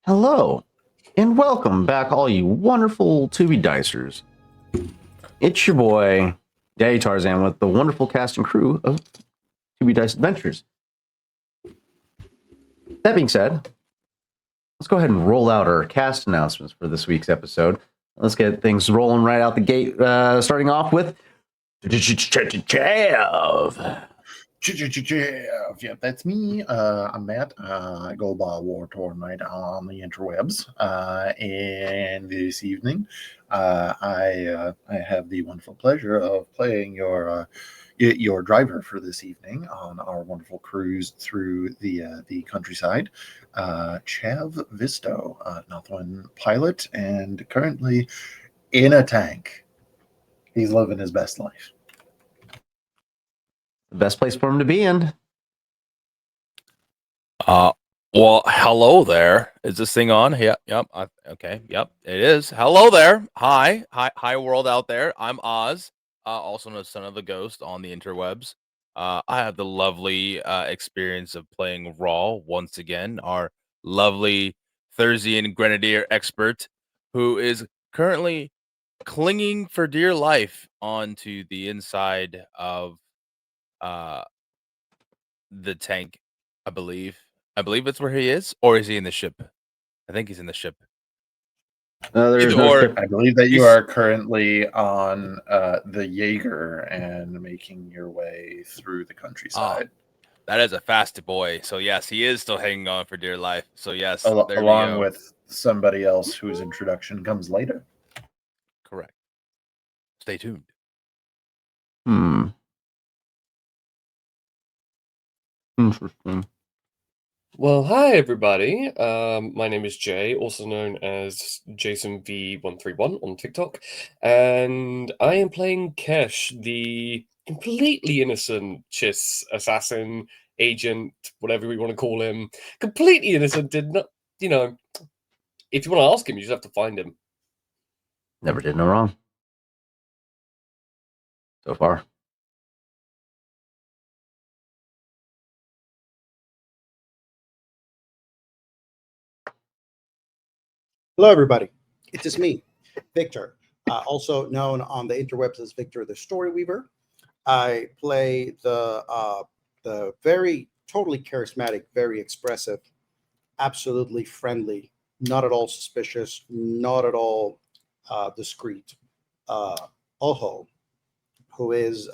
Hello, and welcome back, all you wonderful Tubi Dicers. It's your boy, Daddy Tarzan, with the wonderful cast and crew of Tubi Dice Adventures. That being said, let's go ahead and roll out our cast announcements for this week's episode. Let's get things rolling right out the gate, starting off with Chav. Yeah, that's me. I'm Matt. I go by War Torn Knight on the interwebs. And this evening, I have the wonderful pleasure of playing your driver for this evening on our wonderful cruise through the countryside. Chav Visto, Northwind pilot, and currently in a tank. He's living his best life. The best place for him to be in. Well, hello there. Is this thing on? Yep. Okay. Yep, it is. Hello there. Hi, world out there. I'm Oz, also known as Son of the Ghost on the interwebs. I have the lovely experience of playing Raw once again, our lovely Thursian Grenadier expert, who is currently clinging for dear life onto the inside of the tank, I believe. I believe it's where he is, or is he in the ship? I think he's in the ship. There's no ship. I believe that you are currently on the Jaeger and making your way through the countryside. That is a fast boy. So yes, he is still hanging on for dear life. So yes, along with somebody else whose introduction comes later. Correct. Stay tuned. Interesting. Well, hi everybody. My name is Jay, also known as Jason V131 on TikTok, and I am playing Kesh, the completely innocent Chiss assassin, agent, whatever we want to call him. Completely innocent, did not, if you want to ask him, you just have to find him. Never did no wrong. So far. Hello, everybody. It is me, Victor, also known on the interwebs as Victor the Story Weaver. I play the very totally charismatic, very expressive, absolutely friendly, not at all suspicious, not at all discreet Oho, who is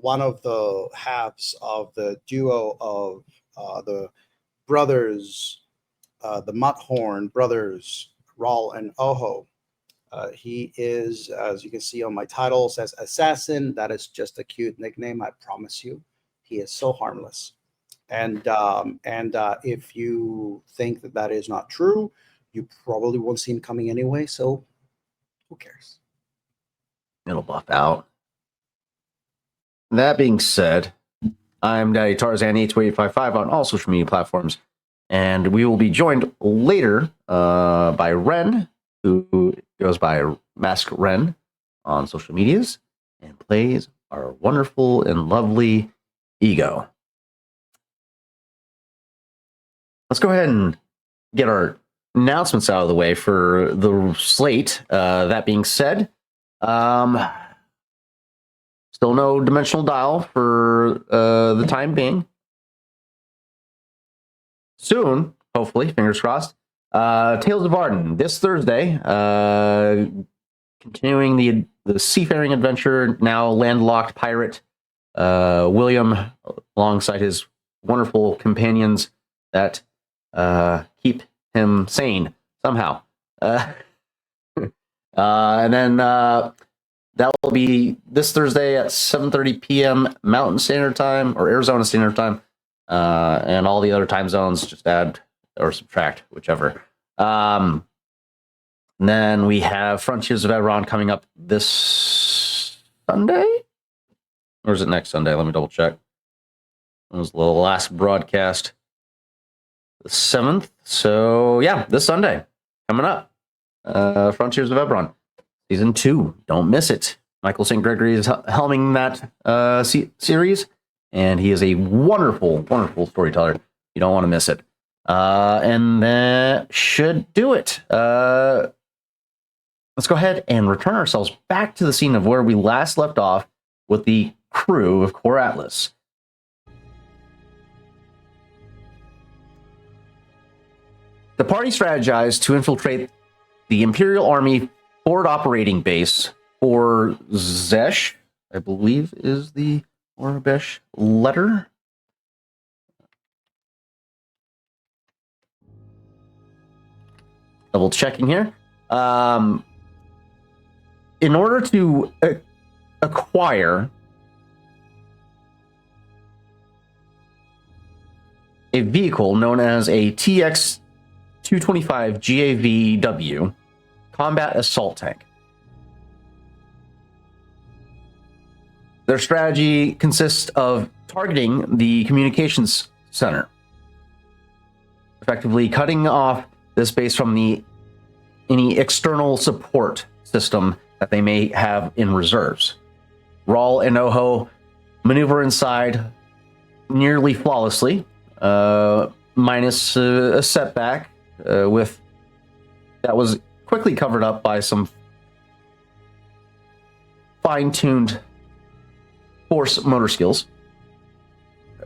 one of the halves of the duo of the brothers. The Mudhorn brothers, Rawl and Oho. He is, as you can see on my title, says Assassin. That is just a cute nickname, I promise you. He is so harmless. And if you think that is not true, you probably won't see him coming anyway, so who cares? It'll buff out. That being said, I'm Daddy Tarzan 8285 on all social media platforms. And we will be joined later by Ren, who goes by Mask Ren on social medias and plays our wonderful and lovely Ego. Let's go ahead and get our announcements out of the way for the slate. That being said, still no Dimensional Dial for the time being. Soon, hopefully, fingers crossed. Tales of Arden this Thursday, continuing the seafaring adventure. Now landlocked pirate William, alongside his wonderful companions that keep him sane somehow. And then that will be this Thursday at 7:30 p.m. Mountain Standard Time or Arizona Standard Time. And all the other time zones, just add or subtract, whichever. And then we have Frontiers of Eberron coming up this Sunday? Or is it next Sunday? Let me double check. It was the last broadcast. The 7th. So, yeah, this Sunday. Coming up. Frontiers of Eberron. Season 2. Don't miss it. Michael St. Gregory is helming that series. And he is a wonderful, wonderful storyteller. You don't want to miss it. And that should do it. Let's go ahead and return ourselves back to the scene of where we last left off with the crew of Core Atlas. The party strategized to infiltrate the Imperial Army forward operating base for Zesh, I believe is the Orabesh letter. Double checking here. In order to acquire a vehicle known as a TX-225 GAVW combat assault tank. Their strategy consists of targeting the communications center, effectively cutting off this base from any external support system that they may have in reserves. Rawl and Oho maneuver inside nearly flawlessly, minus a setback with that was quickly covered up by some fine-tuned force motor skills,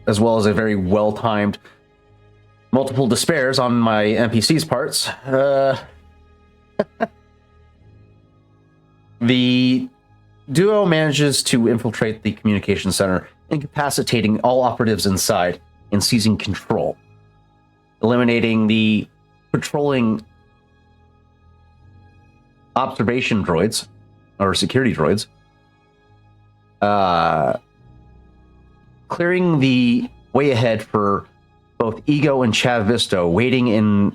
as well as a very well-timed multiple despairs on my NPC's parts. The duo manages to infiltrate the communication center, incapacitating all operatives inside and seizing control, eliminating the patrolling observation droids or security droids, clearing the way ahead for both Ego and Chav Visto, waiting in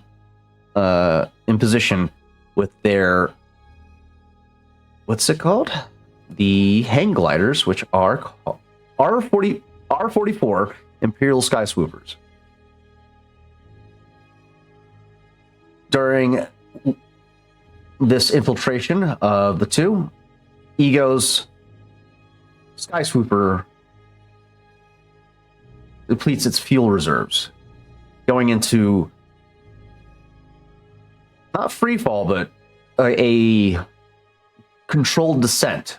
position with their, what's it called? The hang gliders, which are R44 Imperial Sky Swoopers. During this infiltration of the two, Ego's Sky Swooper depletes its fuel reserves, going into not free fall, but a controlled descent.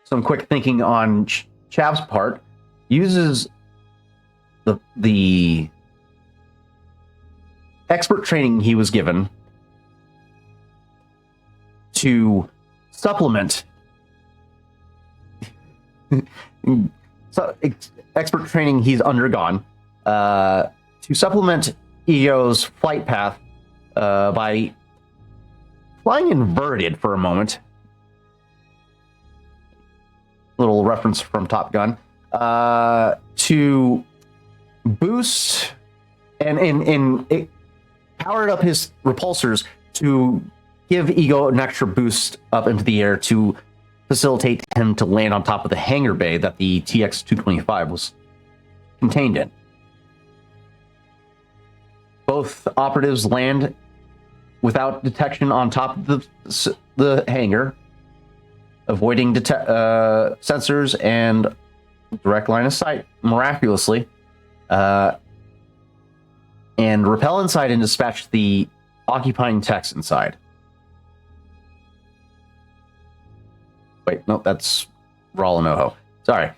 Some quick thinking on Chav's part, uses the expert training he was given to supplement expert training he's undergone to supplement Ego's flight path by flying inverted for a moment. Little reference from Top Gun to boost and it powered up his repulsors to give Ego an extra boost up into the air to facilitate him to land on top of the hangar bay that the TX-225 was contained in. Both operatives land without detection on top of the hangar, avoiding sensors and direct line of sight miraculously, and rappel inside and dispatch the occupying techs inside. Wait, no, that's Rawl and Oho. Sorry.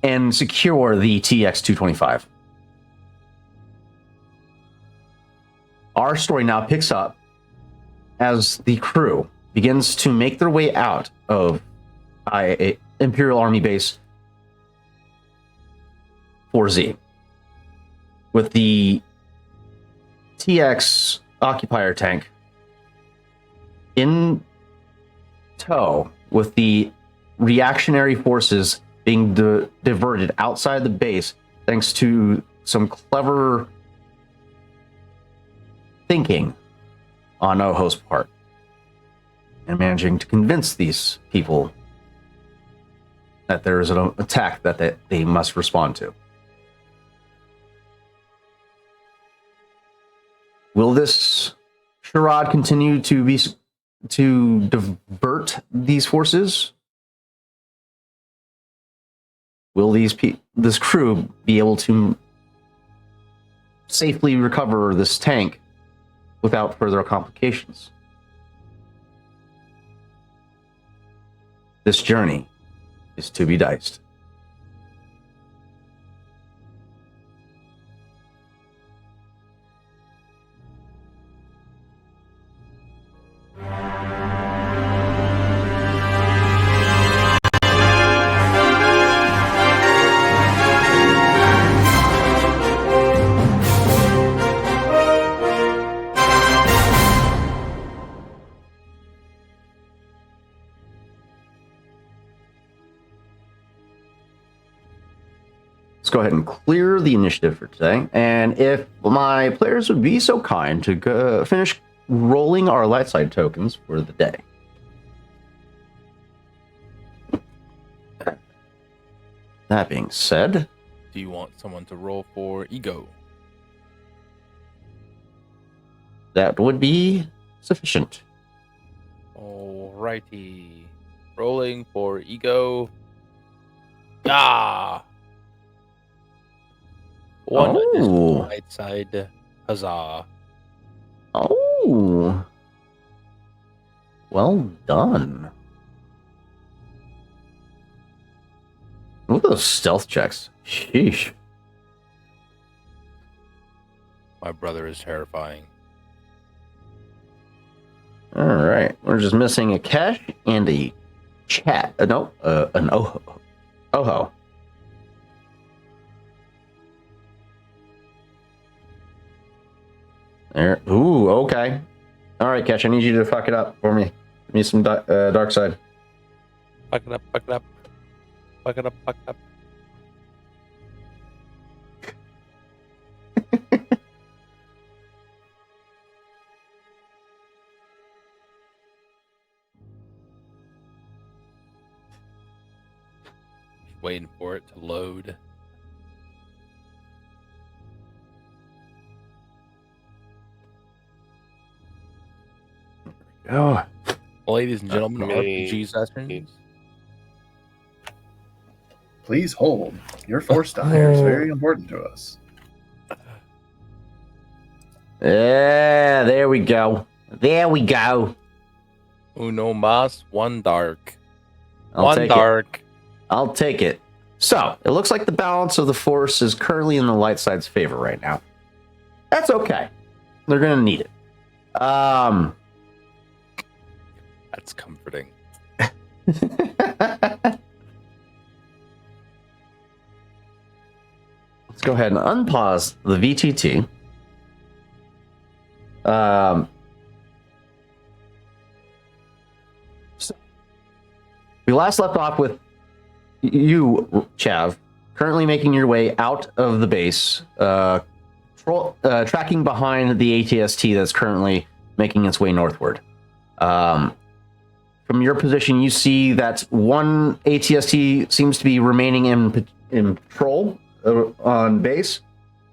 And secure the TX-225. Our story now picks up as the crew begins to make their way out of Imperial Army Base 4Z, with the TX occupier tank in tow, with the reactionary forces being diverted outside the base thanks to some clever thinking on Oho's part, and managing to convince these people that there is an attack that they must respond to. Will this charade continue to divert these forces? Will this crew be able to safely recover this tank without further complications. This journey is to be diced. Let's go ahead and clear the initiative for today. And if my players would be so kind to go finish rolling our light side tokens for the day. That being said, Do you want someone to roll for ego? that would be sufficient. Alrighty. Rolling for ego. Ah! One additional Oh. right side. Huzzah. Oh. Well done. Look at those stealth checks. Sheesh. My brother is terrifying. All right. We're just missing a cash and a chat. No, an Oho. Oho. There. Ooh, okay. All right, Cash, I need you to fuck it up for me. Give me some dark side. Fuck it up, fuck it up. Fuck it up, fuck it up. Waiting for it to load. Oh, Ladies and gentlemen, me. RPG sessions. Please hold. Your force die is very important to us. yeah, there we go. There we go. Uno mas, one dark. I'll One take it. dark. I'll take it. So, it looks like the balance of the force is currently in the light side's favor right now. That's okay. They're going to need it. That's comforting. Let's go ahead and unpause the VTT. So we last left off with you, Chav, currently making your way out of the base, tracking behind the ATST that's currently making its way northward. From your position, you see that one ATST seems to be remaining in patrol on base.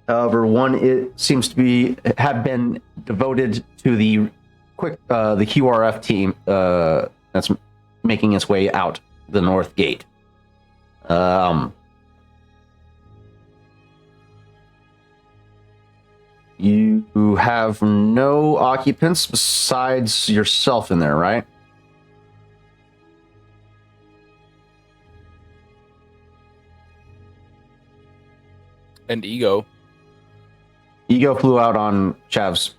However, it seems to have been devoted to the QRF team that's making its way out the north gate. You have no occupants besides yourself in there, right? And ego. Ego flew out on Chav's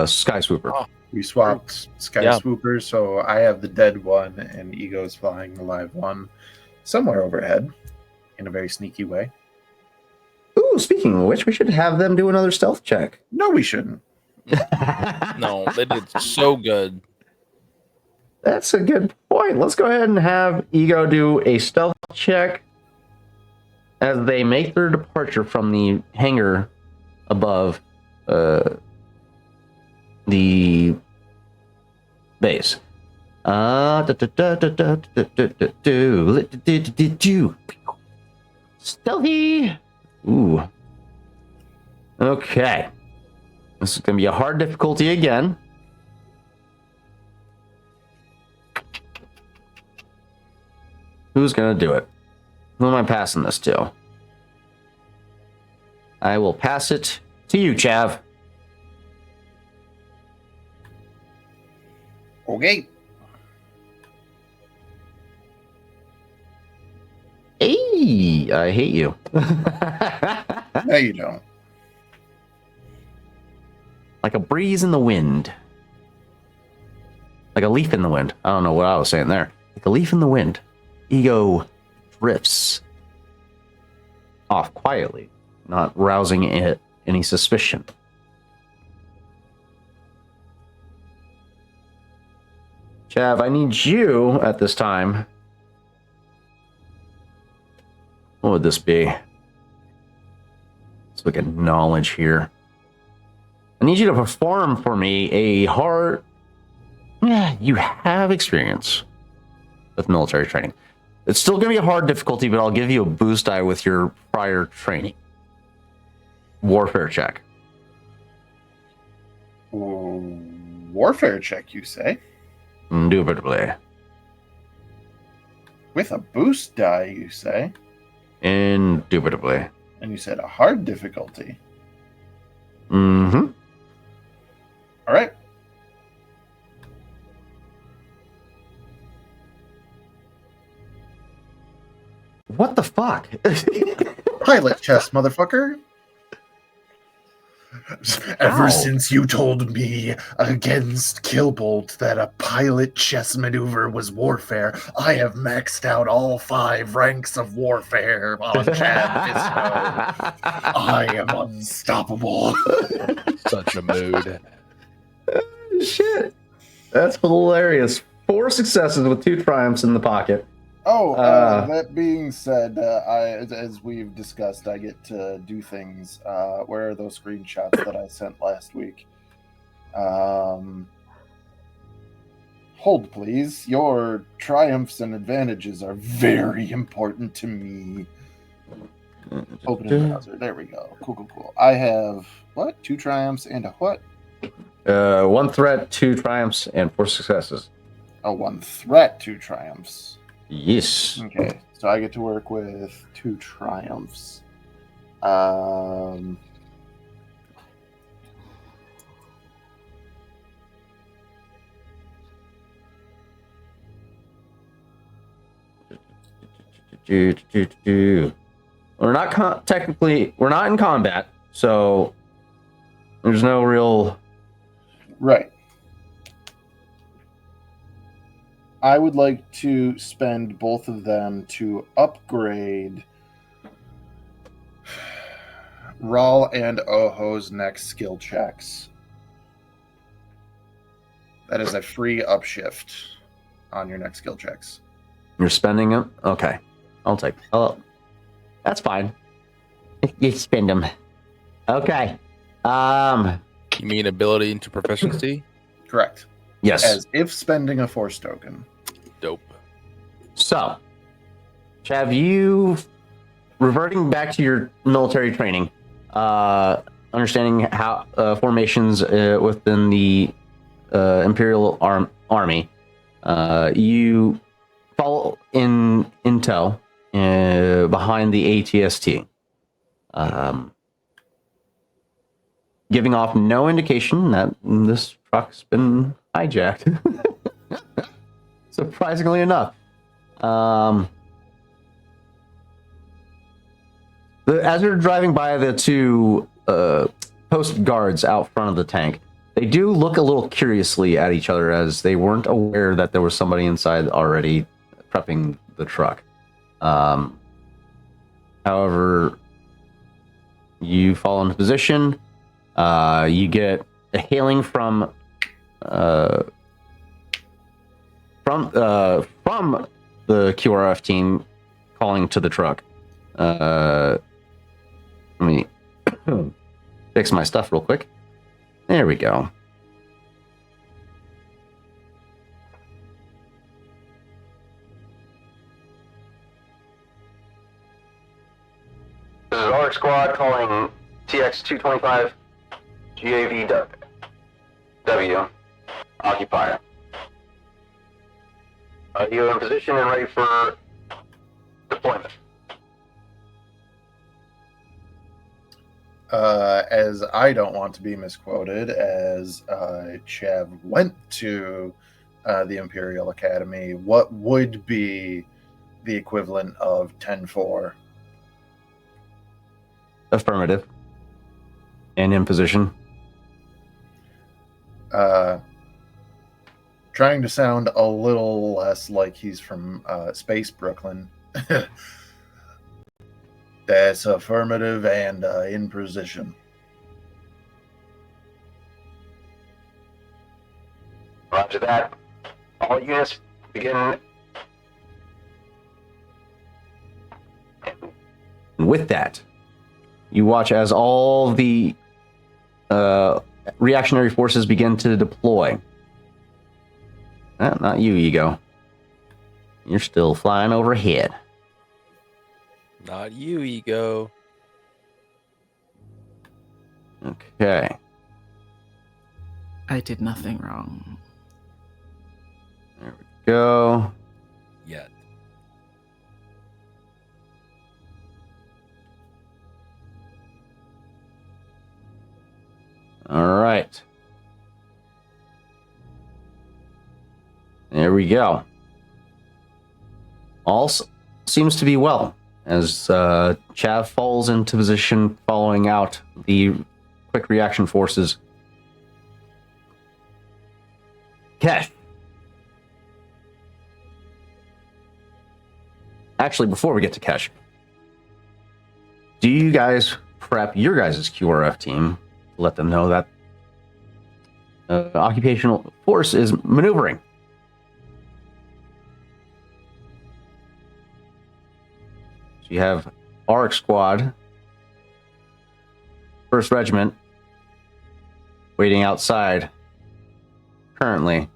Sky Swooper. Oh. We swapped Sky Yeah. Swoopers, so I have the dead one, and Ego's flying the live one somewhere overhead in a very sneaky way. Ooh, speaking of which, we should have them do another stealth check. No, we shouldn't. No, they did so good. That's a good point. Let's go ahead and have Ego do a stealth check as they make their departure from the hangar above the base. Stealthy. Ooh. Okay. This is going to be a hard difficulty again. Who's going to do it? Who am I passing this to? I will pass it To you, Chav. Okay. Hey, I hate you. No, you don't. Like a breeze in the wind. Like a leaf in the wind. I don't know what I was saying there. Like a leaf in the wind. Ego drifts off quietly, not rousing it any suspicion. Chav, I need you at this time. What would this be? Let's look at knowledge here. I need you to perform for me a hard... Yeah, you have experience with military training. It's still going to be a hard difficulty, but I'll give you a boost die with your prior training. Warfare check. Warfare check, you say? Indubitably. With a boost die, you say? Indubitably. And you said a hard difficulty. Mm-hmm. All right. What the fuck? Pilot chess, motherfucker. Ever Ow. since you told me against Killbolt that a pilot chess maneuver was warfare, I have maxed out all 5 ranks of warfare on Chad Fisto. I am unstoppable. Such a mood. Shit. That's hilarious. 4 successes with 2 triumphs in the pocket. Oh, that being said, as we've discussed, I get to do things. Where are those screenshots that I sent last week? Hold, please. Your triumphs and advantages are very important to me. Open the browser. There we go. Cool. I have, 2 triumphs and a what? 1 threat, 2 triumphs, and 4 successes. Oh, 1 threat, 2 triumphs. Yes. Okay, so I get to work with 2 triumphs. We're not technically, we're not in combat, so there's no real... Right. I would like to spend both of them to upgrade Rawl and Oho's next skill checks. That is a free upshift on your next skill checks. You're spending them? Okay. I'll take... Oh, that's fine. You spend them. Okay. You mean ability into proficiency? Correct. Yes. As if spending a force token. Dope. So, Chav, you reverting back to your military training, understanding how formations within the Imperial Army, you follow in intel behind the ATST, giving off no indication that this truck's been hijacked. Surprisingly enough. As you're driving by the 2 post guards out front of the tank, they do look a little curiously at each other as they weren't aware that there was somebody inside already prepping the truck. However, you fall into position. You get a hailing from the QRF team calling to the truck. Let me fix my stuff real quick. There we go. This is ARC Squad calling TX-225 GAVW Occupier. Are you in position and ready for deployment? As I don't want to be misquoted, as Chev went to the Imperial Academy, what would be the equivalent of 10-4? Affirmative. And in position. Trying to sound a little less like he's from Space Brooklyn. That's affirmative and in position. Roger that. All units begin. And with that, you watch as all the reactionary forces begin to deploy. Not you, Ego. You're still flying overhead. Not you, Ego. Okay. I did nothing wrong. There we go. Yet. All right. There we go. All seems to be well as Chav falls into position following out the quick reaction forces. Kesh. Actually, before we get to Kesh, do you guys prep your guys' QRF team to let them know that occupational force is maneuvering? So you have ARC Squad, 1st Regiment, waiting outside currently.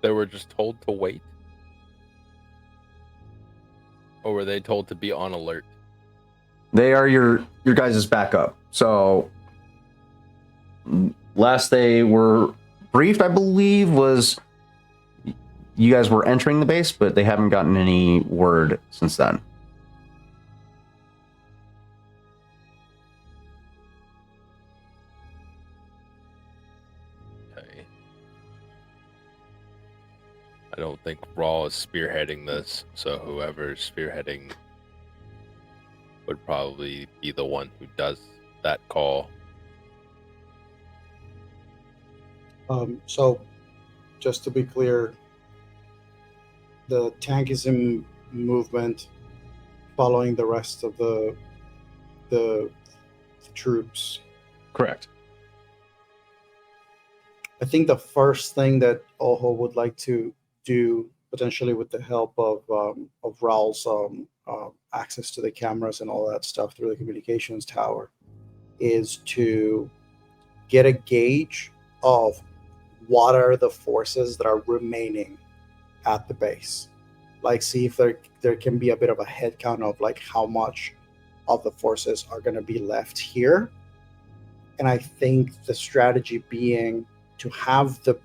They were just told to wait? Or were they told to be on alert? They are your guys' backup. So last they were briefed, I believe, was you guys were entering the base, but they haven't gotten any word since then. Okay. I don't think Raw is spearheading this, so whoever's spearheading would probably be the one who does that call. So, just to be clear, the tank is in movement, following the rest of the troops. Correct. I think the first thing that Oho would like to do, potentially with the help of Raul's access to the cameras and all that stuff through the communications tower, is to get a gauge of what are the forces that are remaining at the base. Like, see if there can be a bit of a head count of like how much of the forces are going to be left here. And I think the strategy being to have the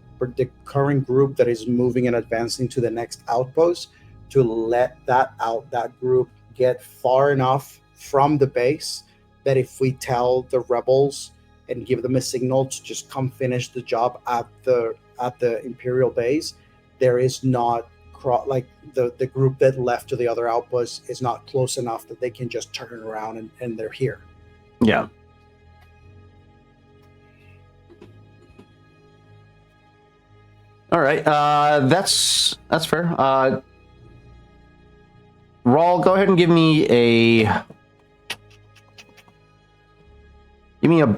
current group that is moving and advancing to the next outpost, to let that group get far enough from the base that if we tell the rebels and give them a signal to just come finish the job at the Imperial base, there is not like the group that left to the other outposts is not close enough that they can just turn around and they're here. Yeah. All right. That's fair. Raul, go ahead and give me a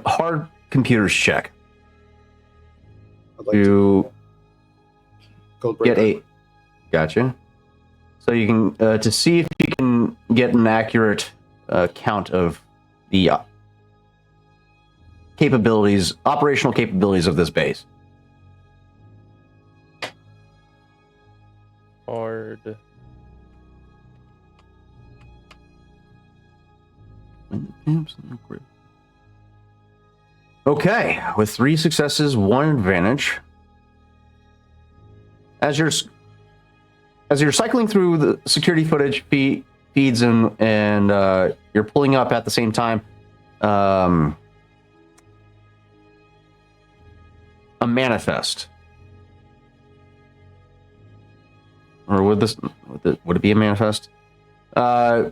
hard computers check I'd like to to go break get that. a. Gotcha. So you can to see if you can get an accurate count of the operational capabilities of this base. Hard. Okay, with 3 successes, 1 advantage. As you're cycling through the security footage feed, feeds and you're pulling up at the same time. A manifest, or would it be a manifest? A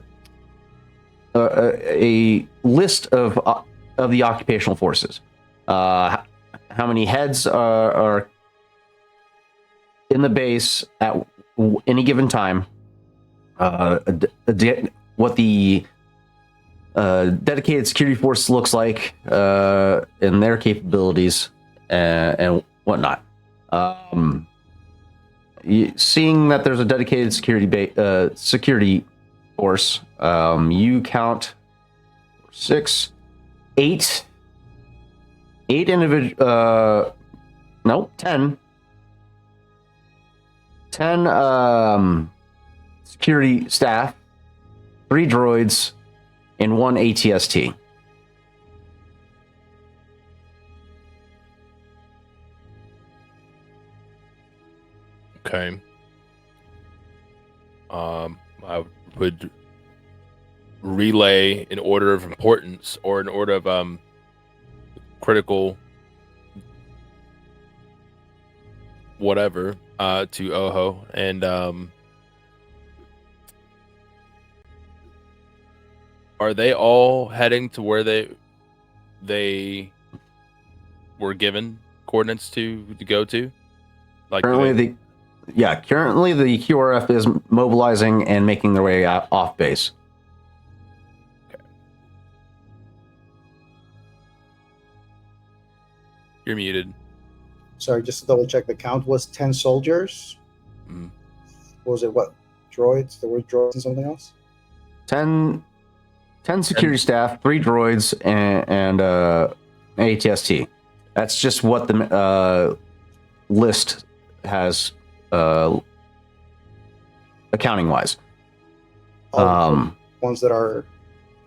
list of the occupational forces. How many heads are in the base at any given time? What the dedicated security force looks like, and their capabilities and whatnot. Seeing that there's a dedicated security force, you count 8 individual. No, 10 security staff, 3 droids, and 1 ATST. Okay. I would relay in order of importance or in order of critical whatever to Oho, and are they all heading to where they were given coordinates to go to? Like Currently, currently the QRF is mobilizing and making their way off base. You're muted. Sorry, just to double check, the count was 10 soldiers. Mm. Was it what? Droids? There were droids and something else? 10 security staff, 3 droids, and ATST. That's just what the list has, accounting wise. Oh, ones that are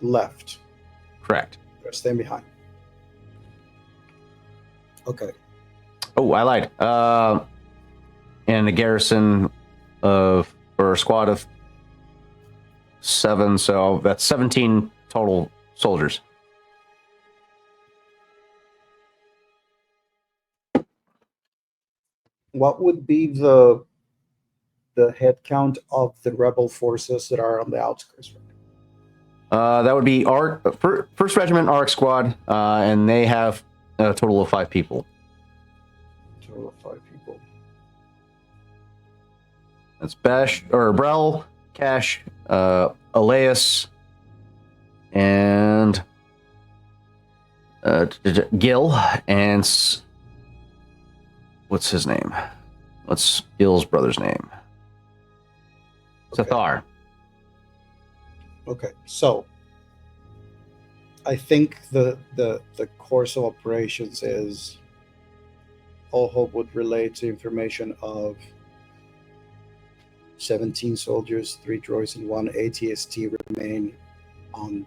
left. Correct. They're staying behind. Okay. Oh, I lied. And a garrison or a squad of 7, so that's 17 total soldiers. What would be the head count of the rebel forces that are on the outskirts? That would be our First Regiment ARC Squad, and they have a total of 5 people. Total of 5 people. That's Brel, Cash, Elias, and Gil, and what's his name? What's Gil's brother's name? Okay. Zathar. Okay, so I think the course of operations is all hope would relay to information of 17 soldiers, 3 droids, and 1 ATST remain on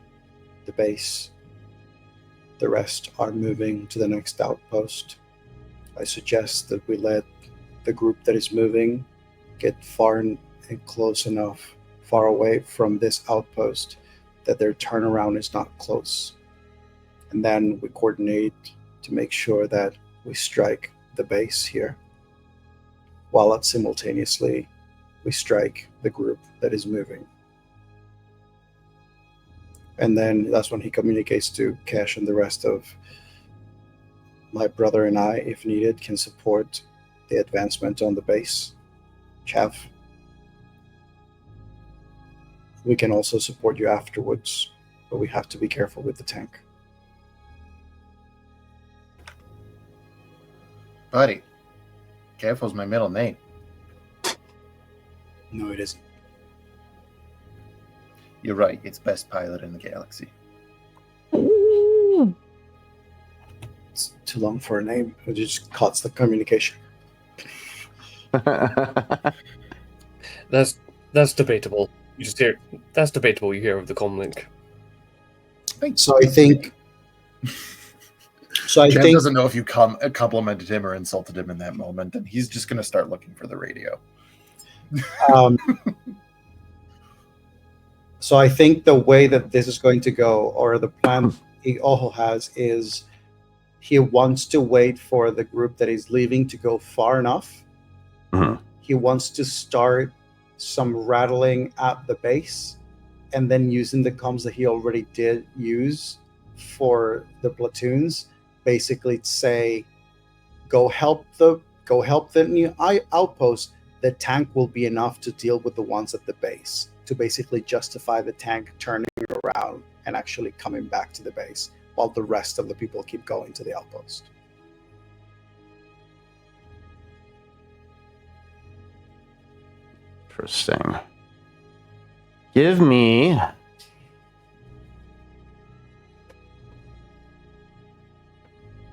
the base. The rest are moving to the next outpost. I suggest that we let the group that is moving get far and close enough, far away from this outpost that their turnaround is not close. And then we coordinate to make sure that we strike the base here, while simultaneously we strike the group that is moving. And then that's when he communicates to Cash, and the rest of my brother and I, if needed, can support the advancement on the base. Chav, we can also support you afterwards, but we have to be careful with the tank. Buddy, careful's my middle name. No, it isn't. You're right. It's best pilot in the galaxy. It's too long for a name. It just cuts the communication. That's debatable. You just hear that's debatable. You hear of the comlink. So I think. So I Jeff think doesn't know if you complimented him or insulted him in that moment, and he's just going to start looking for the radio. So I think the way that this is going to go, or the plan he also has, is he wants to wait for the group that is leaving to go far enough. Mhm. He wants to start some rattling at the base, and then using the comms that he already did use for the platoons, basically say, go help the new outpost. The tank will be enough to deal with the ones at the base, to basically justify the tank turning around and actually coming back to the base, while the rest of the people keep going to the outpost. Interesting. Give me.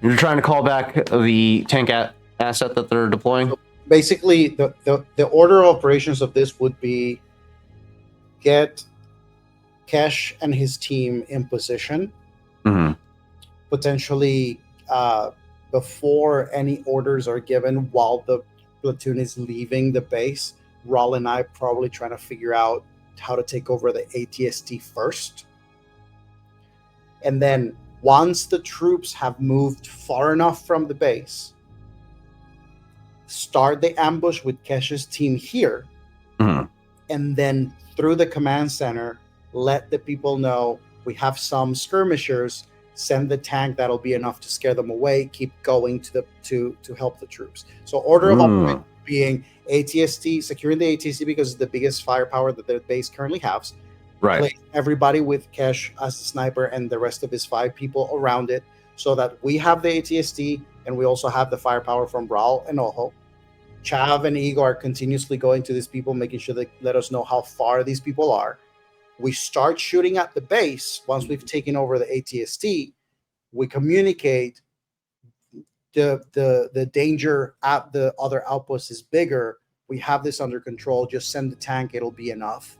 You're trying to call back the tank asset that they're deploying? Basically, the order of operations of this would be get Kesh and his team in position, Hmm. potentially before any orders are given while the platoon is leaving the base. Raul and I probably trying to figure out how to take over the ATST first. And then once the troops have moved far enough from the base, start the ambush with Kesh's team here. Mhm. And then through the command center, let the people know we have some skirmishers. Send the tank, that'll be enough to scare them away. Keep going to help the troops. So order of operation being ATST, securing the ATST because it's the biggest firepower that the base currently has. Right. Place everybody with Kesh as the sniper and the rest of his 5 people around it, so that we have the ATST and we also have the firepower from Raul and Ojo. Chav and Ego are continuously going to these people, making sure they let us know how far these people are. We start shooting at the base. Once we've taken over the ATST, we communicate the danger at the other outpost is bigger. We have this under control. Just send the tank. It'll be enough.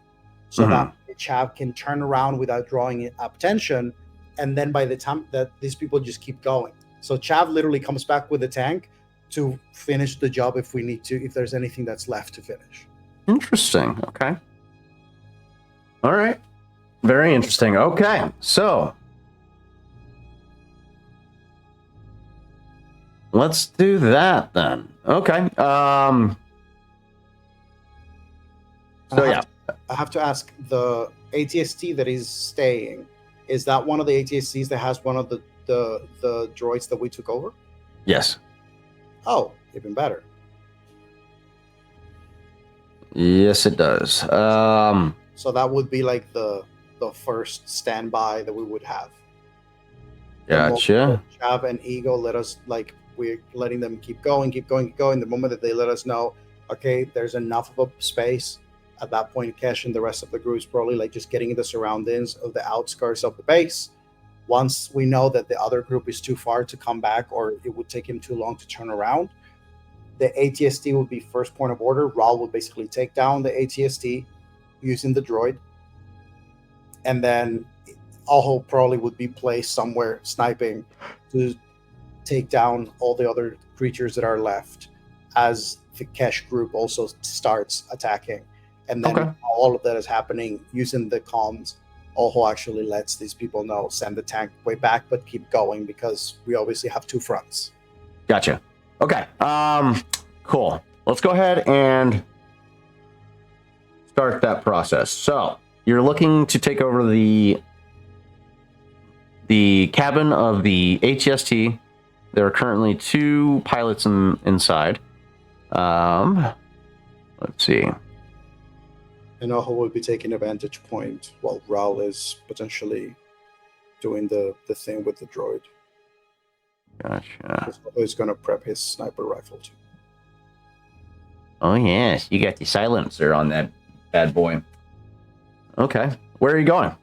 So that Chav can turn around without drawing up attention. And then by the time that these people just keep going. So Chav literally comes back with the tank to finish the job if we need to, if there's anything that's left to finish. Interesting. Okay. All right. Very interesting. Okay. So let's do that then. Okay. So yeah. I have to ask, the ATST that is staying, is that one of the ATSTs that has one of the droids that we took over? Yes. Oh, even better. Yes, it does. So that would be like the first standby that we would have. Gotcha. Chav and Ego let us, like, we're letting them keep going. The moment that they let us know, okay, there's enough of a space. At that point, Kesh and the rest of the group is probably like just getting in the surroundings of the outskirts of the base. Once we know that the other group is too far to come back, or it would take him too long to turn around, the ATST would be first point of order. Raul would basically take down the ATST using the droid. And then Aho probably would be placed somewhere sniping to take down all the other creatures that are left as the Kesh group also starts attacking. And then all of that is happening using the comms. Ojo actually lets these people know, send the tank way back, but keep going because we obviously have 2 fronts. Gotcha. Okay. Cool. Let's go ahead and start that process. So you're looking to take over the cabin of the ATST. There are currently 2 pilots inside. Let's see. And Ojo will be taking a vantage point while Raul is potentially doing the thing with the droid. Gotcha. He's going to prep his sniper rifle too. Oh yes, you got the silencer on that bad boy. Okay, where are you going?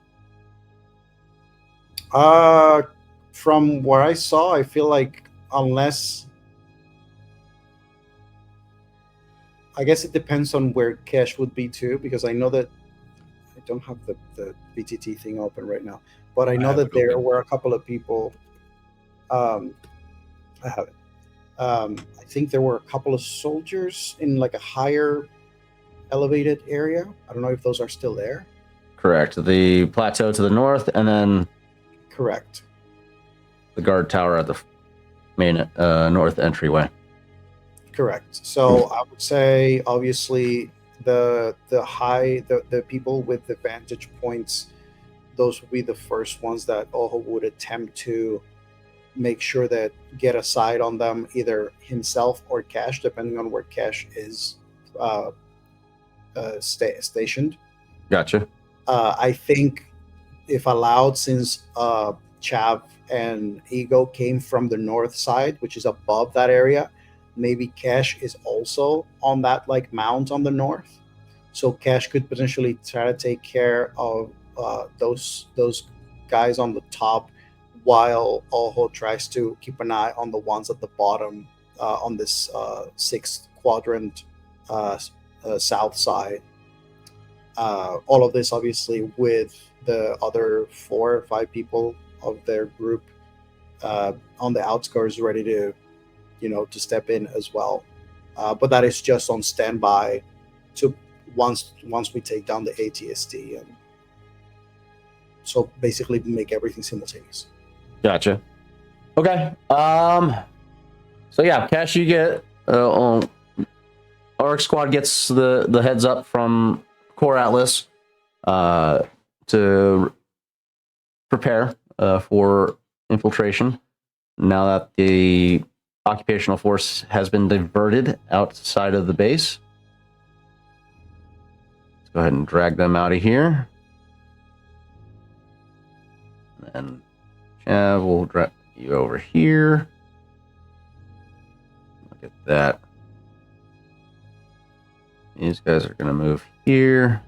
From where I saw, I feel like unless, I guess it depends on where Kesh would be too, because I know that I don't have the BTT thing open right now, but I know that there were a couple of people. I have it. I think there were a couple of soldiers in like a higher elevated area. I don't know if those are still there. Correct. The plateau to the north, and then Correct. the guard tower at the main north entryway. Correct. So I would say, obviously, the people with the vantage points, those would be the first ones that Oho would attempt to make sure that get a side on them, either himself or Cash, depending on where Cash is stationed. Gotcha. I think, if allowed, since Chav and Ego came from the north side, which is above that area, maybe Cash is also on that like mount on the north. So Cash could potentially try to take care of those guys on the top, while Oho tries to keep an eye on the ones at the bottom on this sixth quadrant south side. All of this obviously with the other 4 or 5 people of their group on the outskirts ready to step in as well. But that is just on standby to once we take down the ATST, and so basically make everything simultaneous. Gotcha. Okay. So yeah, Cash, you get Arc Squad gets the heads up from Core Atlas to prepare for infiltration. Now that the occupational force has been diverted outside of the base, let's go ahead and drag them out of here. And Chav will drag you over here. Look at that. These guys are going to move here.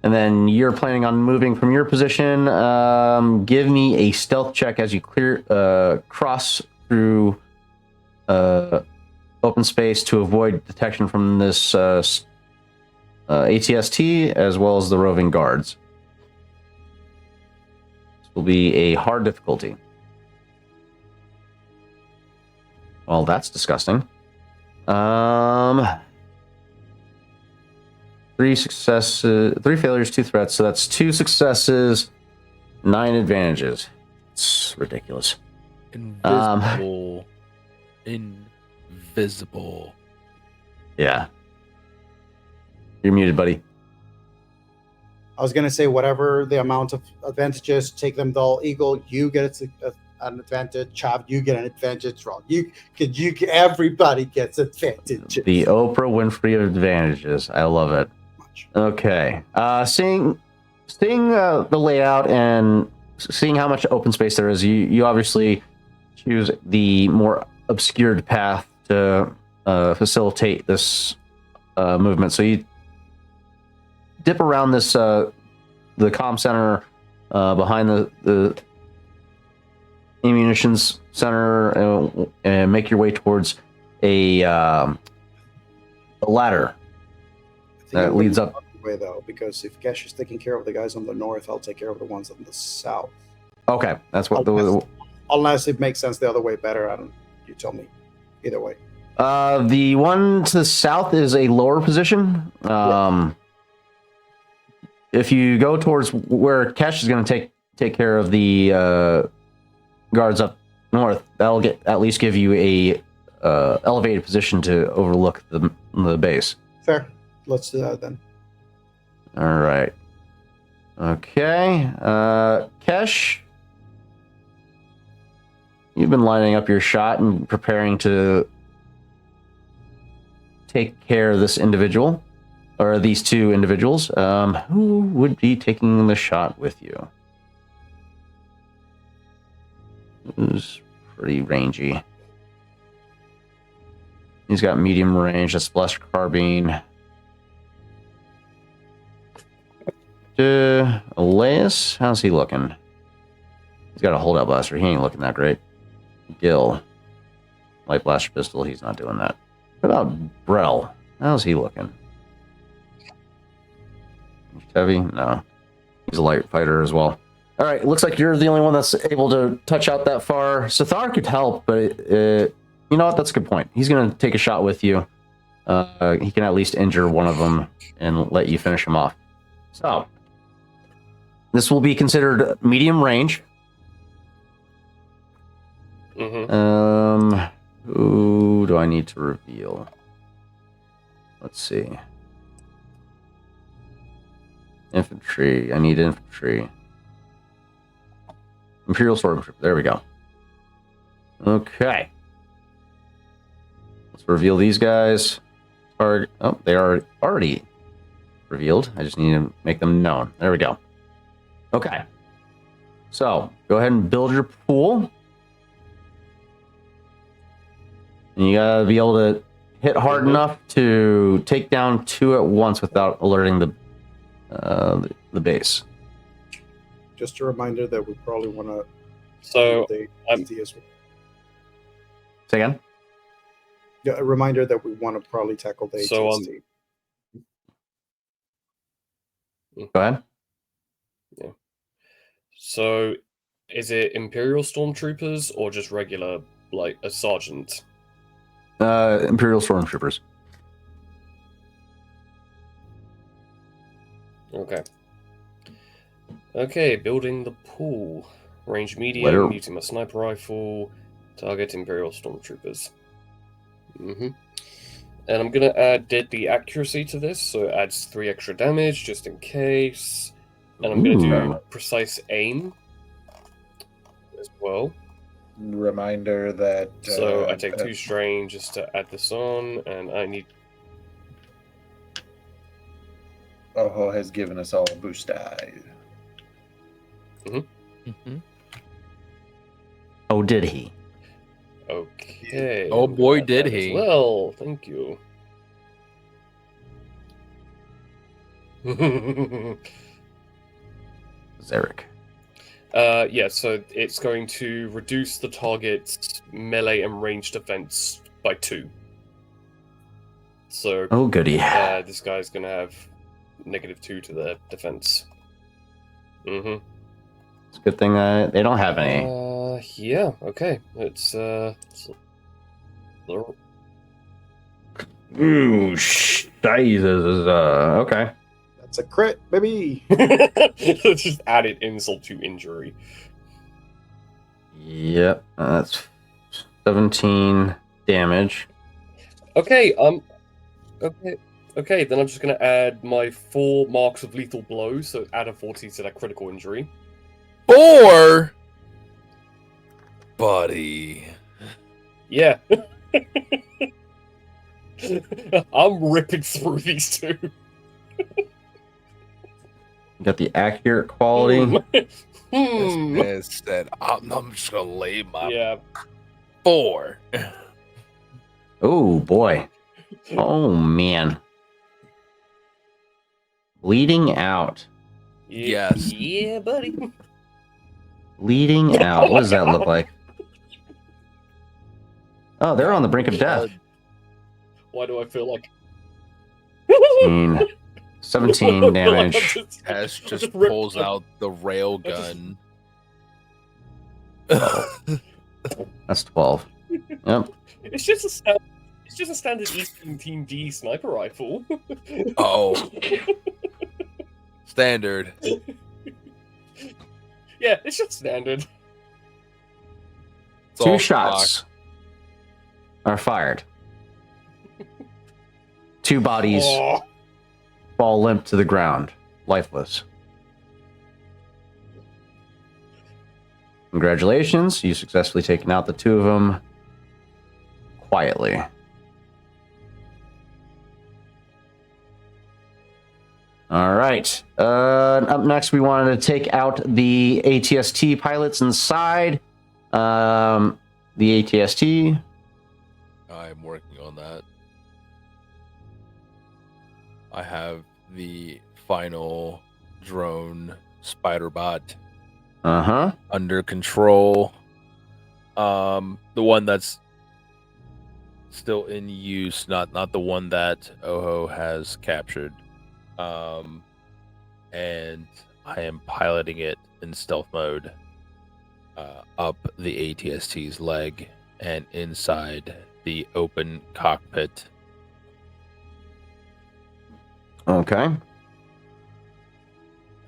And then you're planning on moving from your position. Give me a stealth check as you cross through open space to avoid detection from this ATST as well as the roving guards. This will be a hard difficulty. Well, that's disgusting. 3 successes, 3 failures, 2 threats. So that's 2 successes, 9 advantages. It's ridiculous. Invisible. Invisible. Yeah. You're muted, buddy. I was going to say, whatever the amount of advantages, take them all equal. You get an advantage. Chav, you get an advantage. Wrong. Everybody gets advantage. The Oprah Winfrey of advantages. I love it. Okay. Seeing the layout and seeing how much open space there is, you obviously choose the more obscured path to facilitate this movement. So you dip around this the comm center behind the ammunitions center and make your way towards a ladder that leads up. Way though, because if Cash is taking care of the guys on the north, I'll take care of the ones on the south. Okay, that's what unless it makes sense the other way better. You tell me. Either way. The one to the south is a lower position. If you go towards where Cash is going to take care of the guards up north, that'll at least give you a elevated position to overlook the base. Fair. Let's do that then. All right. Okay. Cash, you've been lining up your shot and preparing to take care of this individual, or these 2 individuals. Who would be taking the shot with you? Who's pretty rangy? He's got medium range. That's Blessed Carbine. Elias, how's he looking? He's got a holdout blaster. He ain't looking that great. Gil, light blaster pistol. He's not doing that. What about Brell? How's he looking? Heavy? No. He's a light fighter as well. All right. It looks like you're the only one that's able to touch out that far. Sathar could help, but you know what? That's a good point. He's going to take a shot with you. He can at least injure one of them and let you finish him off. So, this will be considered medium range. Mm-hmm. Who do I need to reveal? Let's see. Infantry. I need infantry. Imperial Stormtrooper. There we go. Okay. Let's reveal these guys. Oh, they are already revealed. I just need to make them known. There we go. Okay. So, go ahead and build your pool. And you gotta be able to hit hard enough to take down 2 at once without alerting the base. Just a reminder that we probably want to. So I'm- as well. Say again? Yeah, a reminder that we want to probably tackle the So, ATST. Go ahead. So, is it Imperial Stormtroopers or just regular, like a sergeant? Imperial Stormtroopers. Okay. Okay, building the pool. Range medium, Where- using my sniper rifle. Target Imperial Stormtroopers. Mm-hmm. And I'm gonna add deadly accuracy to this, so it adds 3 extra damage just in case. And I'm gonna do Ooh. precise aim as well. Reminder that. So I take 2 strain just to add this on, and I need. Oho has given us all a boost die. Mm-hmm. Oh, did he? Okay. Oh we'll boy, add did that as he. Well, thank you. Zarek. Yeah, so it's going to reduce the target's melee and range defense by 2. So Oh, goody. this guy's going to have -2 to their defense. Mm-hmm. It's a good thing they don't have any. Yeah, okay. It's Ooh, Jesus. Okay. That's a crit, baby. just added insult to injury. Yep. That's 17 damage. Okay, okay, then I'm just gonna add my 4 marks of lethal blow, so add a 40 to that critical injury. 4, buddy. Yeah. I'm ripping through these 2. You got the accurate quality. This Hmm. man said, I'm just gonna lay my Yeah. 4. Oh, boy. Oh, man. Bleeding out. Yes. Yeah, buddy. Bleeding out. What does that look like? Oh, they're on the brink of death. Why do I feel like 17 damage. Tess just ripped pulls up. out the rail gun. That's 12. Yep. It's just a standard Eastern Team D sniper rifle. Oh, standard. Yeah, it's just standard. It's all 2 shots are fired. 2 bodies Oh. fall limp to the ground, lifeless. Congratulations, you successfully taken out the 2 of them quietly. All right. Up next, we wanted to take out the ATST pilots inside. The ATST. I'm working on that. I have the final drone spider bot Uh-huh. under control. The one that's still in use, not the one that Oho has captured. And I am piloting it in stealth mode up the ATST's leg and inside the open cockpit. Okay.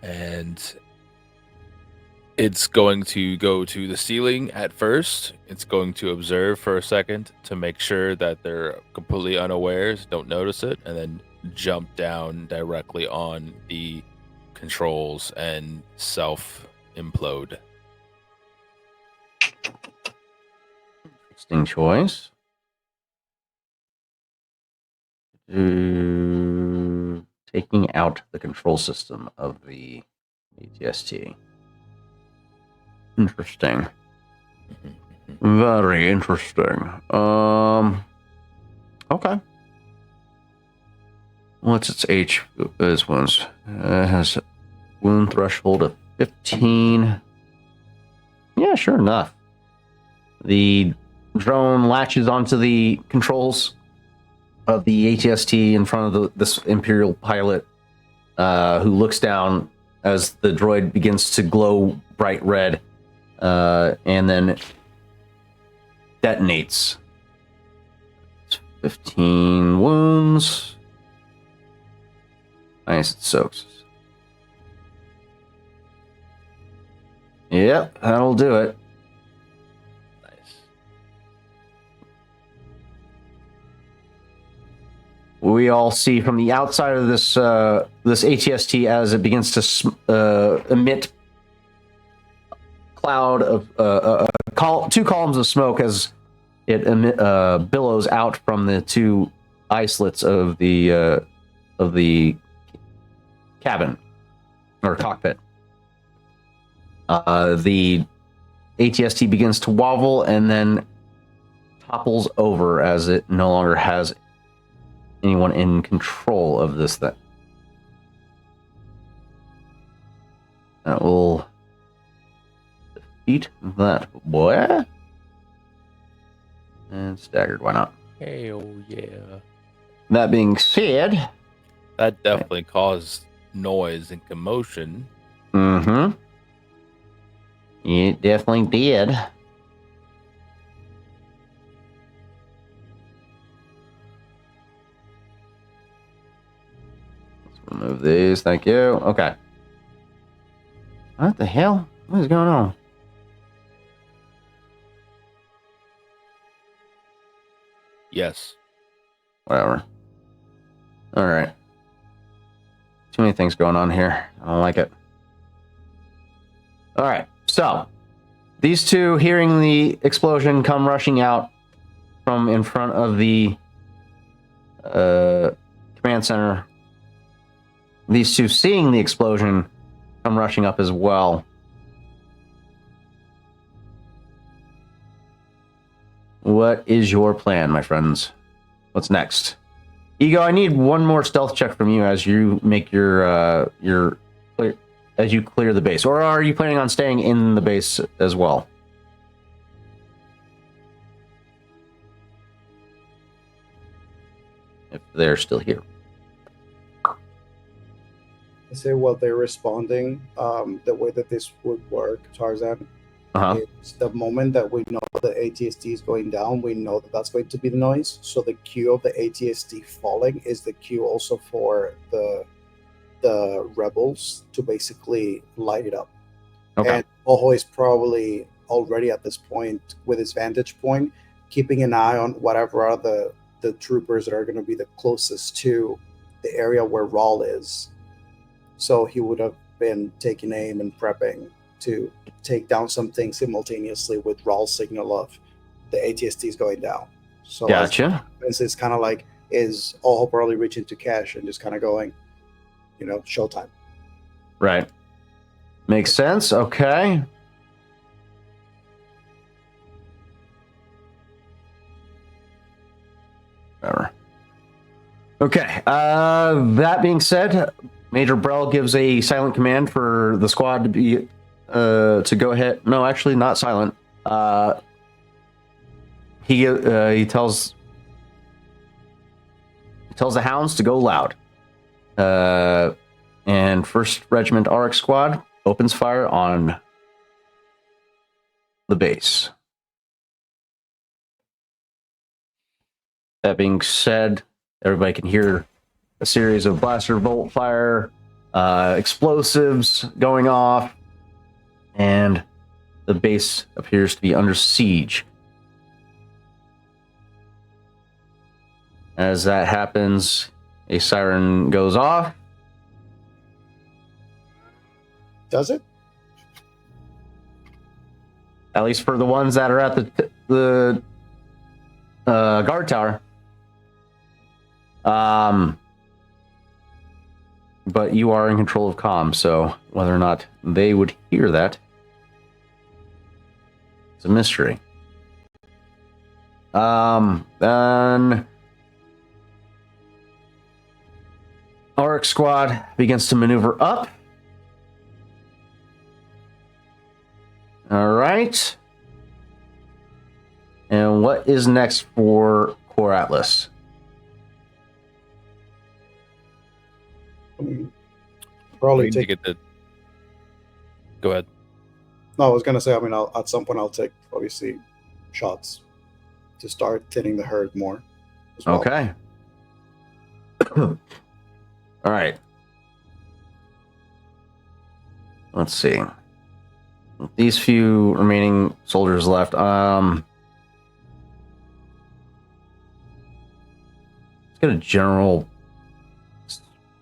And It's going to go to the ceiling at first. It's going to observe for a second to make sure that they're completely unawares, don't notice it, and then jump down directly on the controls and self implode. Interesting choice. Taking out the control system of the ATST. Interesting. Very interesting. Okay. What's its H? This one's has wound threshold of 15. Yeah, sure enough. The drone latches onto the controls of the ATST in front of this Imperial pilot, who looks down as the droid begins to glow bright red, and then detonates. 15 wounds. Nice, it soaks. Yep, that'll do it. Nice. We all see from the outside of this this ATST as it begins to emit cloud of two columns of smoke as it billows out from the two eye slits of the cabin or cockpit. The ATST begins to wobble and then topples over as it no longer has anyone in control of this thing. That will defeat that boy. And staggered, why not? Hell yeah. That being said, That definitely caused noise and commotion. mm-hmm. It definitely did. Let's remove these, thank you. Okay. What the hell? What is going on? Yes. Whatever. Alright. Too many things going on here. I don't like it. Alright, so these two, hearing the explosion, come rushing out from in front of the command center. These two, seeing the explosion, come rushing up as well. What is your plan, my friends? What's next? Ego, I need one more stealth check from you as you make your as you clear the base. Or are you planning on staying in the base as well? If they're still here. I say while they're responding, the way that this would work, Tarzan, Uh-huh. is the moment that we know the ATST is going down, we know that that's going to be the noise. So the cue of the ATST falling is the cue also for the rebels to basically light it up. Okay. And Oho is probably already at this point with his vantage point, keeping an eye on whatever are the troopers that are going to be the closest to the area where Rawl is. So he would have been taking aim and prepping to take down something simultaneously with Rawl's signal of the ATST is going down. So Gotcha. it's kind of like, is Oho probably reaching to Cash and just kind of going, showtime. Right. Makes sense. Okay. Whatever. Okay. That being said, Major Brell gives a silent command for the squad to be to go ahead. No, actually, not silent. He tells the hounds to go loud. And 1st Regiment RX Squad opens fire on the base. That being said, everybody can hear a series of blaster bolt fire, explosives going off, and the base appears to be under siege. As that happens, a siren goes off. Does it? At least for the ones that are at the guard tower. But you are in control of comms, so whether or not they would hear that is a mystery. Then Auric squad begins to maneuver up. All right. And what is next for Core Atlas? Probably We need to take. get the. Go ahead. No, I was gonna say. I mean, at some point I'll take obviously shots to start thinning the herd more. As well. Okay. All right. Let's see. With these few remaining soldiers left. Let's get a general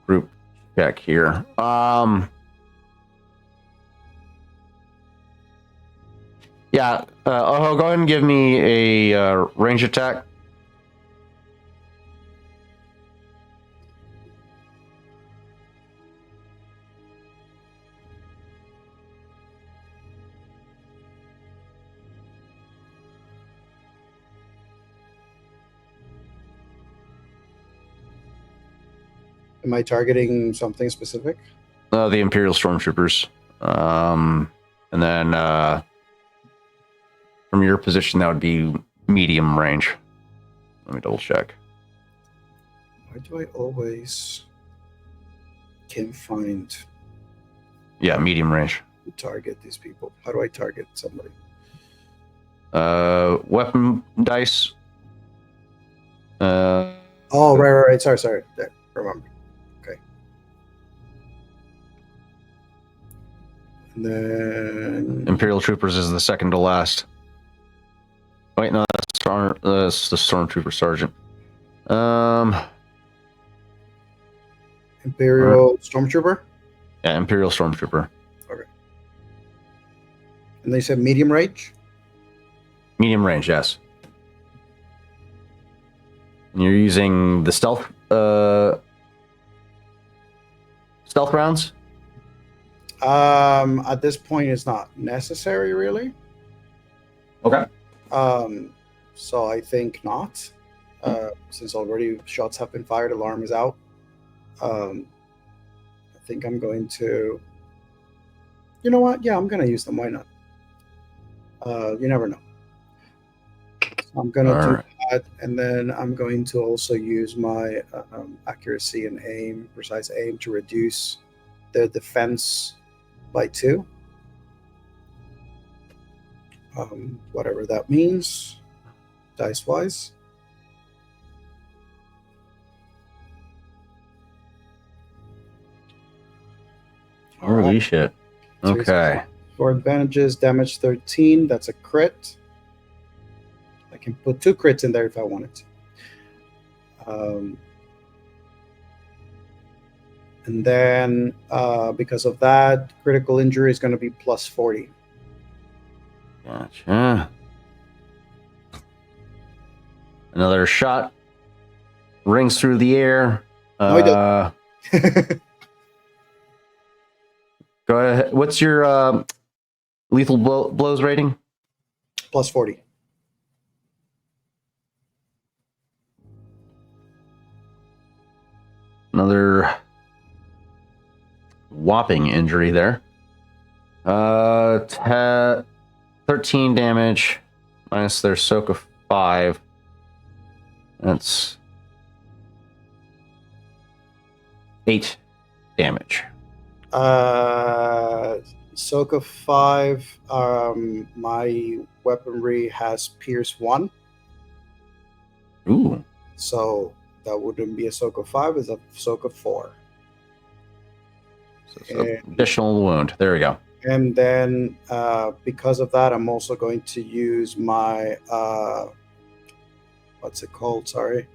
group check here. Yeah. Oho, go ahead and give me a range attack. Am I targeting something specific? The Imperial Stormtroopers. And then from your position, that would be medium range. Let me double check. Why do I always can't find Yeah, medium range. who target these people? How do I target somebody? Weapon dice. Oh, right. Sorry. There, remember. Okay. And then Imperial Troopers is the second to last. Wait, no, that's the Stormtrooper Sergeant. Imperial Stormtrooper, Yeah, Imperial Stormtrooper. and they said medium range. Medium range, yes. And you're using the stealth rounds? At this point, it's not necessary, really. Okay. So I think not, since already shots have been fired, alarm is out. I think I'm going to. You know what? Yeah, I'm going to use them. Why not? You never know. So I'm going to do Alright. that, and then I'm going to also use my accuracy and aim, precise aim, to reduce their defense by 2. Whatever that means, dice wise. Holy shit. Okay. For advantages, damage 13. That's a crit. I can put 2 crits in there if I wanted to. And then, because of that, critical injury is going to be plus 40. Gotcha. Another shot rings through the air. No, he doesn't. Go ahead. What's your lethal blows rating? Plus 40. Another whopping injury there. 13 damage minus their soak of 5. That's 8 damage. Soak of 5. My weaponry has Pierce 1. Ooh. So that wouldn't be a soak of 5, it's a soak of 4. So additional wound. There we go. And then because of that, I'm also going to use my what's it called? Sorry.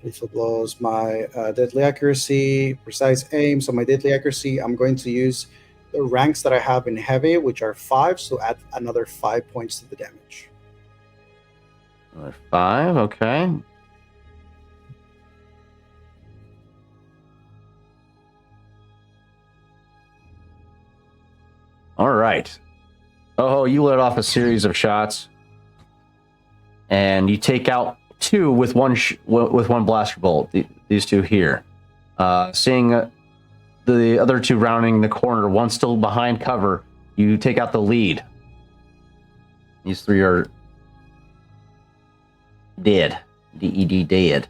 Lethal blows, my deadly accuracy, precise aim. So my deadly accuracy, I'm going to use the ranks that I have in heavy, which are 5, so add another 5 points to the damage. Another 5, okay. All right. Oh, you let off a series of shots, and you take out 2 with one blaster bolt. These 2 here. Seeing the other 2 rounding the corner, one still behind cover, you take out the lead. These 3 are dead. DED dead.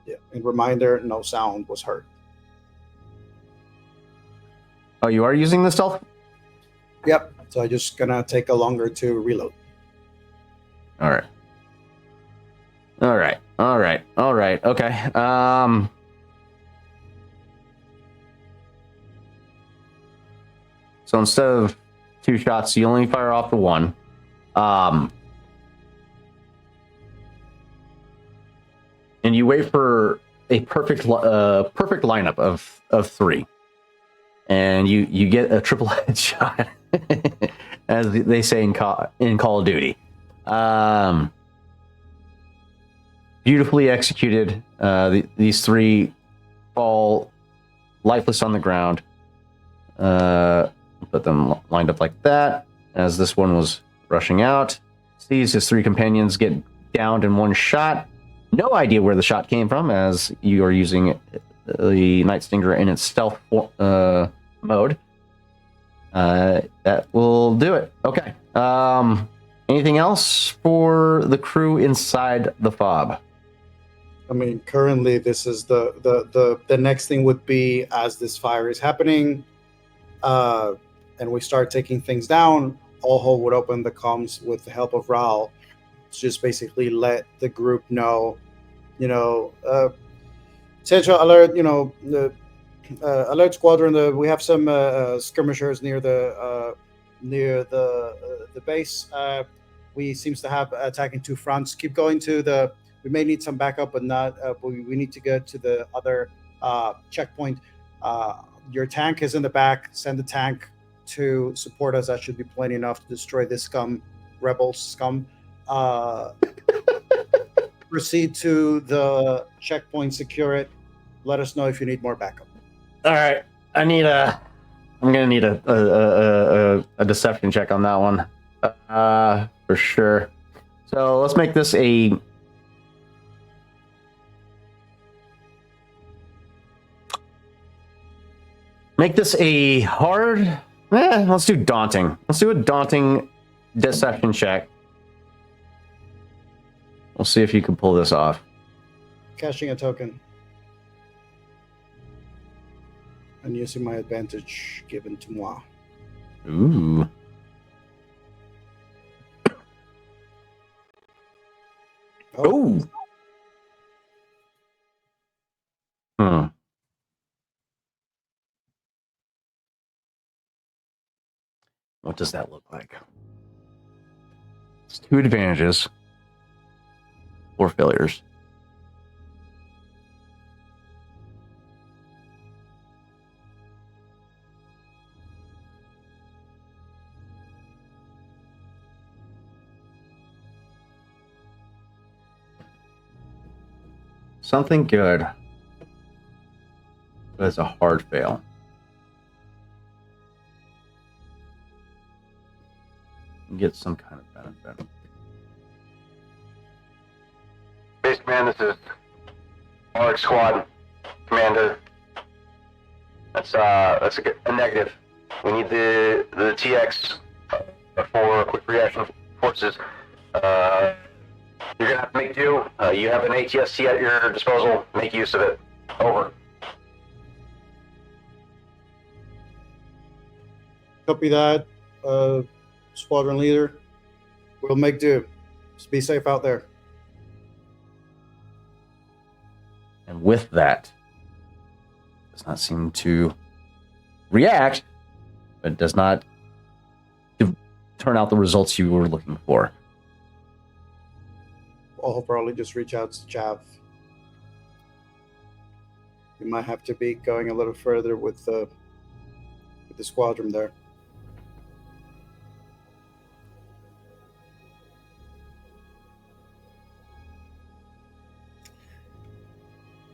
Yeah. And reminder, no sound was heard. Oh, you are using the stealth? Yep. So I'm just gonna take a longer to reload. All right. Okay. So instead of 2 shots, you only fire off the 1. And you wait for a perfect lineup of 3, and you get a triple headshot, as they say in Call of Duty. Beautifully executed. These 3 fall lifeless on the ground. Put them lined up like that. As this one was rushing out, sees his 3 companions get downed in 1 shot. No idea where the shot came from, as you are using the Night Stinger in its stealth mode. That will do it. Okay. Anything else for the crew inside the fob? I mean, currently this is the next thing would be, as this fire is happening, and we start taking things down, All would open the comms with the help of Raul to just basically let the group know, central alert, the alert squadron, we have some skirmishers near the base. We seems to have attacking 2 fronts. Keep going to we may need some backup, but not. But we need to get to the other checkpoint. Your tank is in the back. Send the tank to support us. That should be plenty enough to destroy this rebel scum. Proceed to the checkpoint, secure it. Let us know if you need more backup. All right. I'm gonna need a deception check on that one, for sure. So let's make this a. Make this a hard. Let's do daunting. Let's do a daunting deception check. We'll see if you can pull this off. Cashing a token. And using my advantage given to moi. Ooh. Oh. What does that look like? It's 2 advantages, 4 failures. Something good, but it's a hard fail. Get some kind of benefit. Base command, this is Arc Squad Commander. That's a negative. We need the TX for quick reaction forces. You're gonna have to make do. You have an ATST at your disposal. Make use of it. Over. Copy that, squadron leader. We'll make do. Just be safe out there. And with that, does not seem to react, but it does not turn out the results you were looking for. I'll probably just reach out to Chav. You might have to be going a little further with the squadron there.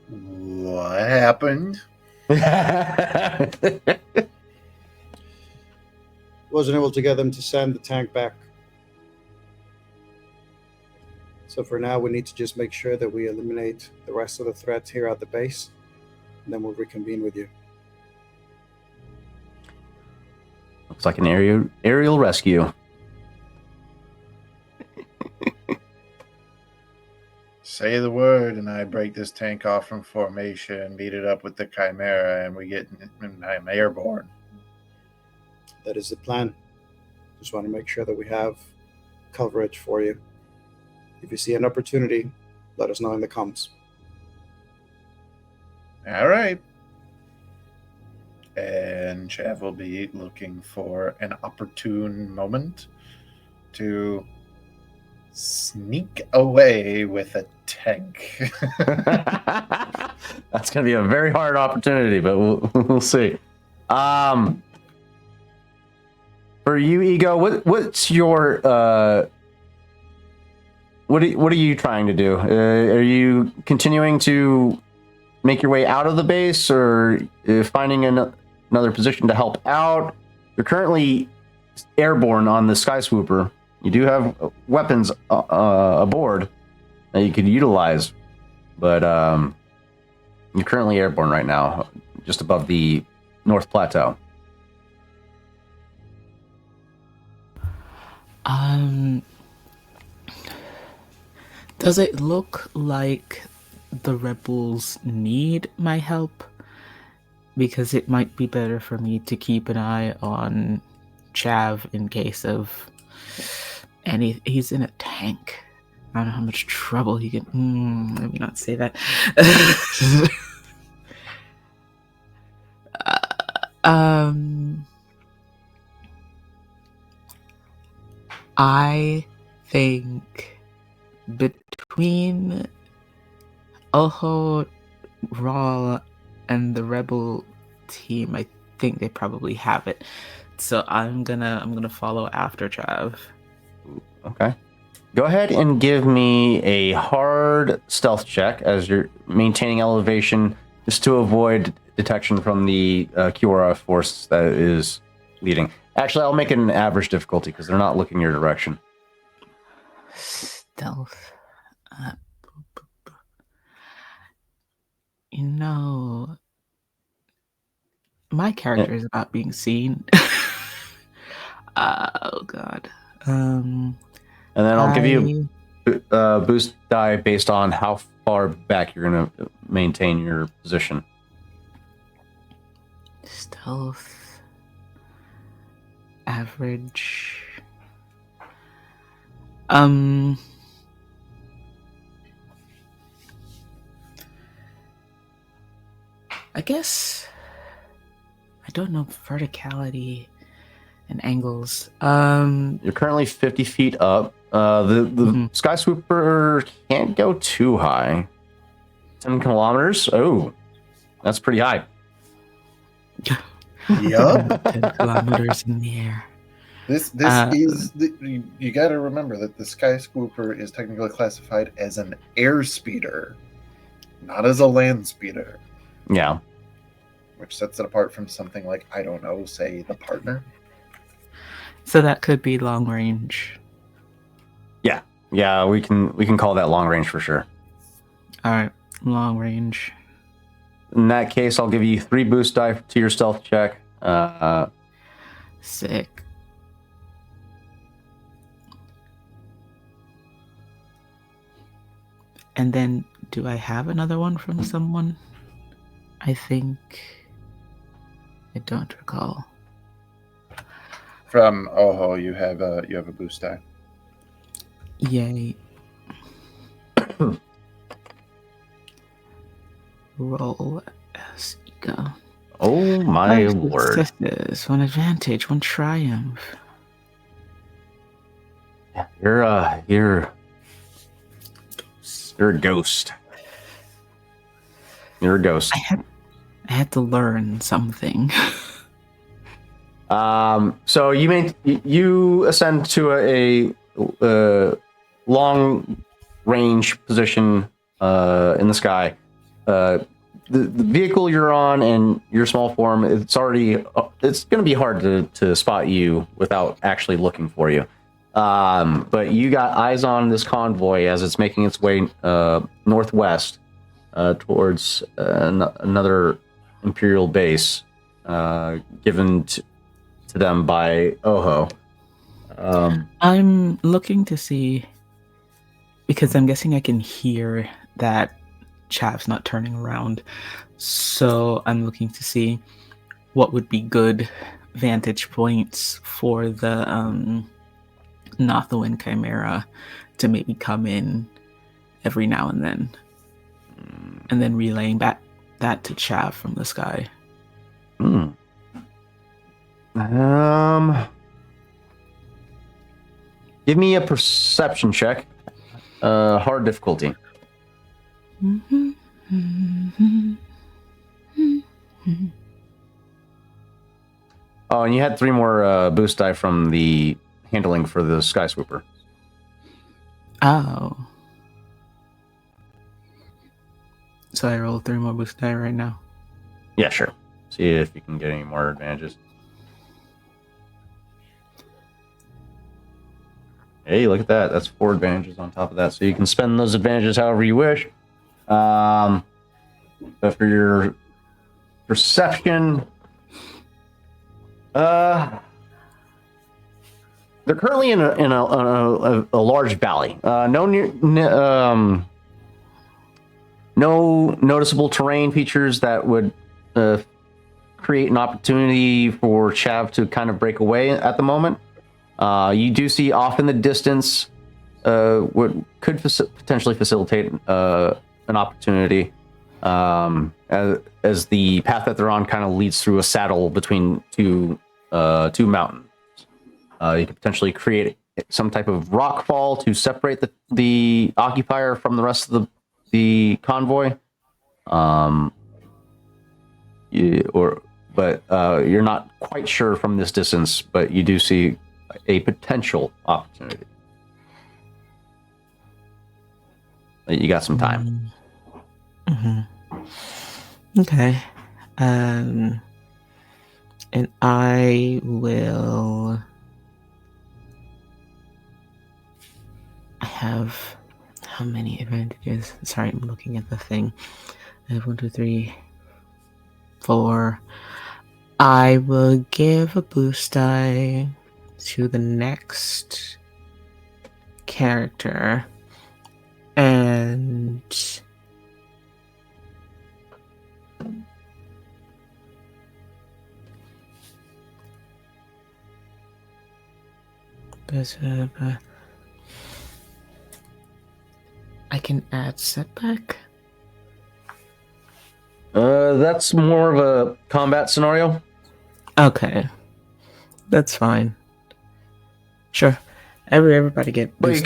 What happened? Wasn't able to get them to send the tank back. So for now, we need to just make sure that we eliminate the rest of the threats here at the base, and then we'll reconvene with you. Looks like an aerial rescue. Say the word, and I break this tank off from formation, beat it up with the Chimera, and I'm airborne. That is the plan. Just want to make sure that we have coverage for you. If you see an opportunity, let us know in the comments. All right. And Chav will be looking for an opportune moment to sneak away with a tank. That's going to be a very hard opportunity, but we'll see. For you, Ego, what's your what are you trying to do? Are you continuing to make your way out of the base, or finding another position to help out? You're currently airborne on the Sky Swooper. You do have weapons aboard that you could utilize, but you're currently airborne right now, just above the North Plateau. Does it look like the rebels need my help? Because it might be better for me to keep an eye on Chav in case of he's in a tank. I don't know how much trouble he can. Let me not say that. I think between Oho, Raw, and the Rebel team, I think they probably have it. So I'm gonna follow after Chav. Okay. Go ahead and give me a hard stealth check as you're maintaining elevation, just to avoid detection from the Kiora force that is leading. Actually, I'll make it an average difficulty because they're not looking your direction. Stealth. You know, my character is about being seen. Oh God. And then I'll give you a boost die based on how far back you're going to maintain your position. Stealth. Average. I guess I don't know verticality and angles. You're currently 50 feet up. The Sky Swooper can't go too high. 10 kilometers? Oh, that's pretty high. Yup. 10 kilometers in the air. This is you got to remember that the Sky Swooper is technically classified as an air speeder, not as a land speeder. Yeah. Which sets it apart from something like, I don't know, say the Partner. So that could be long range. Yeah, we can call that long range for sure. All right, long range. In that case, I'll give you 3 boost die to your stealth check. Sick. And then, do I have another one from someone? I think I don't recall. From Oho, you have a boost die. Yay. Roll as Ego. Oh my 5 lord. successes, 1 advantage, 1 triumph. Yeah, you're a ghost. You're a ghost. I had to learn something. So you ascend to a long range position in the sky. The vehicle you're on and your small form, it's going to be hard to spot you without actually looking for you. But you got eyes on this convoy as it's making its way northwest towards another Imperial base given to them by Oho. I'm looking to see, because I'm guessing I can hear that Chav's not turning around. So I'm looking to see what would be good vantage points for the Nothuan Chimera to maybe come in every now and then relaying back that to Chav from the sky. Give me a perception check. Hard difficulty. Oh, and you had 3 more boost die from the handling for the Sky Swooper. Oh. So I roll 3 more boost die right now. Yeah, sure. See if you can get any more advantages. Hey, look at that. That's 4 advantages on top of that. So you can spend those advantages however you wish. But for your perception, they're currently in a large valley. No noticeable terrain features that would create an opportunity for Chav to kind of break away at the moment. You do see off in the distance what could potentially facilitate an opportunity as the path that they're on kind of leads through a saddle between two mountains. You could potentially create some type of rock fall to separate the occupier from the rest of the convoy. But you're not quite sure from this distance, but you do see a potential opportunity. You got some time. Okay. And I will... I have... How many advantages? Sorry, I'm looking at the thing. I have 1, 2, 3, 4. I will give a boost die to the next character. And... I can add setback. That's more of a combat scenario. Okay, that's fine. Sure, everybody get. But you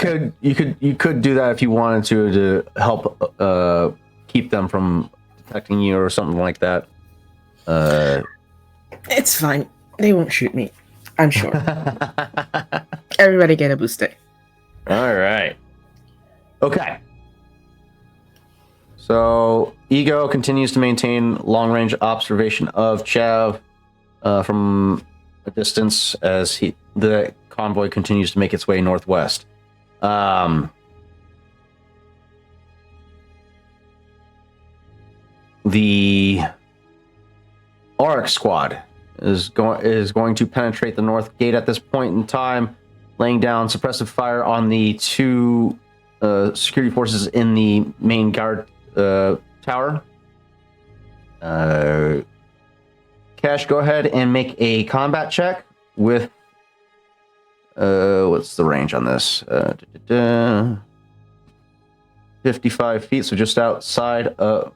could do that if you wanted to help keep them from detecting you or something like that. It's fine. They won't shoot me. I'm sure. Everybody get a boost day. All right. Okay. So Ego continues to maintain long-range observation of Chav from a distance as the convoy continues to make its way northwest. The Auric squad is going to penetrate the north gate at this point in time, laying down suppressive fire on the 2 security forces in the main guard tower. Cash, go ahead and make a combat check with what's the range on this? 55 feet, so just outside of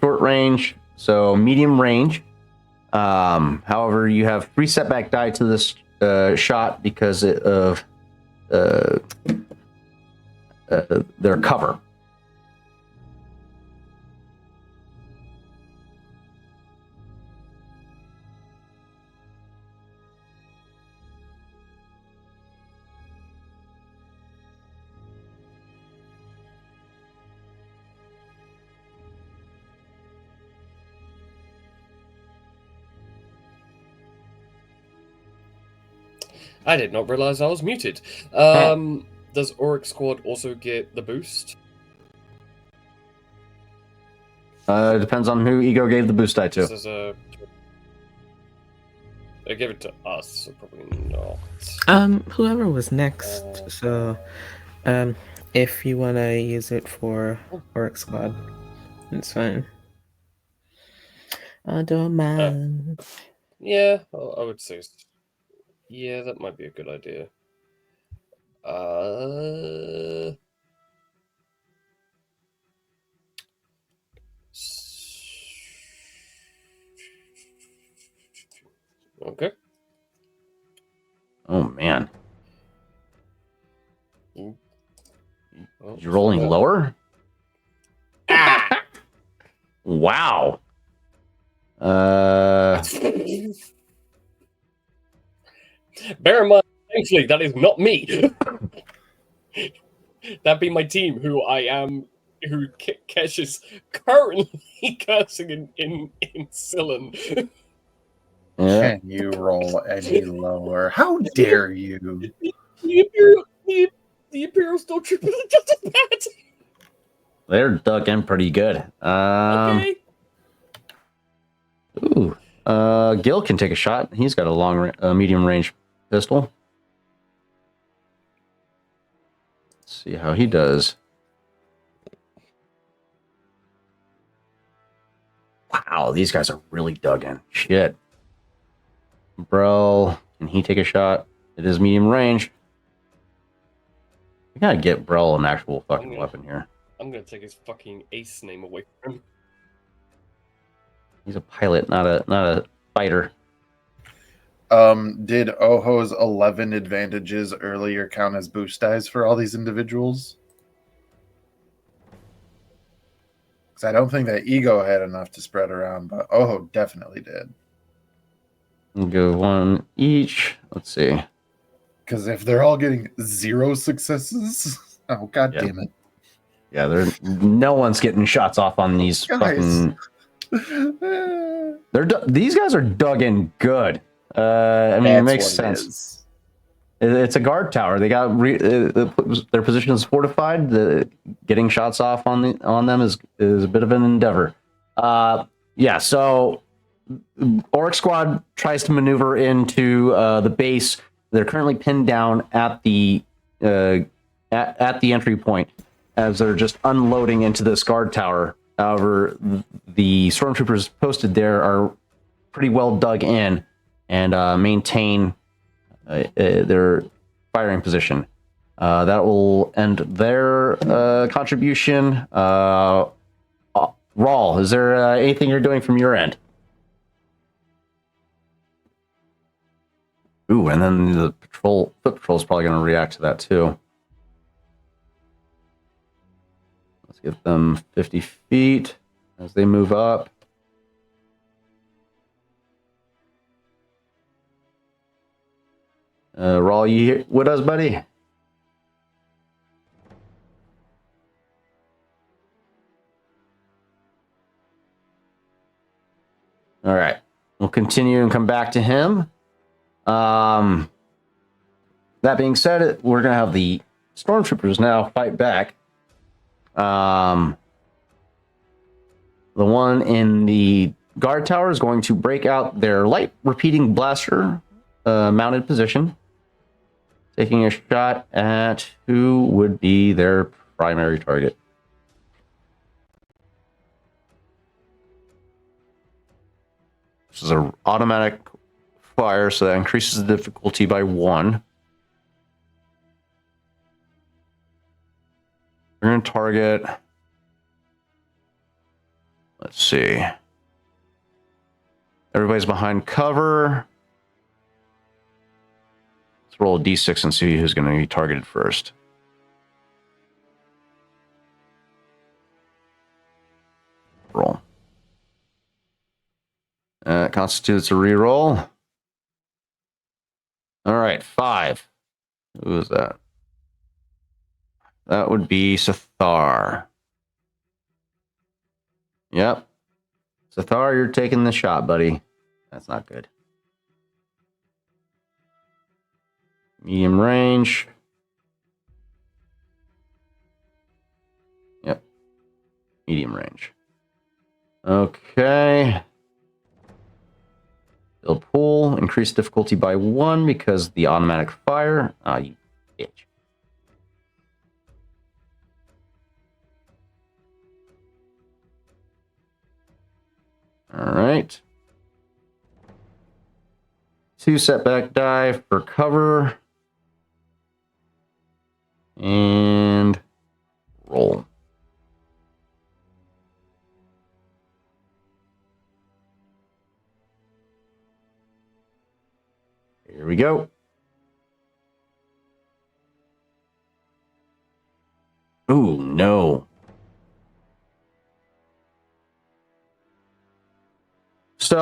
short range. so medium range. However, you have 3 setback die to this shot because of their cover. I did not realize I was muted. Does Auric Squad also get the boost? Depends on who Ego gave the boost die to. This is a... They gave it to us, so probably not. Whoever was next. So, if you wanna use it for Orc Squad, it's fine. I don't mind. Yeah, I would say. Yeah, that might be a good idea. Okay. Oh man, Oh, you're rolling yeah. lower. Wow. Bear in mind, thankfully, that is not me. That'd be my team, who Kesh is currently cursing in Sillin. Yeah. Can you roll any lower? How dare you? The Imperial Stormtroopers are just as bad. They're dug in pretty good. Okay. Ooh. Gil can take a shot. He's got a medium range pistol. Let's see how he does. Wow, these guys are really dug in. Shit. Brel, can he take a shot? It is medium range. We gotta get Brel an actual fucking weapon here. I'm gonna take his fucking ace name away from him. He's a pilot, not a fighter. Did Oho's 11 advantages earlier count as boost dice for all these individuals? Because I don't think that Ego had enough to spread around, but Oho definitely did. We'll go one each. Let's see. Because if they're all getting 0 successes, oh god Yeah. damn it! Yeah, no one's getting shots off on these Guys. fucking. These guys are dug in good. I mean, it makes sense. It's a guard tower. They got their position is fortified. Getting shots off on them is a bit of an endeavor. Yeah. So, Auric Squad tries to maneuver into the base. They're currently pinned down at the entry point as they're just unloading into this guard tower. However, the stormtroopers posted there are pretty well dug in and maintain their firing position. That will end their contribution. Rawl, is there anything you're doing from your end? Ooh, and then the foot patrol is probably going to react to that too. Let's give them 50 feet as they move up. Rawl, you here with us, buddy? All right. We'll continue and come back to him. That being said, we're going to have the stormtroopers now fight back. The one in the guard tower is going to break out their light repeating blaster mounted position, taking a shot at who would be their primary target. This is an automatic fire, so that increases the difficulty by 1. We're going to target. Let's see. Everybody's behind cover. Let's roll a d6 and see who's going to be targeted first. Roll. That constitutes a reroll. All right, 5. Who is that? That would be Sathar. Yep. Sathar, you're taking the shot, buddy. That's not good. Medium range. Yep. Medium range. Okay. Build pool. Increase difficulty by 1 because the automatic fire. Ah, you bitch. All right. 2 setback die for cover. And roll. Here we go. Ooh, no. So,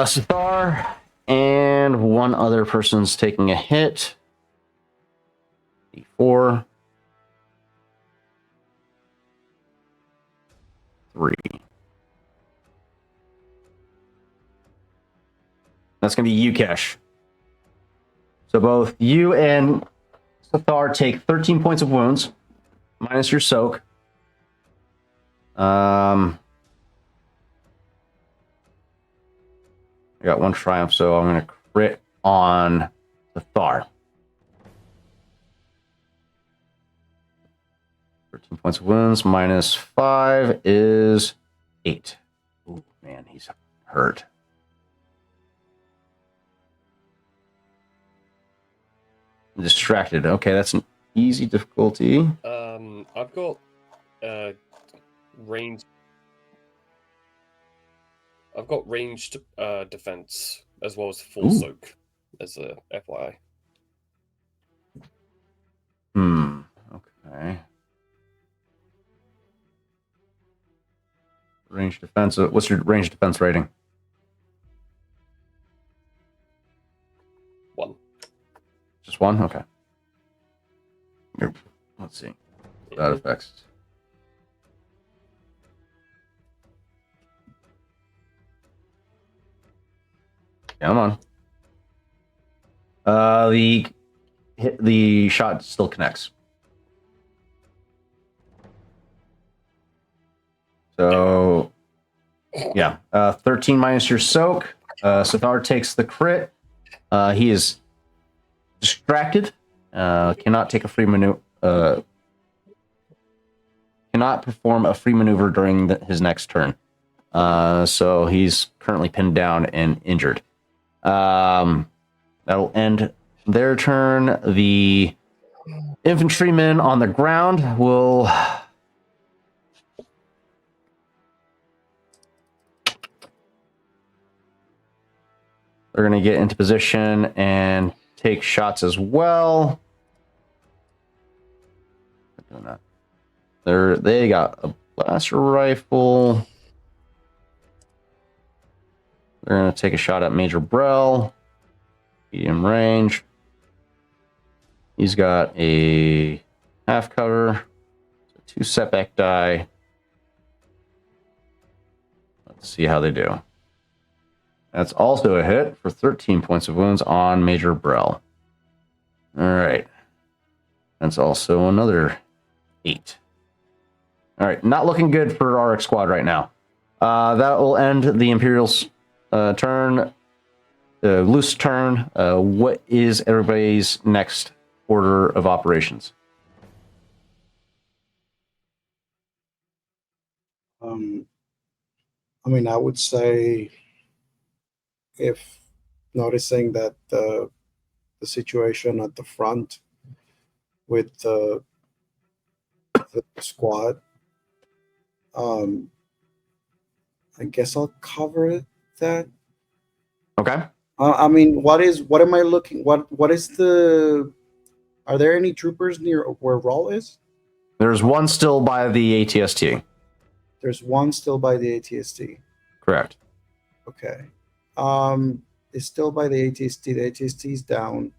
Sathar and one other person's taking a hit. D4. 3. That's going to be Yukesh. So both you and Sathar take 13 points of wounds, minus your soak. I got 1 triumph, so I'm going to crit on Sathar. 13 points of wounds minus 5 is 8. Ooh, man, he's hurt. Distracted. Okay, that's an easy difficulty. I've got ranged. I've got ranged defense as well as full Ooh. soak as a FYI. Okay. Range defense. What's your range defense rating? 1. Just 1? Okay. Here, let's see. That affects. Come on. The shot still connects. So, yeah. 13 minus your soak. Sathar takes the crit. He is distracted. Cannot take a free maneuver. Cannot perform a free maneuver during his next turn. So he's currently pinned down and injured. That'll end their turn. The infantrymen on the ground will they're going to get into position and take shots as well. They got a blaster rifle. They're going to take a shot at Major Brell. Medium range. He's got a half cover. 2 setback die. Let's see how they do. That's also a hit for 13 points of wounds on Major Brell. All right. That's also another 8. All right. Not looking good for our squad right now. That will end the Imperial's turn. Loose turn. What is everybody's next order of operations? I would say if noticing that the situation at the front with the squad, I guess I'll cover that Okay. I mean, what am I looking? What is the? Are there any troopers near where Rawl is? There's one still by the ATST. There's one still by the ATST. Correct. Okay. It's still by the ATST. The ATST is down.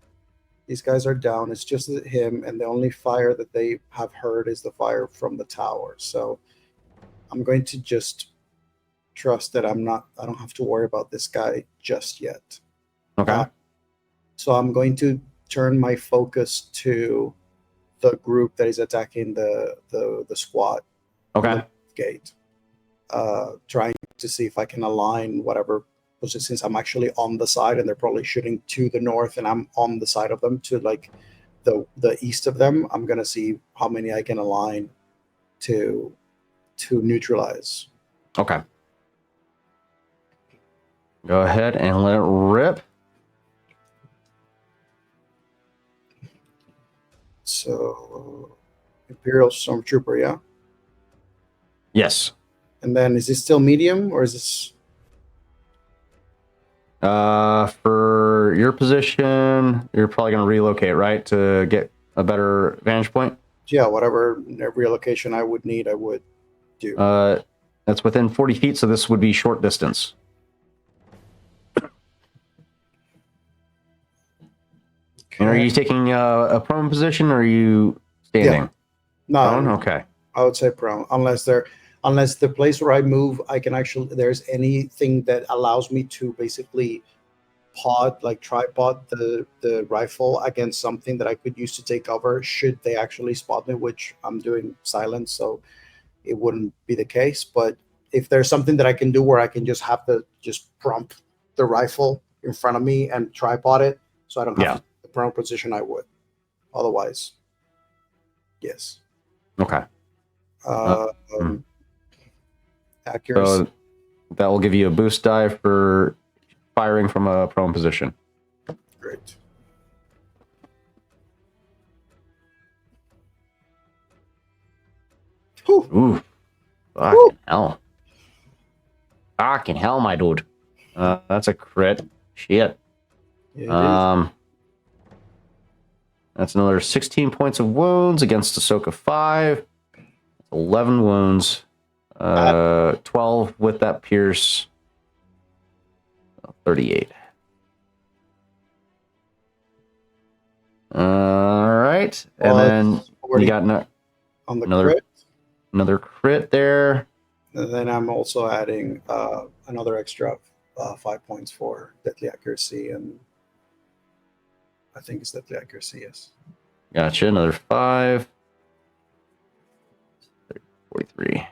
These guys are down. It's just him, and the only fire that they have heard is the fire from the tower. So I'm going to just trust that I don't have to worry about this guy just yet. Okay. So I'm going to turn my focus to the group that is attacking the squad Okay. gate, trying to see if I can align whatever position, since I'm actually on the side and they're probably shooting to the north and I'm on the side of them to like the east of them. I'm gonna see how many I can align to neutralize. Okay. Go ahead and let it rip. So Imperial Stormtrooper, yeah. Yes. And then is this still medium or is this? For your position, you're probably going to relocate, right, to get a better vantage point. Yeah, whatever relocation I would need, I would do. That's within 40 feet, so this would be short distance. And are you taking a prone position, or are you standing? No, Prone? Okay. I would say prone, unless the place where I move, I can actually, there's anything that allows me to basically tripod the rifle against something that I could use to take cover should they actually spot me, which I'm doing silence, so it wouldn't be the case. But if there's something that I can do where I can just have to just prompt the rifle in front of me and tripod it so I don't have the prone position, I would. Otherwise, yes. Okay. Accuracy. So that will give you a boost die for firing from a prone position. Great. Whew. Ooh. Fucking hell. Fucking hell, my dude. That's a crit. Shit. Yeah, That's another 16 points of wounds against Ahsoka 5. 11 wounds. 12 with that pierce. 38. All right. And then you got on the another crit. Another crit there. And then I'm also adding another extra 5 points for deadly accuracy, and I think it's deadly accuracy, yes. Gotcha. Another 5. 43.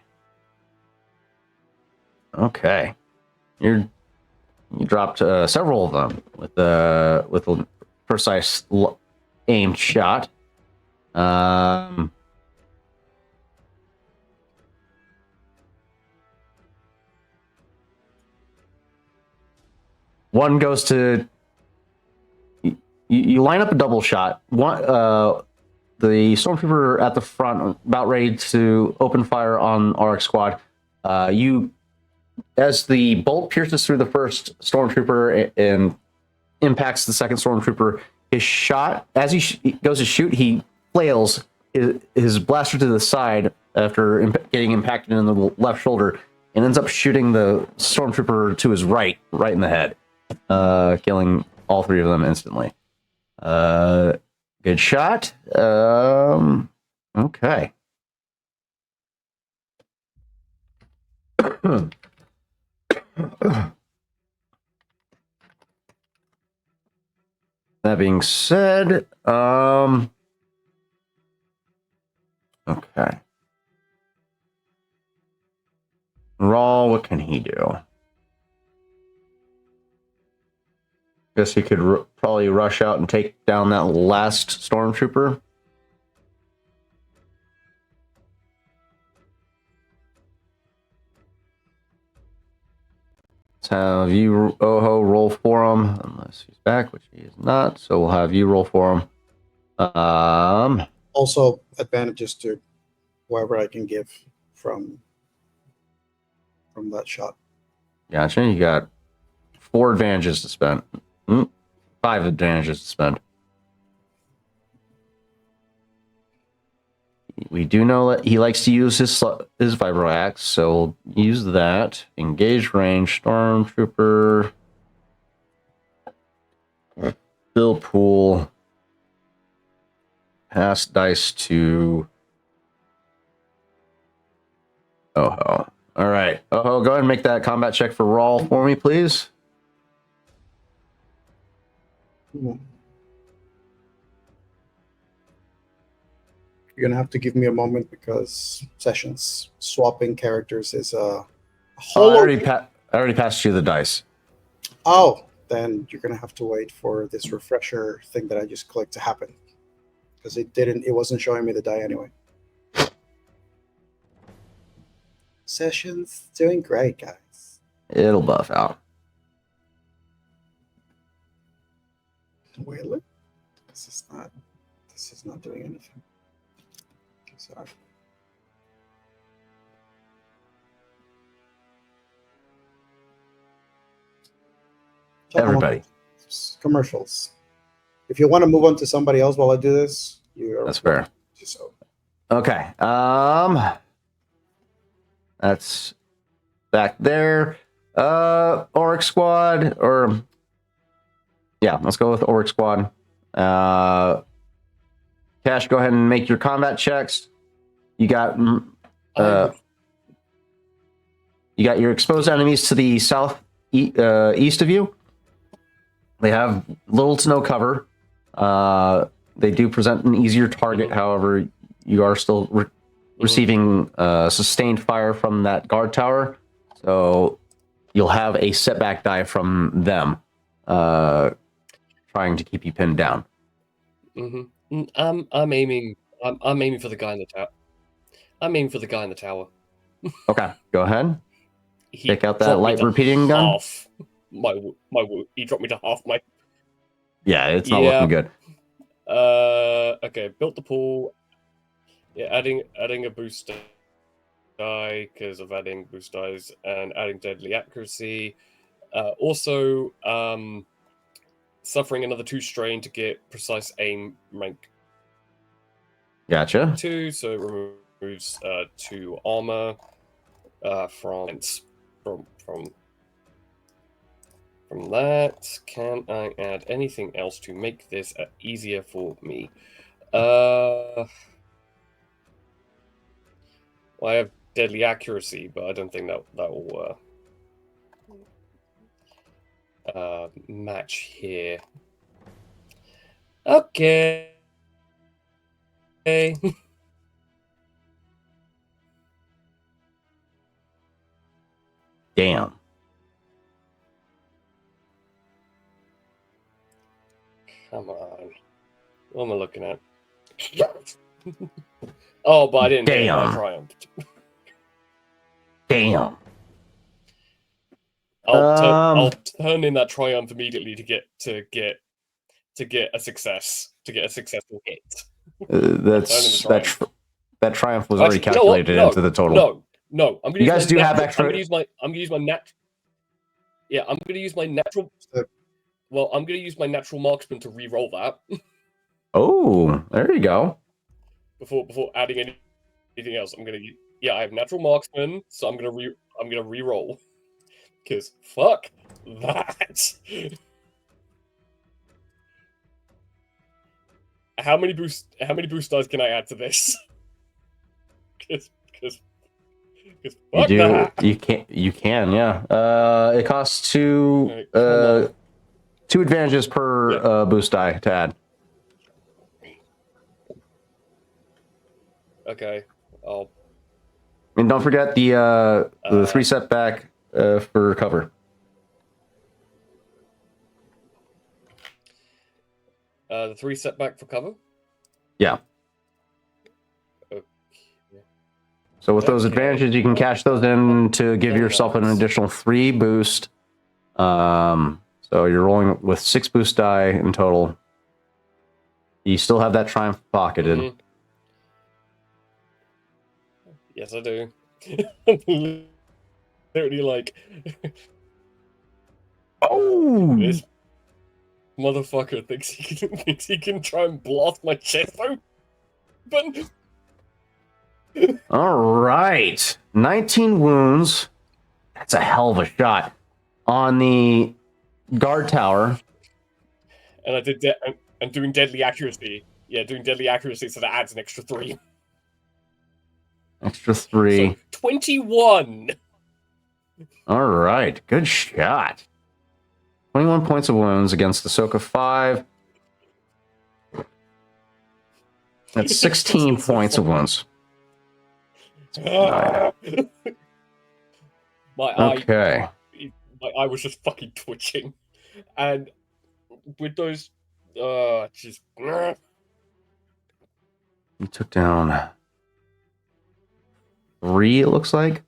Okay. You dropped several of them with a precise aimed shot. One goes to you line up a double shot. One the stormtrooper at the front, about ready to open fire on RX squad. As the bolt pierces through the first stormtrooper and impacts the second stormtrooper, his shot, as he goes to shoot, he flails his blaster to the side after getting impacted in the left shoulder, and ends up shooting the stormtrooper to his right in the head, killing all three of them instantly. Good shot. Okay. That being said, okay. Raw, what can he do? Guess he could probably rush out and take down that last stormtrooper. Let's have you, Oho, roll for him, unless he's back, which he is not. So we'll have you roll for him. Also, advantages to whoever I can give from that shot. Gotcha. You got 4 advantages to spend. 5 advantages to spend. We do know that he likes to use his vibro axe, so we'll use that. Engage range, stormtrooper, fill pool, pass dice to Oho. All right, Oho, go ahead and make that combat check for Rawl for me, please. You're gonna have to give me a moment because sessions swapping characters is a Oh, whole. I already passed you the dice. Oh, then you're gonna have to wait for this refresher thing that I just clicked to happen because it wasn't showing me the die anyway. Sessions doing great, guys. It'll buff out. Really? This is not doing anything. Sorry. Everybody. Commercials. If you want to move on to somebody else while I do this, you're That's fair. So. Okay. That's back there. Auric Squad, or yeah, let's go with Auric Squad. Cash, go ahead and make your combat checks. You got your exposed enemies to the east of you. They have little to no cover. They do present an easier target. However, you are still receiving sustained fire from that guard tower. So you'll have a setback die from them trying to keep you pinned down. Mm-hmm. I'm aiming for the guy in the tower. I'm aiming for the guy in the tower. Okay, go ahead. He Take out that dropped me light to repeating gun. half my he dropped me to half my. Yeah, it's not looking good. Okay, built the pool. Yeah, adding a boost die because of adding boost dies and adding deadly accuracy. Also, suffering another 2 strain to get precise aim rank Gotcha. 2, so it removes 2 armor from that. Can I add anything else to make this easier for me? Well, I have deadly accuracy, but I don't think that will match here. Okay. Damn. Come on. What am I looking at? Oh, but I didn't hit it, I Damn. triumphed. Damn. I'll turn in that triumph immediately to get a success, to get a successful hit. That triumph was already Actually, you know what? calculated into the total. No. I'm gonna You guys do have extra. I'm gonna use my Yeah, I'm gonna use my natural. Well, I'm gonna use my natural marksman to re-roll that Oh, there you go. before adding anything else. I have natural marksman, so I'm gonna re-roll because fuck that. How many boost dice can I add to this? Because fuck that. You can, yeah. It costs 2 advantages per boost die to add. Okay, And don't forget the 3 setback for cover. The 3 setback for cover. Yeah. Okay. So with those Okay. advantages, you can cash those in to give yourself an Nice. additional 3 boost. So you're rolling with 6 boost die in total. You still have that triumph pocketed. Mhm. Yes, I do. Literally, like, Oh, This motherfucker thinks he can try and blast my chest open. all right. 19 wounds. That's a hell of a shot on the guard tower. And I did I'm doing deadly accuracy. Yeah, doing deadly accuracy, so that adds an extra 3. Extra 3. So 21. All right, good shot. 21 points of wounds against Ahsoka 5. That's 16 points of wounds. My Okay. eye was just fucking twitching, and with those, just You took down 3, it looks like.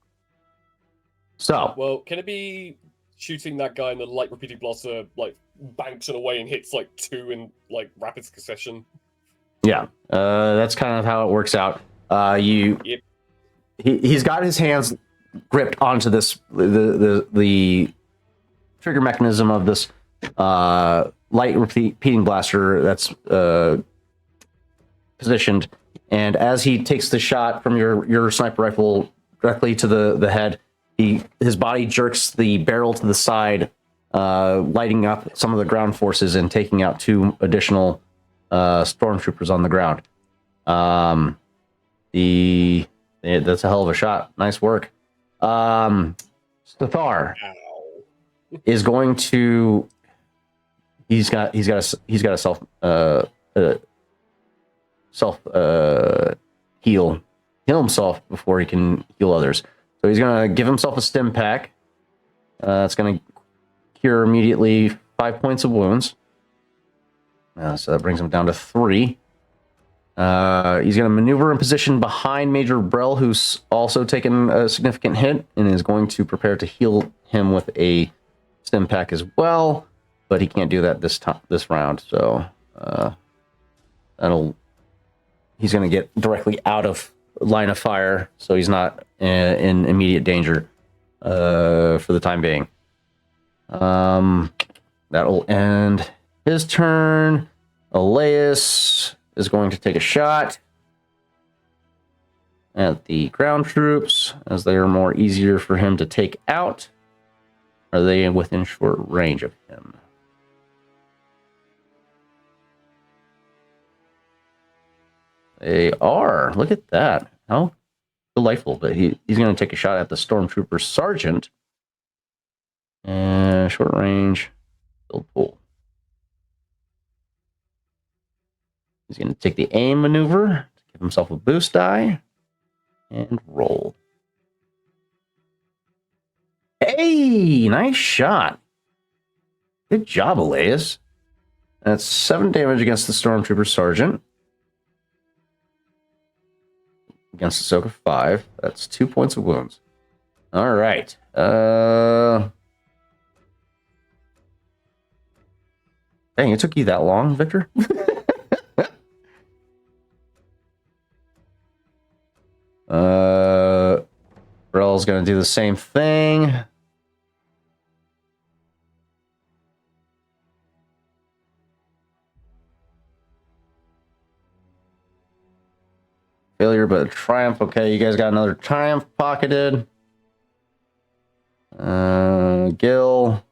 So, well, can it be shooting that guy in the light repeating blaster, like banks it away and hits like 2 in like rapid succession? yeah, that's kind of how it works out. Yep. He's got his hands gripped onto this the trigger mechanism of this light repeating blaster that's positioned, and as he takes the shot from your sniper rifle directly to the head, his body jerks the barrel to the side, lighting up some of the ground forces and taking out 2 additional stormtroopers on the ground. That's a hell of a shot. Nice work. Stathar is going to. He's got a self heal himself before he can heal others. So he's gonna give himself a stim pack. It's gonna cure immediately 5 points of wounds. So that brings him down to 3. He's going to maneuver in position behind Major Brell, who's also taken a significant hit, and is going to prepare to heal him with a stim pack as well. But he can't do that this round, so he's going to get directly out of line of fire, so he's not in immediate danger for the time being. That'll end his turn. Elias is going to take a shot at the ground troops, as they are more easier for him to take out. Are they within short range of him? They are. Look at that. How delightful. But he's going to take a shot at the stormtrooper sergeant. And short range, build pool. He's going to take the aim maneuver, give himself a boost die, and roll. Hey, nice shot. Good job, Elias. That's 7 damage against the Stormtrooper Sergeant. Against Ahsoka 5. That's 2 points of wounds. All right. Dang, it took you that long, Victor? Brell's gonna do the same thing. Failure, but a triumph. Okay, you guys got another triumph pocketed. Gil.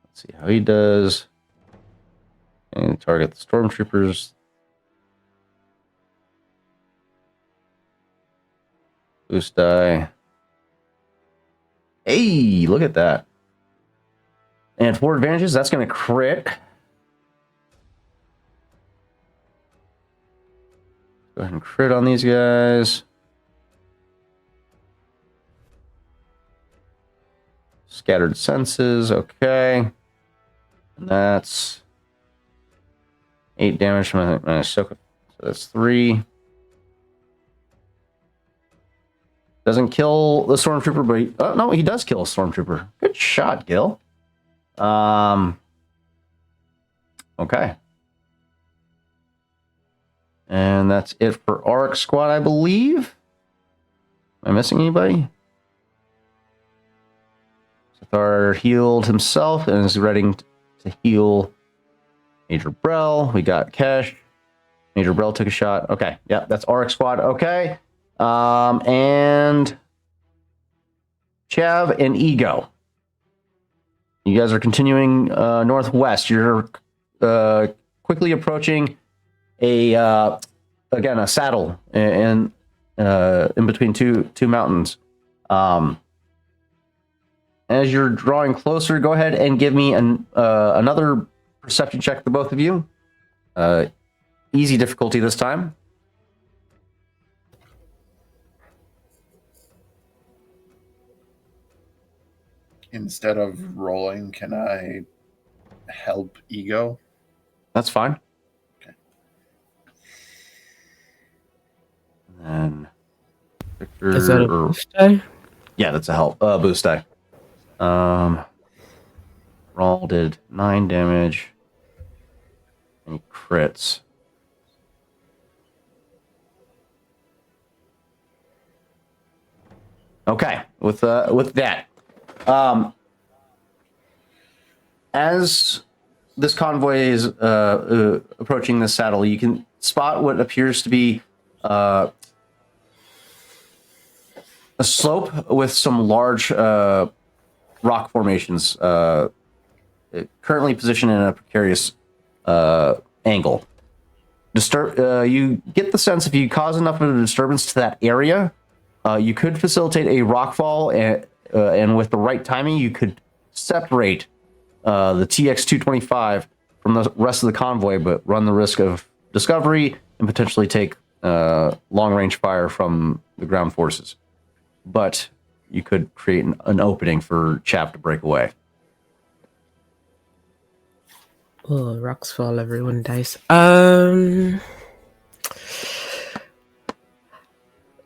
Let's see how he does. And target the stormtroopers. Boost die. Hey, look at that. And 4 advantages, that's going to crit. Go ahead and crit on these guys. Scattered senses, okay. And that's 8 damage from Ahsoka. So that's 3. Doesn't kill the stormtrooper, but oh no, he does kill a stormtrooper. Good shot, Gil. Okay. And that's it for Arc Squad, I believe. Am I missing anybody? Victor healed himself and is ready to heal Major Brell. We got Kesh. Major Brell took a shot. Okay, yeah, that's Auric squad. Okay. And Chav and Ego. You guys are continuing northwest. You're quickly approaching a saddle in between two mountains. As you're drawing closer, go ahead and give me another perception check, the both of you. Easy difficulty this time. Instead of rolling, can I help Ego? That's fine. Okay. And Victor, Is that a boost die? yeah, that's a help boost die. Rawl did 9 damage. Any crits? Okay, with that, as this convoy is approaching this saddle, you can spot what appears to be a slope with some large rock formations, currently positioned in a precarious angle. You get the sense if you cause enough of a disturbance to that area, you could facilitate a rockfall, and with the right timing, you could separate the TX-225 from the rest of the convoy, but run the risk of discovery and potentially take long-range fire from the ground forces. But you could create an opening for Chav to break away. Oh, rocks fall, everyone dies.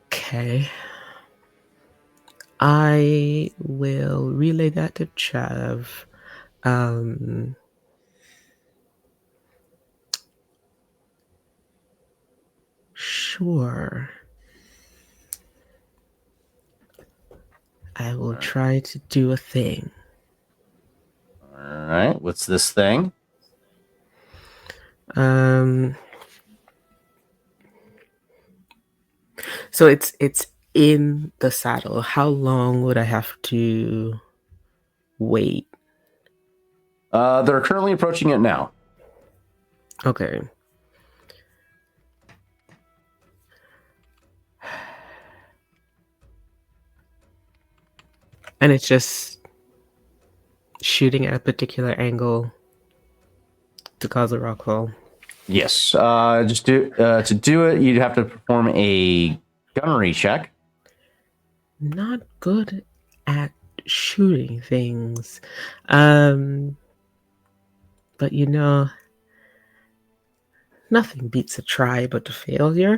Okay. I will relay that to Chav. Sure. I will try to do a thing. All right, what's this thing? So it's in the saddle. How long would I have to wait? They're currently approaching it now. Okay. And it's just shooting at a particular angle to cause a rockfall. Yes. Just to do it, you'd have to perform a gunnery check. Not good at shooting things. But nothing beats a try but a failure.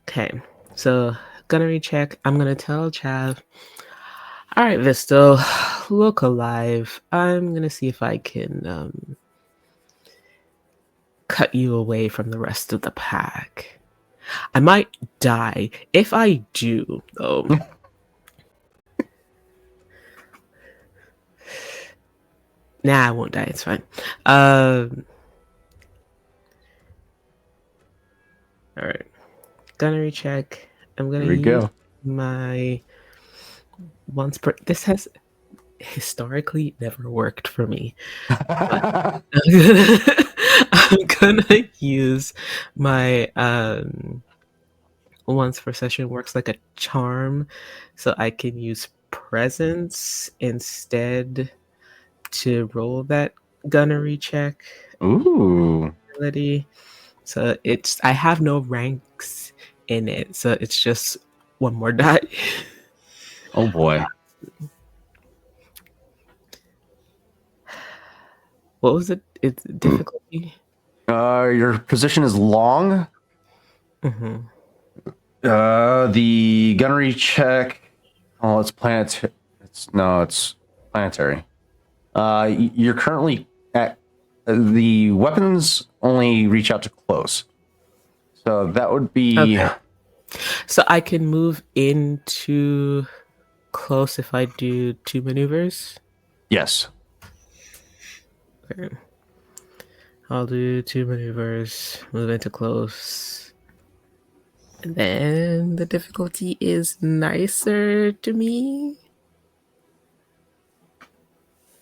Okay. So gunnery check. I'm gonna tell Chav. All right, Visto, look alive. I'm gonna see if I can cut you away from the rest of the pack. I might die. If I do, though. Nah, I won't die. It's fine. All right. Gunnery check. I'm gonna use my this has historically never worked for me. I'm gonna use my once per session works like a charm, so I can use presence instead to roll that gunnery check. Ooh. Ability. So I have no ranks in it, so it's just one more die. Oh boy. What was it? It's difficulty. Your position is long. Mm-hmm. The gunnery check. Oh, it's planetary. It's planetary. You're currently at the weapons only reach out to close, so that would be. Okay. So I can move into close if I do 2 maneuvers. Yes. Okay. I'll do 2 maneuvers, move into close. And then the difficulty is nicer to me.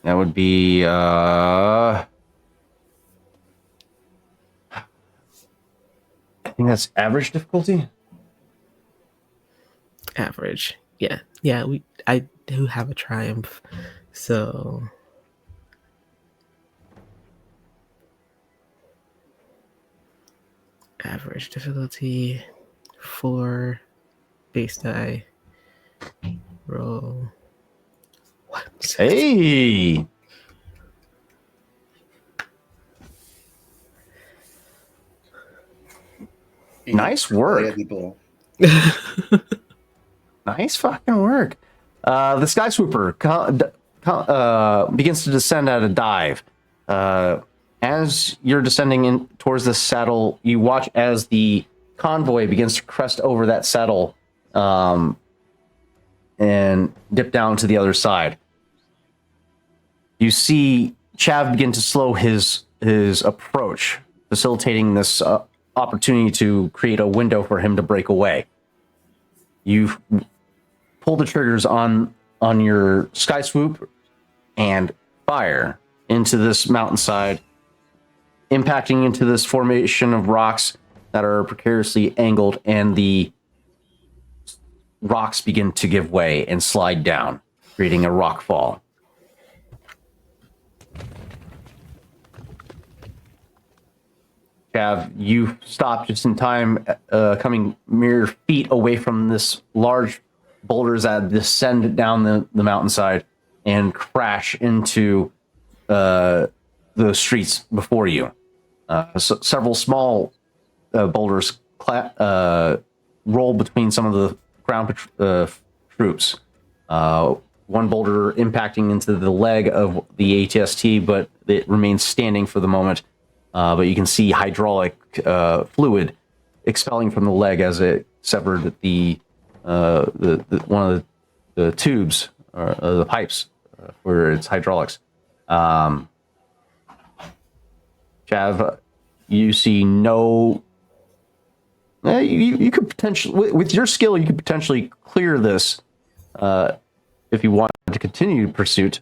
That would be I think that's average difficulty. Average. Yeah. I do have a triumph. So average difficulty 4 base die. Roll 1. Hey. Nice work. Incredible. Nice fucking work. The Sky Swooper begins to descend at a dive. As you're descending in towards the saddle, you watch as the convoy begins to crest over that saddle and dip down to the other side. You see Chav begin to slow his approach, facilitating this opportunity to create a window for him to break away. You pull the triggers on your Sky Swoop and fire into this mountainside, impacting into this formation of rocks that are precariously angled, and the rocks begin to give way and slide down, creating a rock fall. Chav, you stop just in time, coming mere feet away from this large boulders that descend down the mountainside and crash into the streets before you. Several small boulders roll between some of the ground troops. One boulder impacting into the leg of the ATST, but it remains standing for the moment. But you can see hydraulic fluid expelling from the leg as it severed the one of the tubes or the pipes for its hydraulics. Chav, you see no. You could potentially, with your skill, you could potentially clear this if you wanted to continue pursuit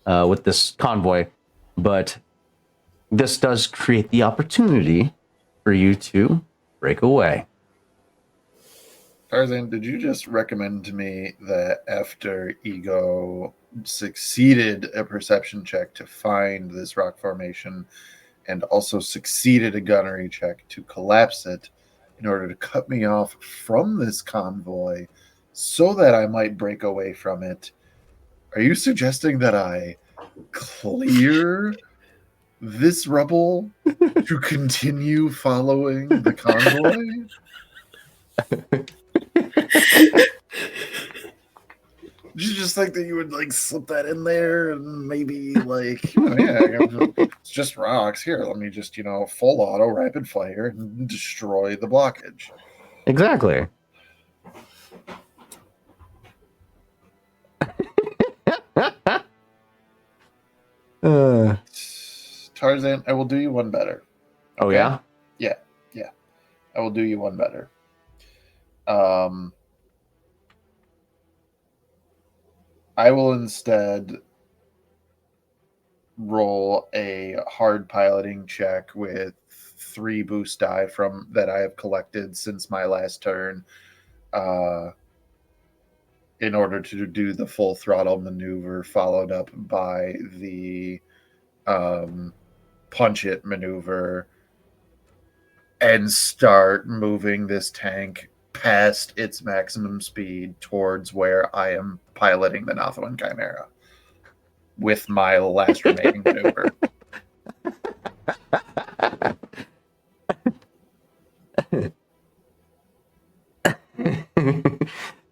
with this convoy, but this does create the opportunity for you to break away. Tarzan, did you just recommend to me that after Ego succeeded a perception check to find this rock formation and also succeeded a gunnery check to collapse it in order to cut me off from this convoy so that I might break away from it, are you suggesting that I clear this rubble to continue following the convoy? Did you just think that you would like slip that in there and maybe like, it's just rocks here, let me just, full auto rapid fire and destroy the blockage? Exactly. Tarzan, I will do you one better. Oh, yeah? Yeah. I will do you one better. I will instead roll a hard piloting check with 3 boost die from that I have collected since my last turn, in order to do the full throttle maneuver, followed up by the punch it maneuver, and start moving this tank past its maximum speed towards where I am piloting the Nothuan Chimera with my last remaining maneuver.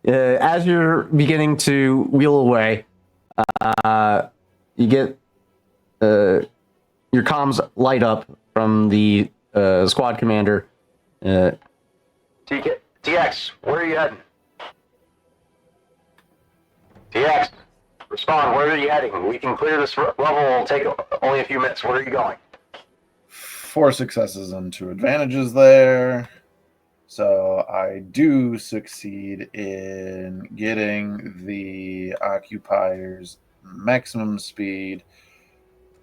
As you're beginning to wheel away, you get your comms light up from the squad commander. Take TX, where are you heading? TX, respond. Where are you heading? We can clear this level. It'll take only a few minutes. Where are you going? 4 successes and 2 advantages there. So I do succeed in getting the occupier's maximum speed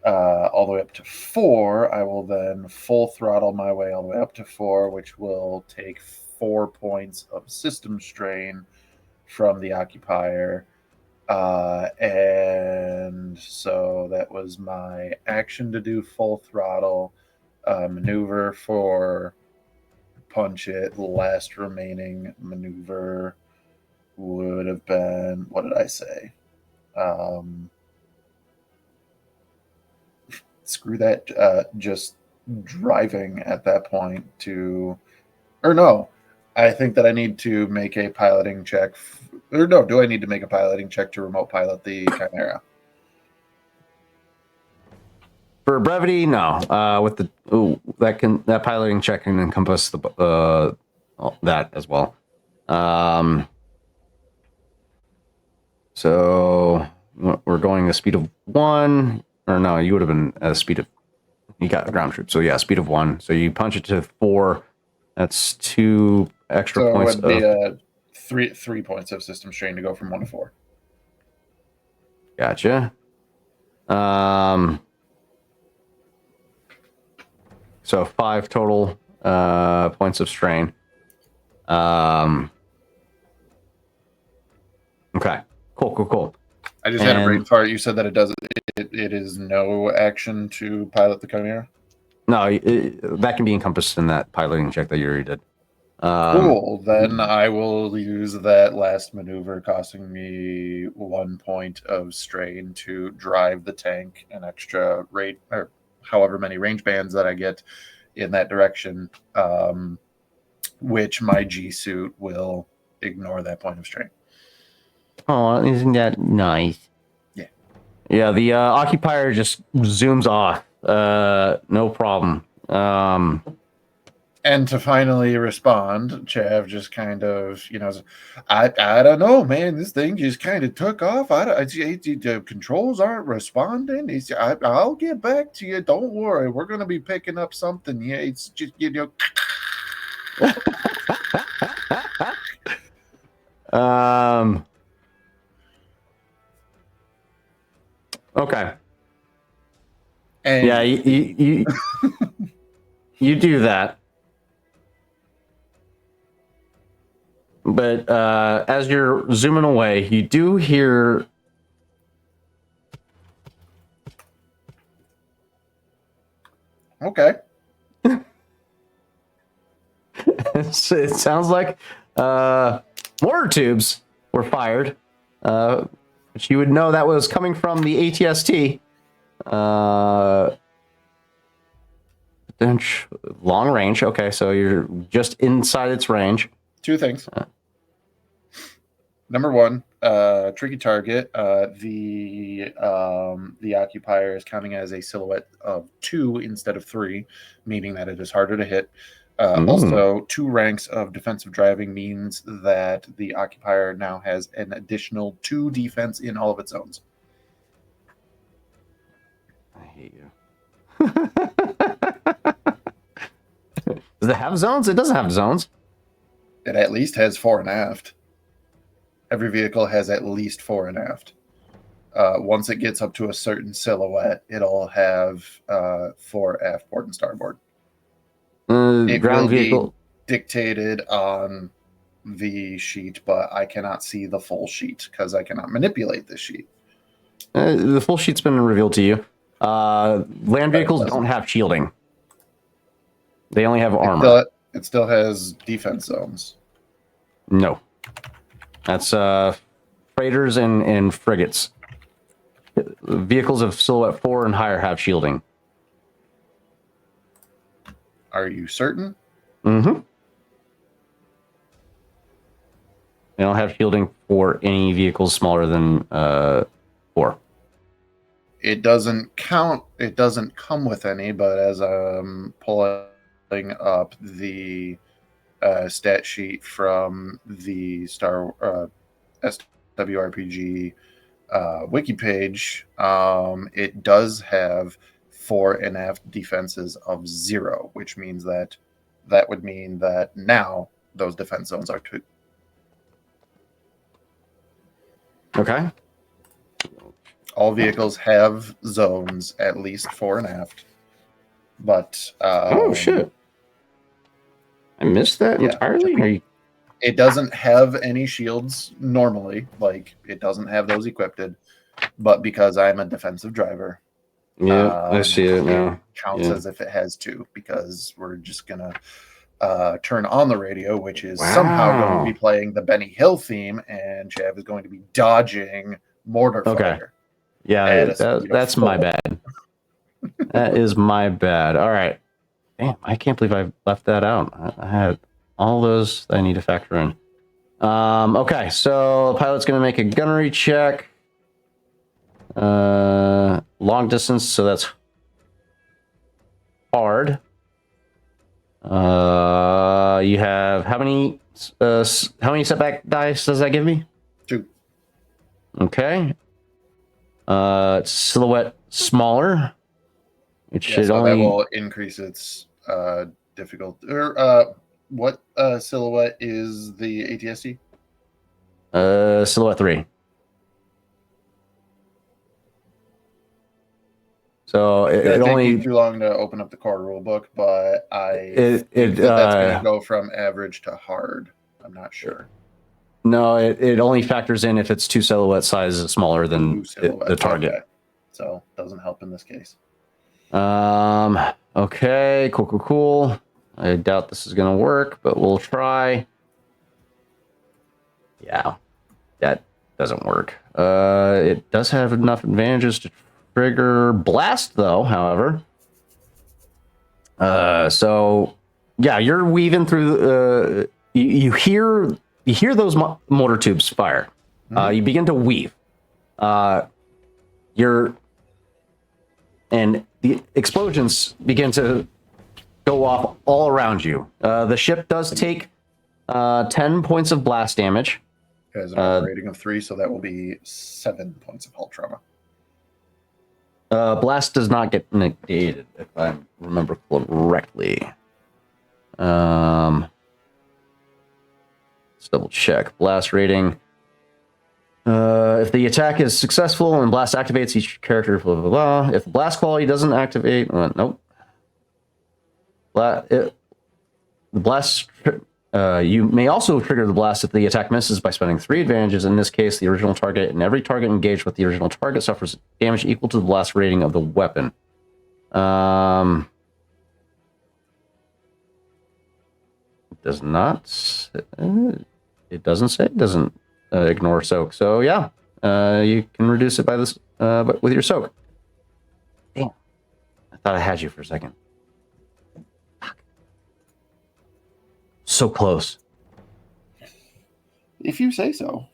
all the way up to 4. I will then full throttle my way all the way up to 4, which will take 4 points of system strain from the occupier. And so that was my action to do full throttle, maneuver for punch it. Last remaining maneuver would have been, what did I say? Screw that. Just driving at that point to, or no, I think that I need to make a piloting check. Or no, do I need to make a piloting check to remote pilot the Chimera? For brevity, no. With the that piloting check can encompass the that as well. So we're going the speed of 1, or no, you would have been at a speed of, you got ground troop. So yeah, speed of 1. So you punch it to 4. That's 2 extra So points. it would be 3 points of system strain to go from 1 to 4. Gotcha. So 5 total points of strain. Okay. Cool. I just had a brain fart. You said that it is no action to pilot the Chimera. No, that can be encompassed in that piloting check that you already did. Cool. Then I will use that last maneuver, costing me 1 point of strain to drive the tank an extra rate, or however many range bands that I get in that direction, which my G suit will ignore that point of strain. Oh, isn't that nice? Yeah. Yeah, the occupier just zooms off. No problem. And to finally respond, Chav just kind of, I don't know, man. This thing just kind of took off. The controls aren't responding. I'll get back to you. Don't worry. We're going to be picking up something. Yeah, it's just, Okay. And Yeah, you you do that. But as you're zooming away, you do hear okay. it sounds like mortar tubes were fired. But you would know that was coming from the ATST. Long range. Okay, so you're just inside its range. 2 things. Number 1, tricky target. The occupier is counting as a silhouette of 2 instead of 3, meaning that it is harder to hit. Also, 2 ranks of defensive driving means that the occupier now has an additional 2 defense in all of its zones. I hate you. Does it have zones? It doesn't have zones. It at least has fore and aft. Every vehicle has at least fore and aft. Once it gets up to a certain silhouette, it'll have fore, aft, port, and starboard. It Ground will vehicle. be dictated on the sheet, but I cannot see the full sheet because I cannot manipulate the sheet. The full sheet's been revealed to you. Land vehicles don't have shielding. They only have armor. It still has defense zones. No. That's freighters and frigates. Vehicles of silhouette 4 and higher have shielding. Are you certain? Mm-hmm. They don't have shielding for any vehicles smaller than 4. It doesn't count. It doesn't come with any, but as I'm pulling up the stat sheet from the SWRPG wiki page, it does have fore and aft defenses of 0, which means that would mean that now those defense zones are 2. Okay. All vehicles have zones at least fore and aft, but Oh shit! I missed that yeah. entirely. Are you... It doesn't have any shields normally, like it doesn't have those equipped, but because I'm a defensive driver, Yeah, I see it now. counts Yeah. as if it has 2, because we're just gonna turn on the radio, which is somehow going to be Wow. playing the Benny Hill theme, and Chav is going to be dodging mortar Okay. fire. Yeah, At a speed of that's my 4. bad. That is my bad. All right. Damn, I can't believe I left that out. I had all those that I need to factor in. Okay, so the pilot's going to make a gunnery check. Long distance, so that's hard. You have how many setback dice does that give me? 2. Okay. It's silhouette smaller, which Yeah, should so that only will increase its difficulty. Or what silhouette is the ATSD? silhouette 3. So It's it gonna take only me too long to open up the core rulebook, but it think that's going to go from average to hard. I'm not sure. no, it only factors in if it's 2 silhouette sizes smaller than 2 silhouettes, the target. okay. So doesn't help in this case. Okay, cool. I doubt this is gonna work, but we'll try. Yeah, that doesn't work. It does have enough advantages to trigger blast, though. However, so yeah, you're weaving through. You hear those motor tubes fire. You begin to weave. And the explosions begin to go off all around you. The ship does take 10 points of blast damage. It has an armor rating of 3, so that will be 7 points of hull trauma. Blast does not get negated, if I remember correctly. Let's double check. Blast rating. If the attack is successful and blast activates, each character blah blah blah. If the blast quality doesn't activate, nope. The blast. You may also trigger the blast if the attack misses by spending 3 advantages. In this case, the original target and every target engaged with the original target suffers damage equal to the blast rating of the weapon. Does not. It doesn't say. It doesn't ignore soak. So yeah, you can reduce it by this, but with your soak. Damn, I thought I had you for a second. Fuck. So close. If you say so.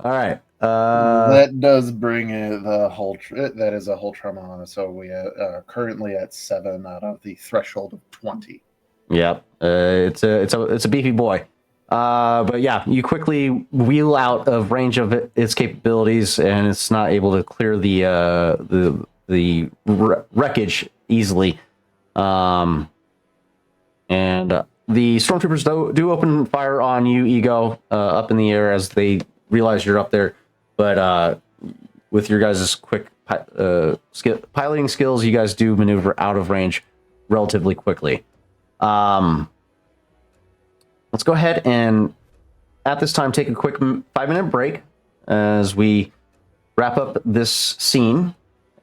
All right. That does bring the whole. That is a whole trauma. So we are currently at 7 out of the threshold of 20. Yep. It's a beefy boy. But yeah, you quickly wheel out of range of its capabilities, and it's not able to clear the wreckage easily. And the stormtroopers do open fire on you, Ego, up in the air as they realize you're up there. But with your guys' quick piloting skills, you guys do maneuver out of range relatively quickly. Let's go ahead and at this time take a quick 5-minute break as we wrap up this scene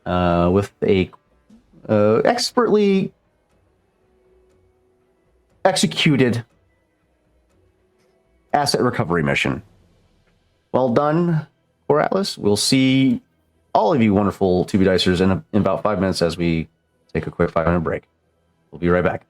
with a expertly executed asset recovery mission. Well done, Core Atlas. We'll see all of you wonderful 2B Dicers in about 5 minutes as we take a quick 5-minute break. We'll be right back.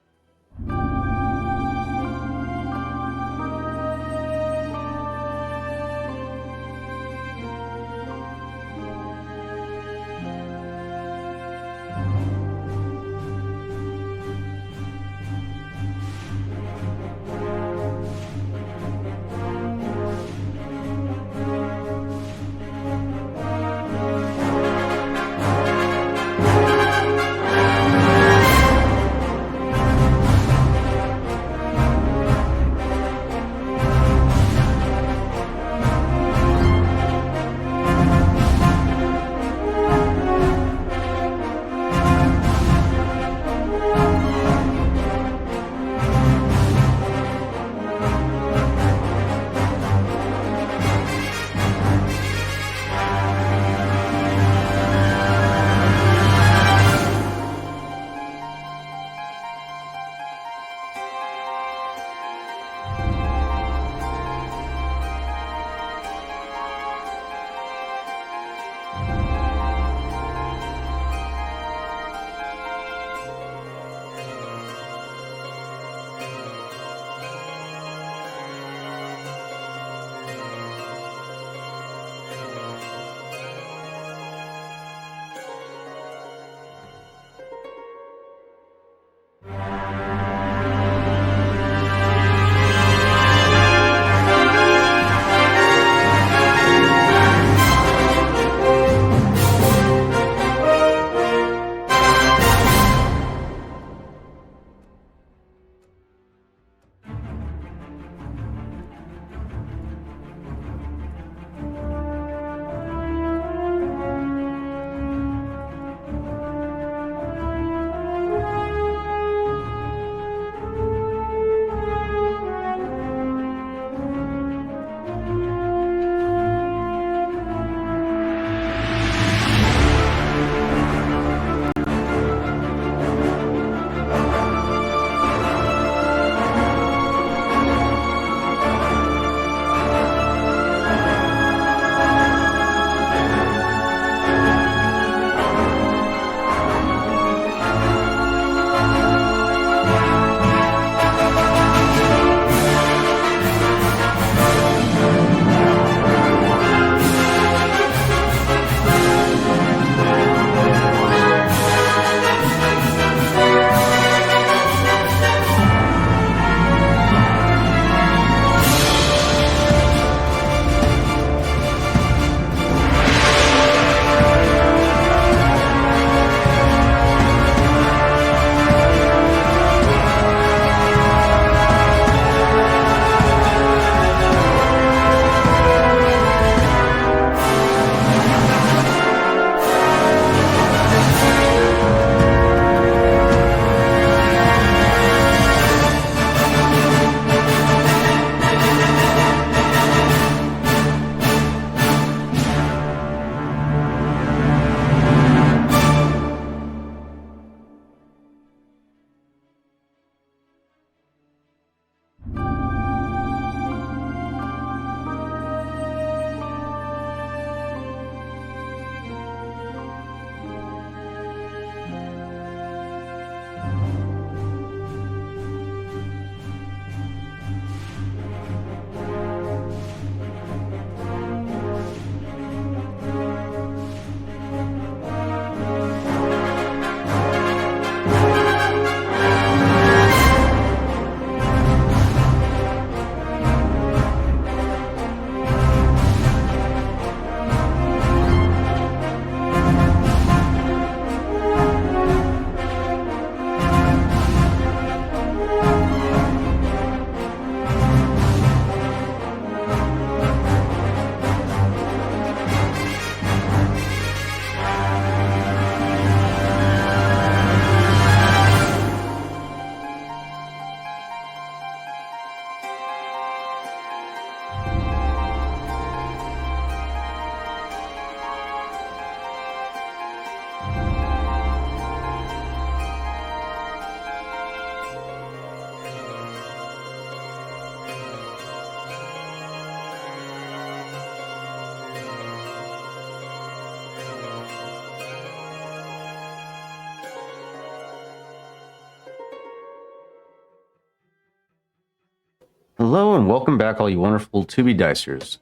Hello and welcome back, all you wonderful Tubi Dicers.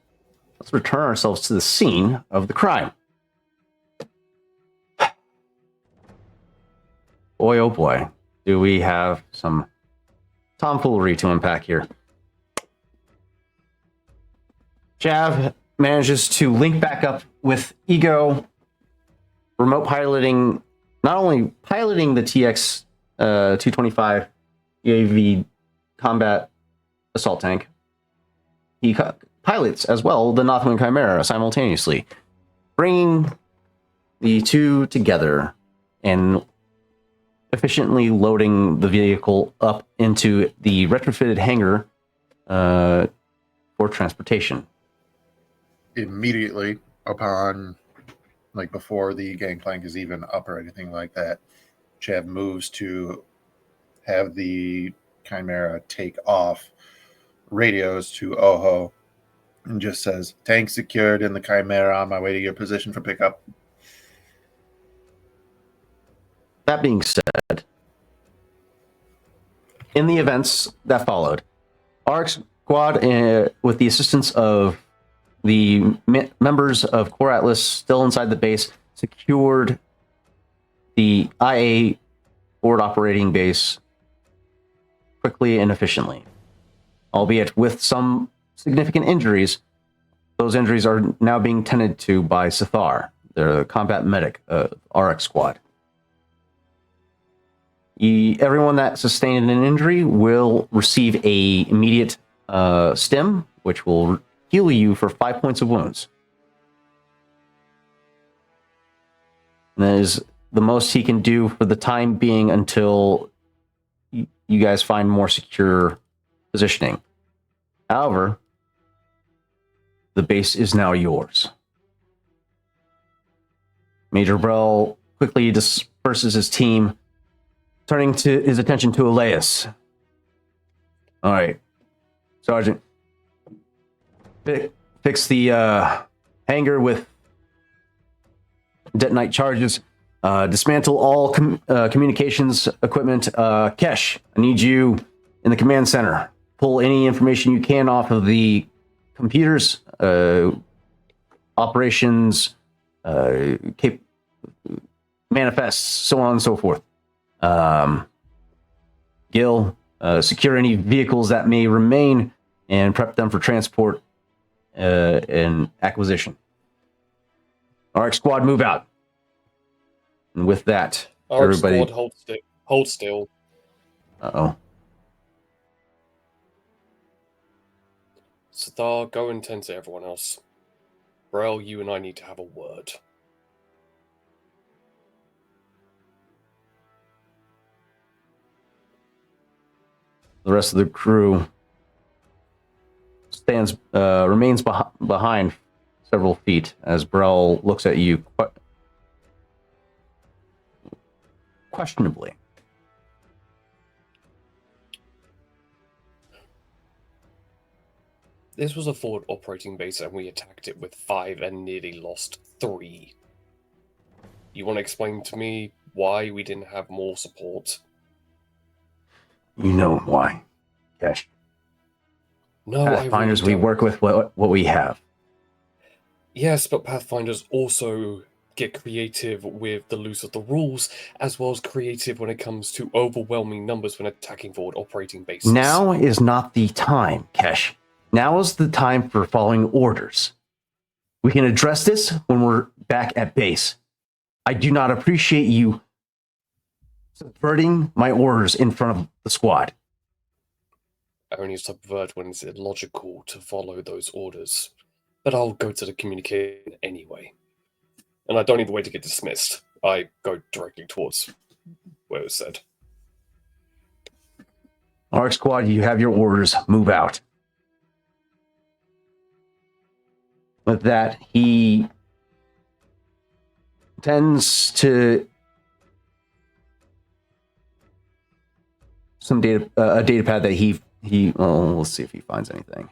Let's return ourselves to the scene of the crime. Boy, oh boy, do we have some tomfoolery to unpack here. Jav manages to link back up with Ego, remote piloting, not only piloting the TX 225 UAV combat assault tank, he pilots as well the Northwind Chimera simultaneously, bringing the two together and efficiently loading the vehicle up into the retrofitted hangar for transportation. Immediately upon, like before the gangplank is even up or anything like that, Chev moves to have the Chimera take off, radios to Oho, and just says, "Tank secured in the Chimera, on my way to your position for pickup." That being said, in the events that followed, RX Squad, with the assistance of the members of Core Atlas still inside the base, secured the IA forward operating base quickly and efficiently. Albeit with some significant injuries, those injuries are now being tended to by Sithar, the combat medic of RX Squad. Everyone that sustained an injury will receive a immediate stim, which will heal you for 5 points of wounds. And that is the most he can do for the time being until you guys find more secure positioning. However, the base is now yours. Major Brell quickly disperses his team, turning to his attention to Elias. All right, Sergeant, fix the hangar with detonite charges. Dismantle all communications equipment. Kesh, I need you in the command center. Pull any information you can off of the computers, operations, manifests, so on and so forth. Gil, secure any vehicles that may remain and prep them for transport and acquisition. RX Squad, move out. And with that, everybody... Squad, hold still. Hold still. Uh-oh. Sithar, go and tend to everyone else. Brel, you and I need to have a word. The rest of the crew remains behind several feet as Brel looks at you questionably. This was a forward operating base and we attacked it with 5 and nearly lost 3. You want to explain to me why we didn't have more support? You know why, Kesh. No, Pathfinders, I really we work with what we have. Yes, but Pathfinders also get creative with the loose of the rules, as well as creative when it comes to overwhelming numbers when attacking forward operating bases. Now is not the time, Kesh. Now is the time for following orders. We can address this when we're back at base. I do not appreciate you subverting my orders in front of the squad. I only subvert when it's illogical to follow those orders. But I'll go to the communication anyway. And I don't even wait to get dismissed. I go directly towards where it was said. RX Squad, you have your orders. Move out. With that, he tends to some data, a data pad that he. Well, let's see if he finds anything.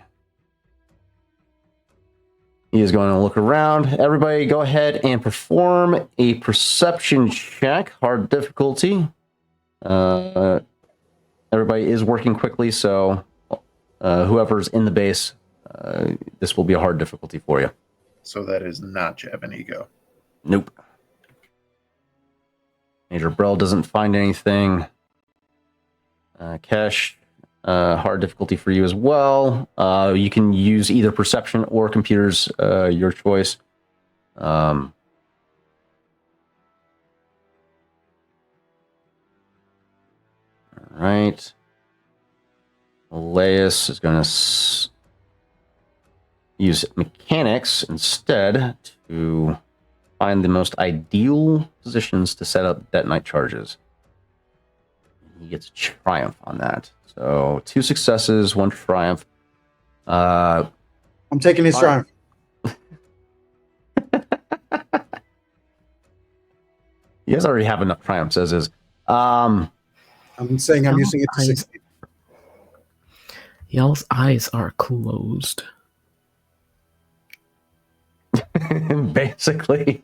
He is going to look around. Everybody, go ahead and perform a perception check. Hard difficulty. Everybody is working quickly, so whoever's in the base, this will be a hard difficulty for you. So that is not Javanigo. Nope. Major Brell doesn't find anything. Kesh, hard difficulty for you as well. You can use either perception or computers, your choice. All right. Elias is going to use mechanics instead to find the most ideal positions to set up detonite charges. He gets a triumph on that. So 2 successes, 1 triumph. I'm taking his triumph. You guys already have enough triumphs as is. I'm saying I'm using it to succeed. Y'all's eyes are closed. Basically.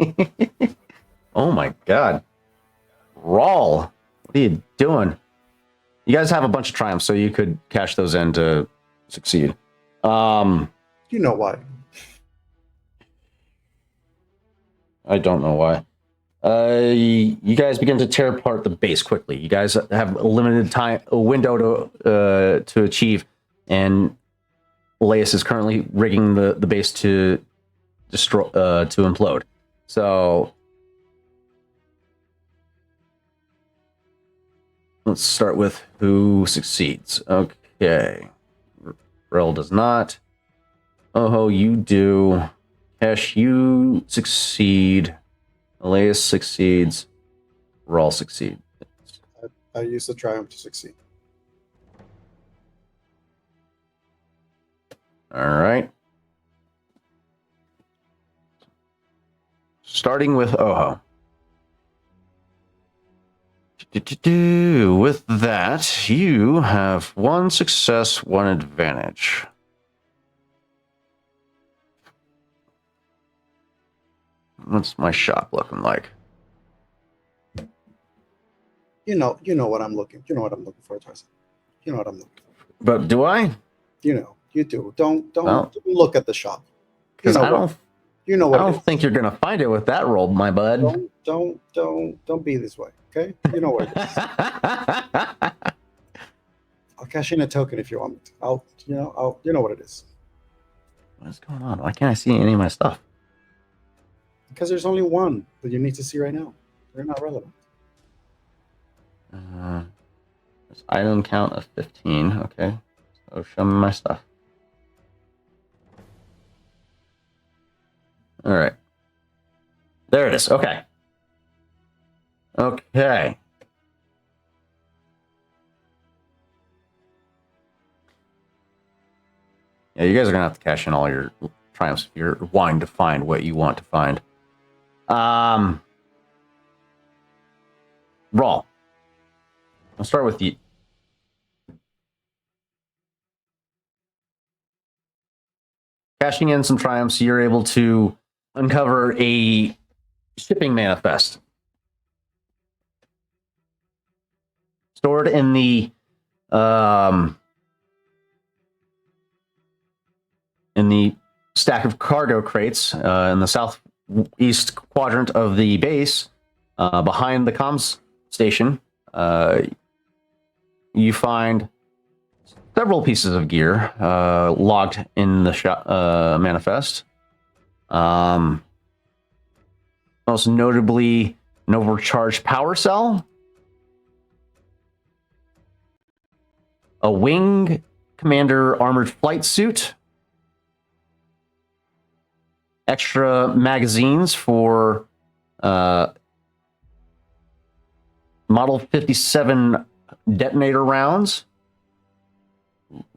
Oh my god. Rawl, what are you doing? You guys have a bunch of triumphs, so you could cash those in to succeed. You know why. I don't know why. You guys begin to tear apart the base quickly. You guys have a limited time, a window to achieve, and Elias is currently rigging the base to destroy, to implode. So let's start with who succeeds. Okay, Rel does not. Oho, you do. Kesh, you succeed. Elias succeeds. Rawl succeeds. I use the triumph to succeed. All right. Starting with Oho. With that, you have 1 success, 1 advantage. What's my shop looking like? You know what I'm looking. You know what I'm looking for, Tarzan. You know what I'm looking for. But do I? You do. Don't Well, look at the shop. You Because know I what? don't. You know I what? it don't is. think you're gonna find it with that roll, my bud. Don't be this way. Okay. You know what it is. I'll cash in a token if you want me to. You know what it is. What's going on? Why can't I see any of my stuff? Because there's only one that you need to see right now. They're not relevant. There's item count of 15. Okay, so show me my stuff. All right, there it is. Okay. Okay. Yeah, you guys are gonna have to cash in all your triumphs if you're wanting to find what you want to find. Raw. I'll start with you. Cashing in some triumphs, you're able to uncover a shipping manifest stored in the stack of cargo crates in the southeast quadrant of the base, behind the comms station. You find several pieces of gear logged in the manifest. Most notably, an overcharged power cell, a wing commander armored flight suit, extra magazines for Model 57 detonator rounds.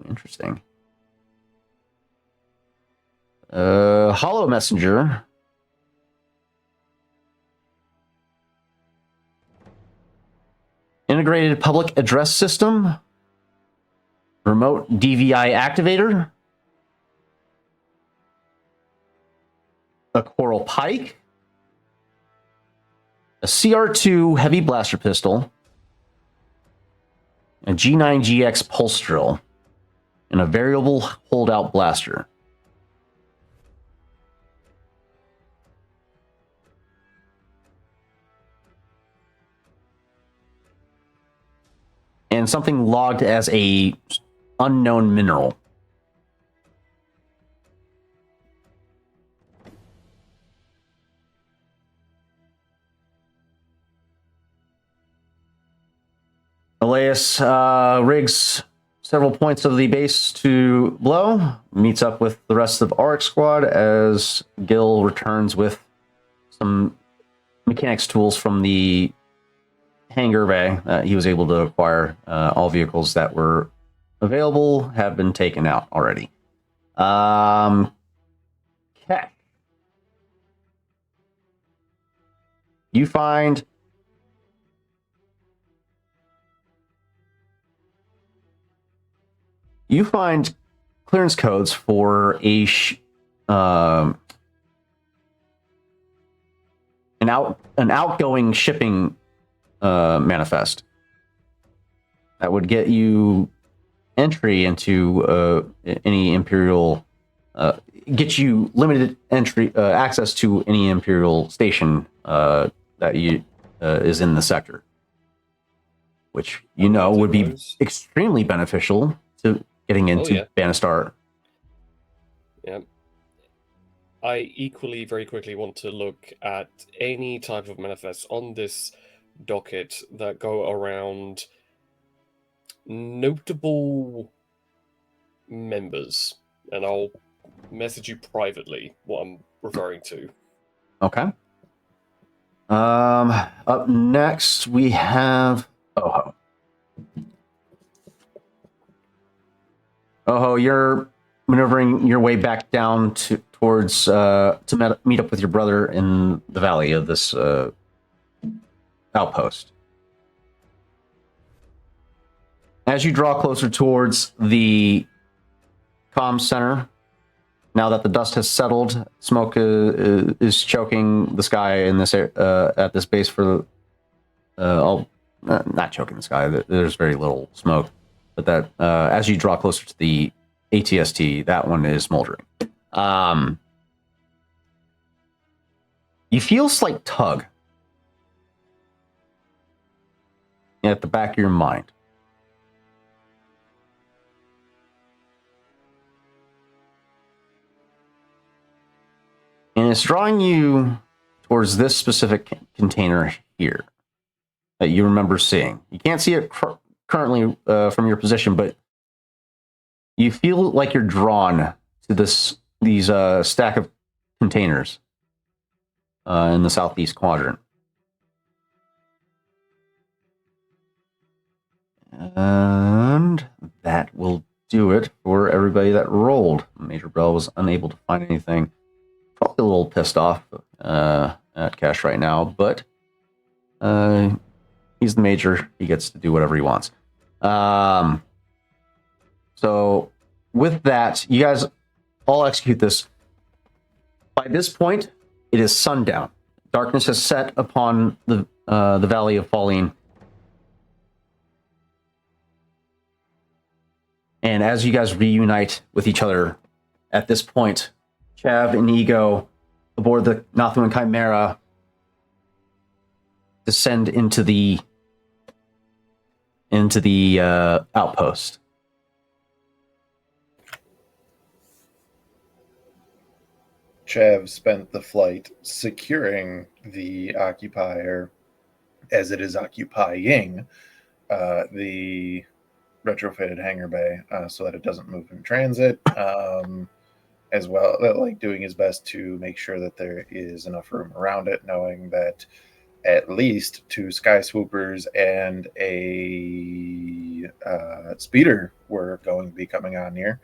Interesting. Hollow messenger. Integrated public address system. Remote DVI activator. A coral pike. A CR2 heavy blaster pistol. A G9GX pulse drill. and a variable holdout blaster. And something logged as a unknown mineral. Elias rigs several points of the base to blow, meets up with the rest of Auric squad as Gil returns with some mechanics tools from the hangar bay. He was able to acquire all vehicles that were available have been taken out already. Okay. You find clearance codes for an outgoing shipping manifest that would get you entry into any Imperial, get you limited entry access to any Imperial station that is in the sector, which would be extremely beneficial to getting into Banastar. Yeah. I equally very quickly want to look at any type of manifests on this docket that go around notable members, and I'll message you privately what I'm referring to. Okay. Up next we have Oho. Oho, you're maneuvering your way back down towards to meet up with your brother in the valley of this outpost. As you draw closer towards the comm center, now that the dust has settled, smoke is choking the sky in this at this base for not choking the sky. There's very little smoke, but that as you draw closer to the ATST, that one is smoldering. You feel a slight tug at the back of your mind. And it's drawing you towards this specific container here that you remember seeing. You can't see it currently from your position, but you feel like you're drawn to these stack of containers in the southeast quadrant. And that will do it for everybody that rolled. Major Bell was unable to find anything. Probably a little pissed off at Cash right now, but he's the major. He gets to do whatever he wants. So with that, you guys all execute this. By this point, it is sundown. Darkness has set upon the Valley of Falling. And as you guys reunite with each other at this point, Chav and Ego aboard the Nathuan Chimera descend into the outpost. Chav spent the flight securing the occupier as it is occupying the retrofitted hangar bay so that it doesn't move in transit, as well, like doing his best to make sure that there is enough room around it, knowing that at least 2 sky swoopers and a speeder were going to be coming on here.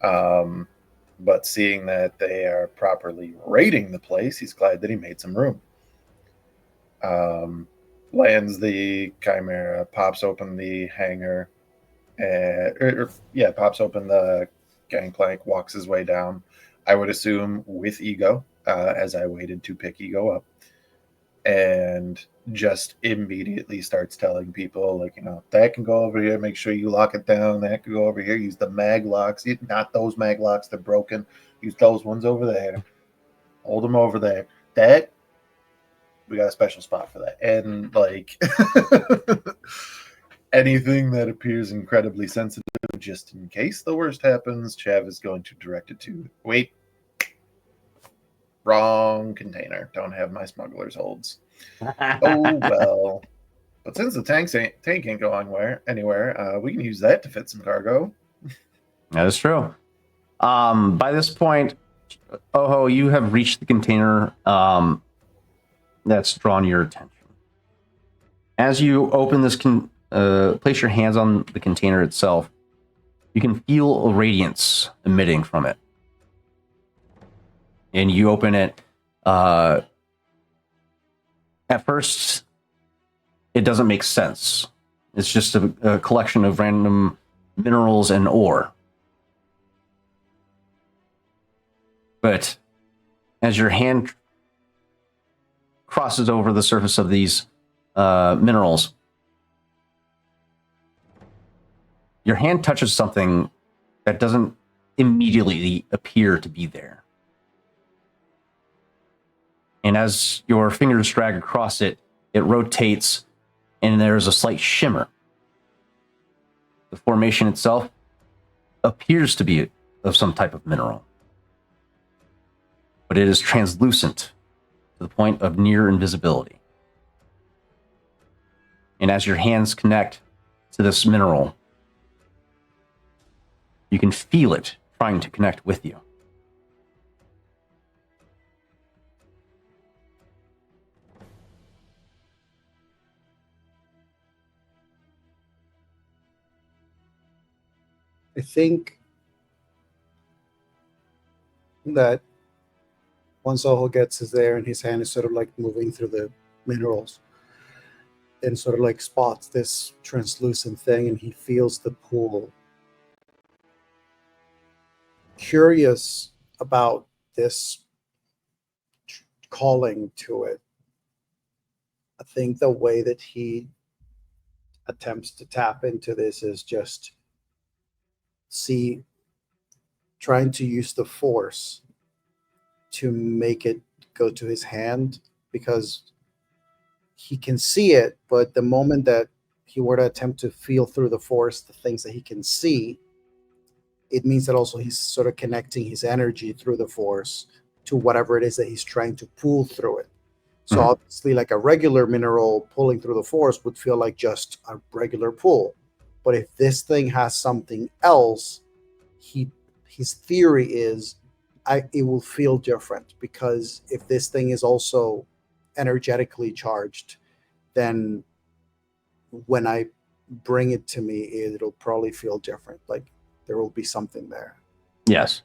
But seeing that they are properly raiding the place, he's glad that he made some room. Lands the Chimera, pops open the hangar, pops open the gangplank, walks his way down. I would assume with Ego, as I waited to pick Ego up. and just immediately starts telling people, like, that can go over here, make sure you lock it down. That can go over here, use the mag locks. Not those mag locks, they're broken. Use those ones over there. Hold them over there. That, we got a special spot for that. And, like, anything that appears incredibly sensitive, just in case the worst happens, Chav is going to direct it to, wait, wrong container. Don't have my smuggler's holds. Oh, well. But since the tank ain't going anywhere, we can use that to fit some cargo. That is true. By this point, Oho, you have reached the container that's drawn your attention. As you open this, place your hands on the container itself, you can feel a radiance emitting from it. And you open it. At first, it doesn't make sense. It's just a collection of random minerals and ore. But as your hand crosses over the surface of these minerals, your hand touches something that doesn't immediately appear to be there. And as your fingers drag across it, it rotates and there's a slight shimmer. The formation itself appears to be of some type of mineral, but it is translucent to the point of near invisibility. And as your hands connect to this mineral, you can feel it trying to connect with you. I think that once Oho gets is there and his hand is sort of like moving through the minerals and sort of like spots this translucent thing and he feels the pull. Curious about this calling to it. I think the way that he attempts to tap into this is just trying to use the force to make it go to his hand, because he can see it, but the moment that he were to attempt to feel through the force the things that he can see, it means that also he's sort of connecting his energy through the force to whatever it is that he's trying to pull through it. So obviously, like a regular mineral pulling through the force would feel like just a regular pull. But if this thing has something else, his theory is it will feel different, because if this thing is also energetically charged, then when I bring it to me, it'll probably feel different. Like there will be something there. Yes.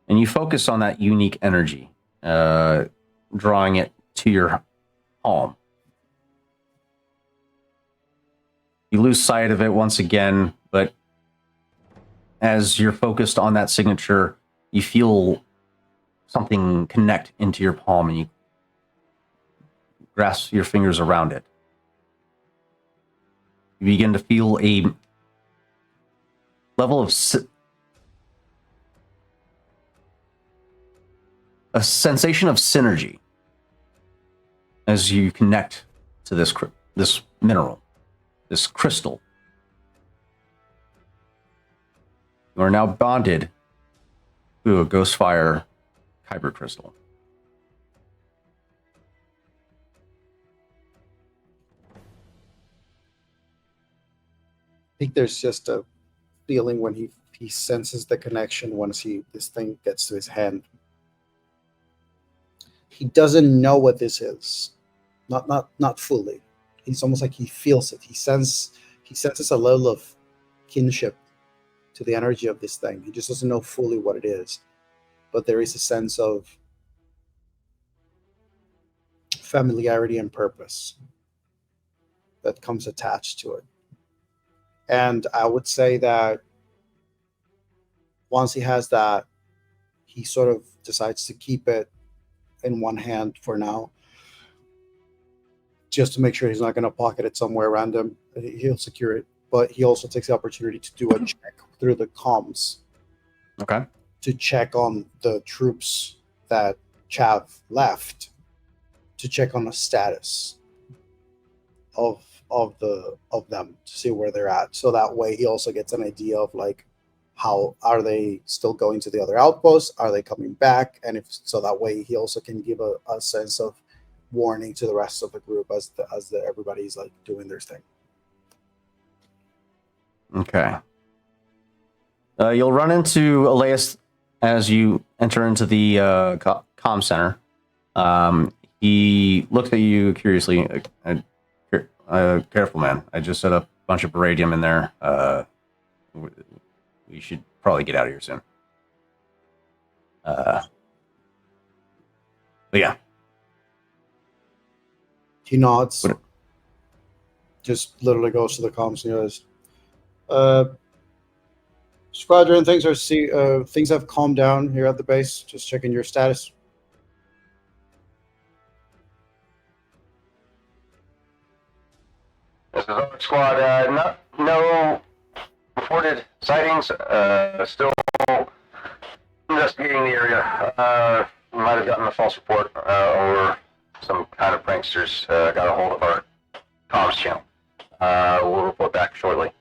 And you focus on that unique energy, drawing it to your palm. You lose sight of it once again, but as you're focused on that signature, you feel something connect into your palm and you grasp your fingers around it. You begin to feel a level of a sensation of synergy as you connect to this mineral, this crystal. You are now bonded to a Ghostfire Kyber crystal. I think there's just a feeling when he senses the connection once this thing gets to his hand. He doesn't know what this is, not fully. It's almost like he feels it. He senses a level of kinship to the energy of this thing. He just doesn't know fully what it is, but there is a sense of familiarity and purpose that comes attached to it. And I would say that once he has that, he sort of decides to keep it in one hand for now. just to make sure he's not going to pocket it somewhere random. He'll secure it, but he also takes the opportunity to do a check through the comms Okay. to check on the troops that Chav left, to check on the status of them, to see where they're at. So that way he also gets an idea of like, how are they still going to the other outposts? Are they coming back? And if so, that way he also can give a sense of warning to the rest of the group as everybody's like doing their thing. Okay. You'll run into Elias as you enter into the comm center. He looks at you curiously. Careful, man. I just set a bunch of baradium in there. We should probably get out of here soon. But yeah. He nods. What- Just literally goes to the comms and goes, Squadron, things have calmed down here at the base. Just checking your status. This is Oak Squad. No reported sightings. Still investigating the area. Might have gotten a false report, or some kind of pranksters got a hold of our comms channel. We'll report back shortly.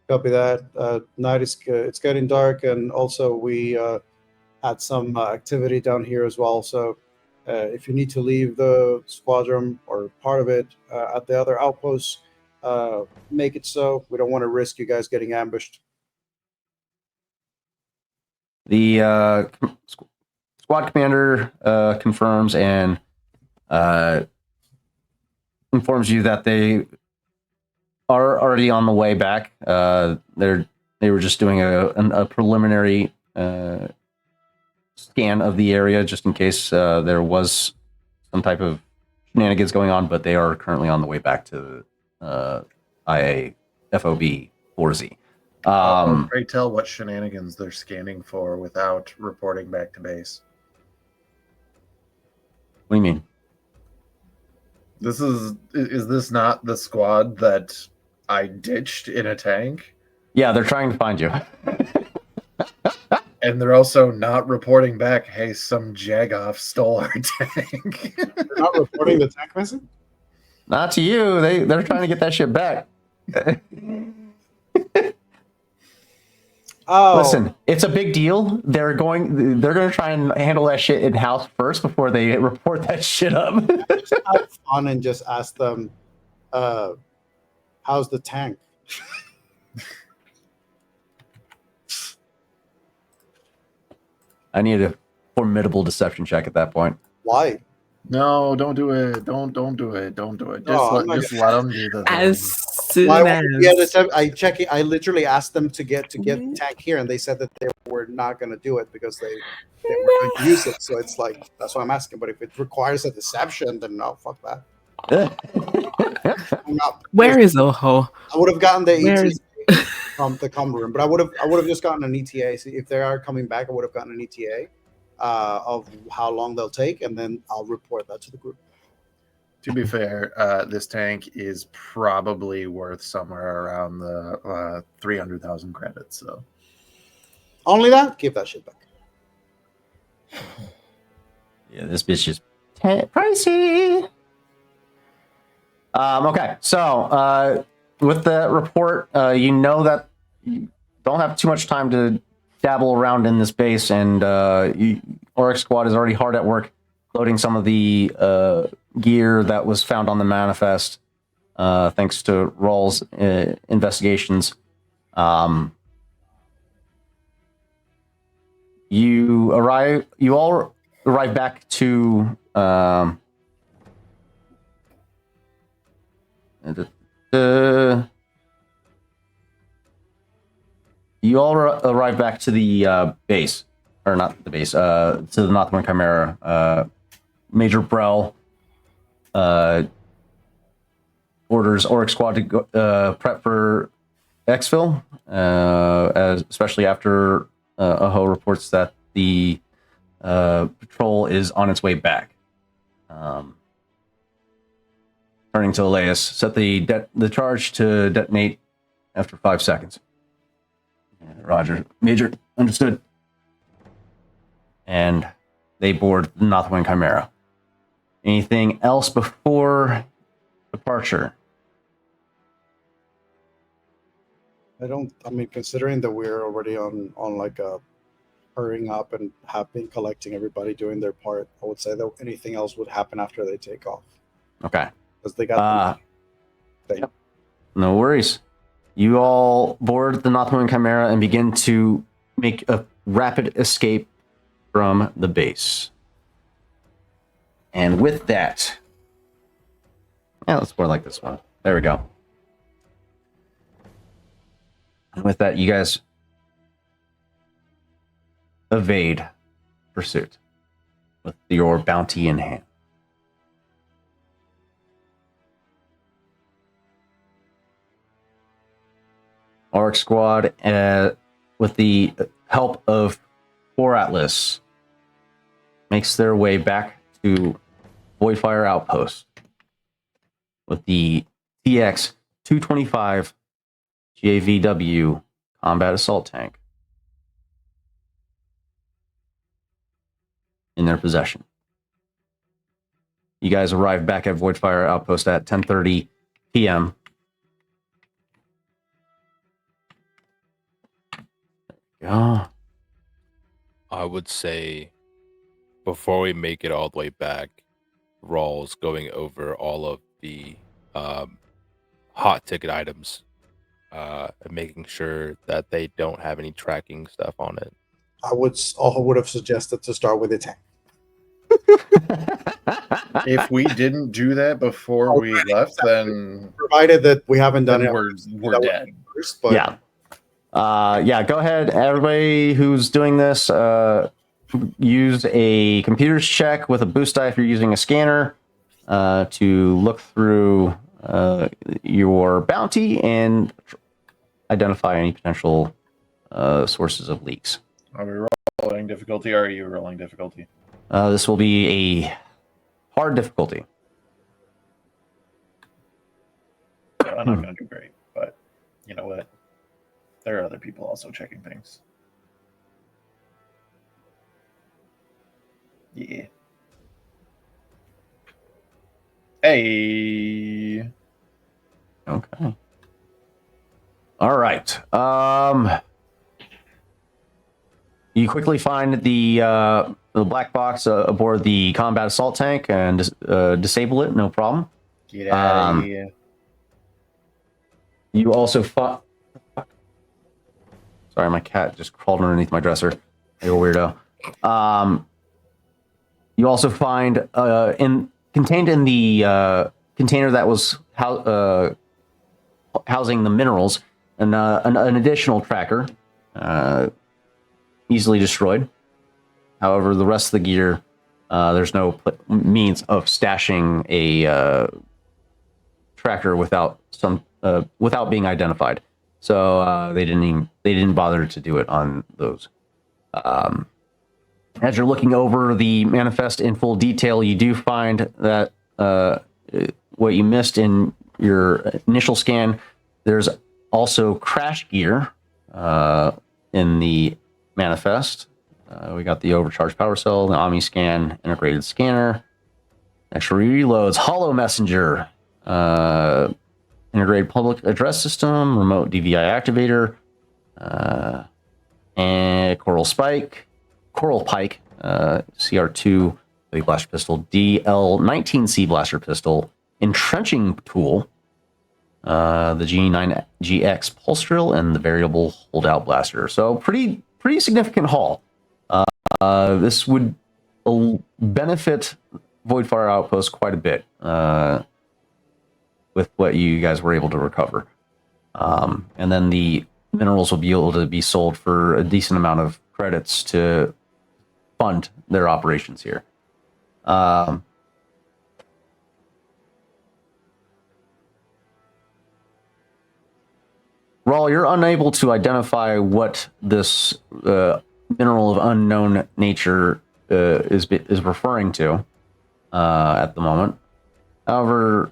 Copy that. Night is it's getting dark, and also we had some activity down here as well. So if you need to leave the squadron or part of it at the other outposts, make it so. We don't want to risk you guys getting ambushed. The squad commander confirms and informs you that they are already on the way back. They were just doing a preliminary scan of the area just in case there was some type of shenanigans going on, but they are currently on the way back to IA FOB 4Z. Pray tell what shenanigans they're scanning for without reporting back to base. What do you mean? Is this not the squad that I ditched in a tank? Yeah, they're trying to find you. And they're also not reporting back, hey, some Jagoff stole our tank. They're not reporting the tank missing? Not to you. They're trying to get that shit back. Oh, Listen, it's a big deal. They're going to try and handle that shit in house first before they report that shit up. just have fun and just ask them, how's the tank? I need a formidable deception check at that point. Why? No, don't do it. Don't do it. Don't do it. No, I'm not Just let them do the As thing. soon Why as would we have this? I literally asked them to get the tank here, and they said that they were not going to do it because they were going to use it. So it's like, that's why I'm asking. But if it requires a deception, then no, fuck that. I'm not- where is Oho? I would have gotten the Where ETA is- from the com room, but I would have just gotten an ETA. So if they are coming back, I would have gotten an ETA of how long they'll take, and then I'll report that to the group. To be fair, this tank is probably worth somewhere around the 300,000 credits. So Only that? Give that shit back. Yeah, this bitch is pricey. Okay, so with the report, you know that you don't have too much time to dabble around in this base, and Oryx Squad is already hard at work loading some of the gear that was found on the manifest, thanks to Rawls' investigations. You all arrive back to you all arrive back to the base, or not the base, to the Northern Chimera. Major Brell orders Oryx Squad to go, prep for exfil, especially after Aho reports that the patrol is on its way back. turning to Elias, set the charge to detonate after 5 seconds. Roger. Major, understood. And they board the Northwind Chimera. Anything else before departure? I mean, considering that we're already on like a hurrying up and have been collecting everybody doing their part, I would say that anything else would happen after they take off. Okay. Because they got Yep. No worries. You all board the Northwind Chimera and begin to make a rapid escape from the base. And with that, let's board like this one. There we go. And with that, you guys evade pursuit with your bounty in hand. Orc Squad, with the help of 4 Atlas, makes their way back to Voidfire Outpost with the TX 225 GAVW combat assault tank in their possession. You guys arrive back at Voidfire Outpost at 10:30 p.m. Yeah. I would say before we make it all the way back, Rawls going over all of the hot ticket items and making sure that they don't have any tracking stuff on it. I would have suggested to start with a tank. If we didn't do that before we left, then Provided that we haven't done it we're dead. first, but Yeah. Go ahead. Everybody who's doing this, use a computer's check with a boost die if you're using a scanner to look through your bounty and identify any potential sources of leaks. Are we rolling difficulty or are you rolling difficulty? This will be a hard difficulty. I'm not going to do great, but you know what? There are other people also checking things. Yeah. Hey. Okay. All right. You quickly find the black box aboard the combat assault tank and disable it. No problem. Get out of here. You also find. Sorry, my cat just crawled underneath my dresser. You weirdo. You also find contained in the container that was housing the minerals an additional tracker, easily destroyed. However, the rest of the gear, there's no means of stashing a tracker without being identified. So they didn't bother to do it on those. As you're looking over the manifest in full detail, you do find that what you missed in your initial scan, there's also crash gear in the manifest. We got the overcharged power cell, the Omni scan, integrated scanner, extra reloads, hollow messenger, integrated public address system, remote DVI activator, and Coral Pike, CR2 heavy blaster pistol, DL19C blaster pistol, entrenching tool, the G9GX pulse drill, and the variable holdout blaster. So pretty significant haul. This would benefit Voidfire Outpost quite a bit with what you guys were able to recover. And then the minerals will be able to be sold for a decent amount of credits to fund their operations here. Rawl, you're unable to identify what this mineral of unknown nature is referring to at the moment. However,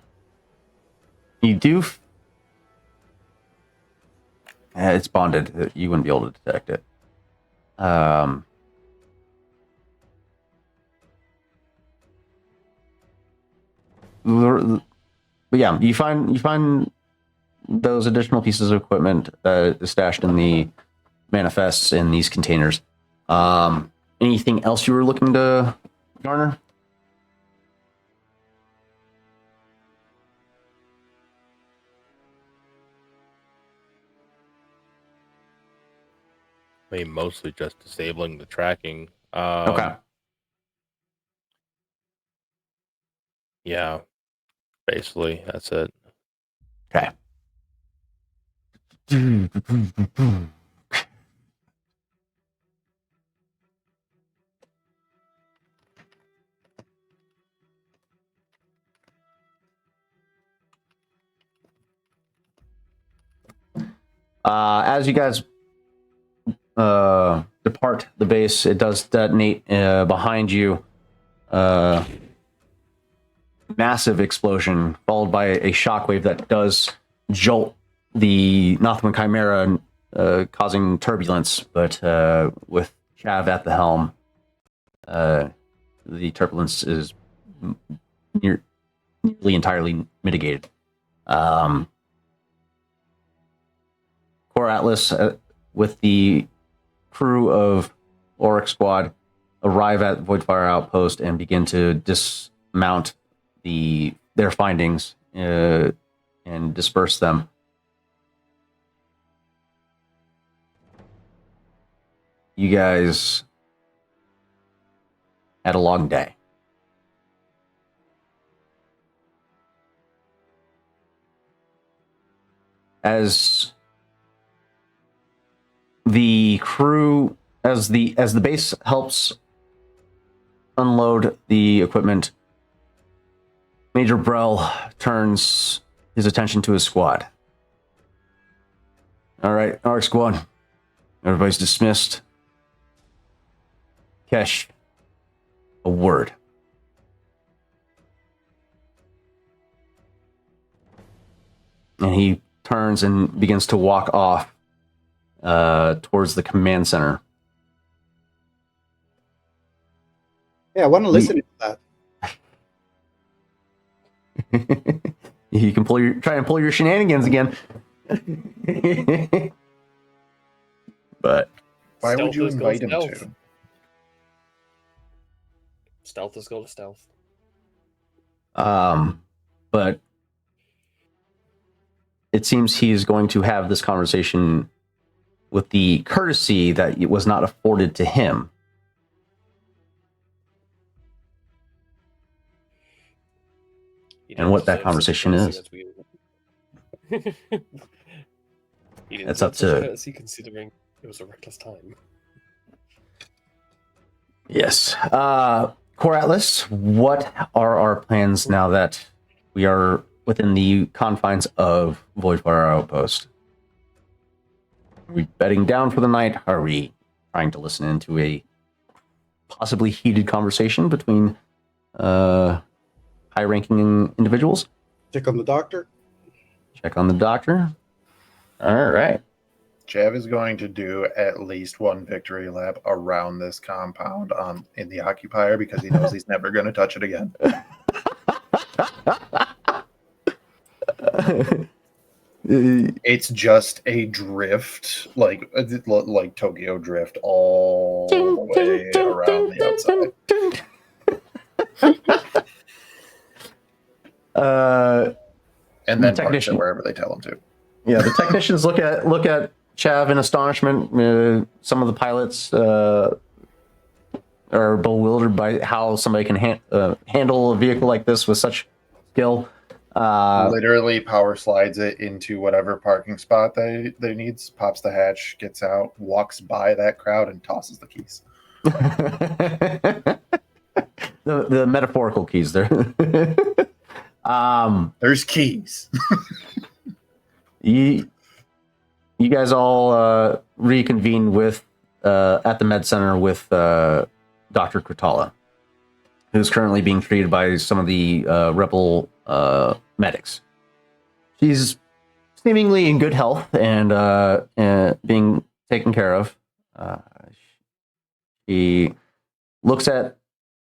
You do. It's bonded. You wouldn't be able to detect it. But yeah, you find those additional pieces of equipment stashed in the manifests in these containers. Anything else you were looking to garner? I mean, mostly just disabling the tracking. Okay. Yeah, basically, that's it. Okay. As you guys depart the base, it does detonate behind you. Massive explosion followed by a shockwave that does jolt the Nothman Chimera, causing turbulence. But with Chav at the helm, the turbulence is nearly entirely mitigated. Core Atlas, with the crew of Auric Squad, arrive at Voidfire Outpost and begin to dismount their findings and disperse them. You guys had a long day. As the crew, as the base helps unload the equipment, Major Brell turns his attention to his squad. All right, our squad, everybody's dismissed. Kesh, a word. And he turns and begins to walk off towards the command center. Yeah, I want to listen to that. You can try and pull your shenanigans again. But Why would you Stealth has got invite him stealth. to? Stealth has got a stealth. but it seems he's going to have this conversation with the courtesy that it was not afforded to him. He And didn't what that deserve such conversation courtesy is. as we all- He didn't That's deserve up such to- courtesy considering it was a reckless time. Yes. Core Atlas, what are our plans now that we are within the confines of Voidfire Outpost? Are we bedding down for the night? Are we trying to listen into a possibly heated conversation between high-ranking individuals? Check on the doctor. Check on the doctor. All right. Chav is going to do at least one victory lap around this compound in the occupier because he knows he's never going to touch it again. It's just a drift, like Tokyo Drift, all the way around the outside, and then parks technician. it wherever they tell him to. Yeah, the technicians look at Chav in astonishment. Some of the pilots are bewildered by how somebody can handle a vehicle like this with such skill. Literally power slides it into whatever parking spot they needs, pops the hatch, gets out, walks by that crowd, and tosses the keys. the metaphorical keys there. There's keys. You guys all reconvene with at the med center with Dr. Kratala, who's currently being treated by some of the rebel medics. she's seemingly in good health and being taken care of. She looks at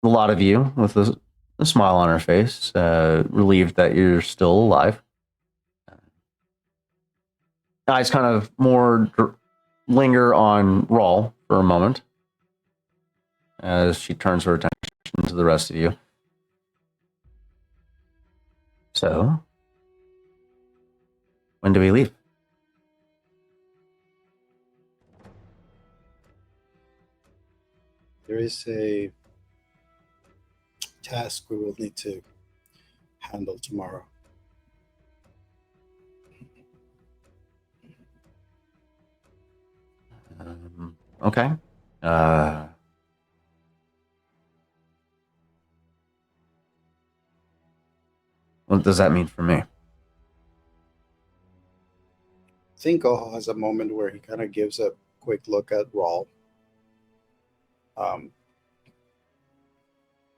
a lot of you with a smile on her face, relieved that you're still alive. Eyes kind of more linger on Rawl for a moment as she turns her attention to the rest of you. So, when do we leave? There is a task we will need to handle tomorrow. Okay. What does that mean for me? Thinko has a moment where he kind of gives a quick look at Rawl.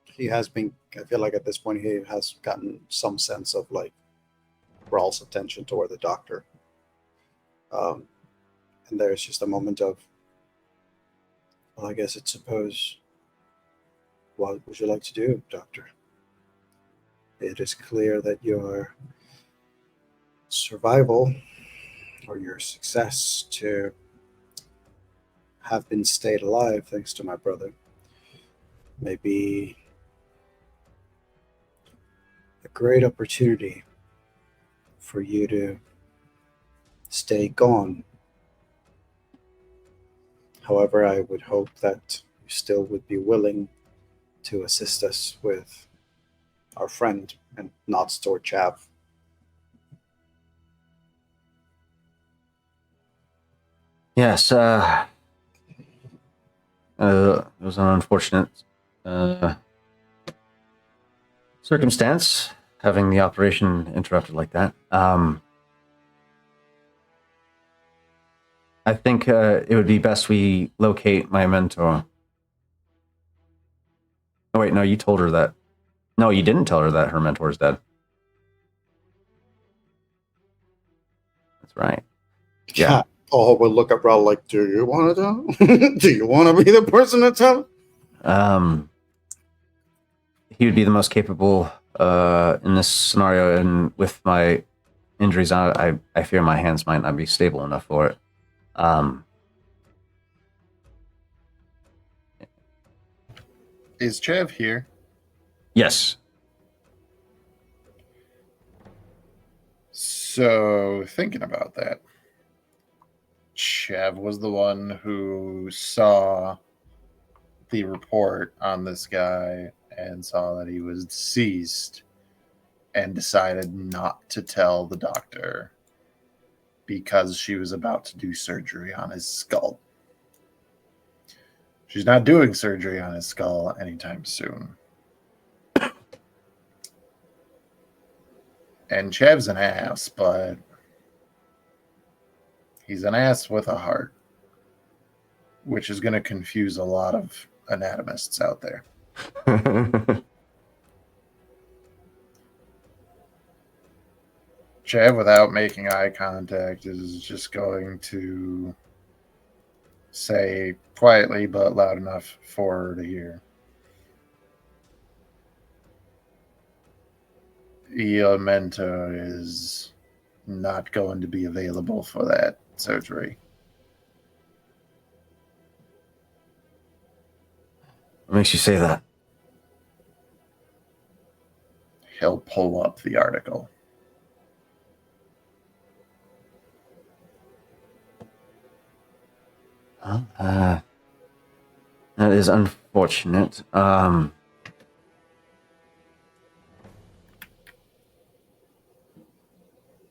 He has been, I feel like at this point, he has gotten some sense of like Rawl's attention toward the doctor. And there's just a moment of, well, I guess it's suppose, what would you like to do, Doctor? It is clear that your survival or your success to have been stayed alive thanks to my brother may be a great opportunity for you to stay gone. However, I would hope that you still would be willing to assist us with our friend and not store Chav. Yes, it was an unfortunate circumstance, having the operation interrupted like that. I think it would be best we locate my mentor. Oh, wait, no, you told her that. No, you didn't tell her that her mentor is dead. That's right. Yeah. Oh, we'll look at Raul like, do you want to tell? Do you want to be the person to tell? He would be the most capable in this scenario, and with my injuries, I fear my hands might not be stable enough for it. Is Chav here? Yes. So, thinking about that, Chav was the one who saw the report on this guy and saw that he was deceased and decided not to tell the doctor because she was about to do surgery on his skull. She's not doing surgery on his skull anytime soon. And Chav's an ass, but he's an ass with a heart, which is going to confuse a lot of anatomists out there. Chav, without making eye contact, is just going to say quietly but loud enough for her to hear. Your mentor is not going to be available for that surgery. What makes you say that? He'll pull up the article. Well, that is unfortunate.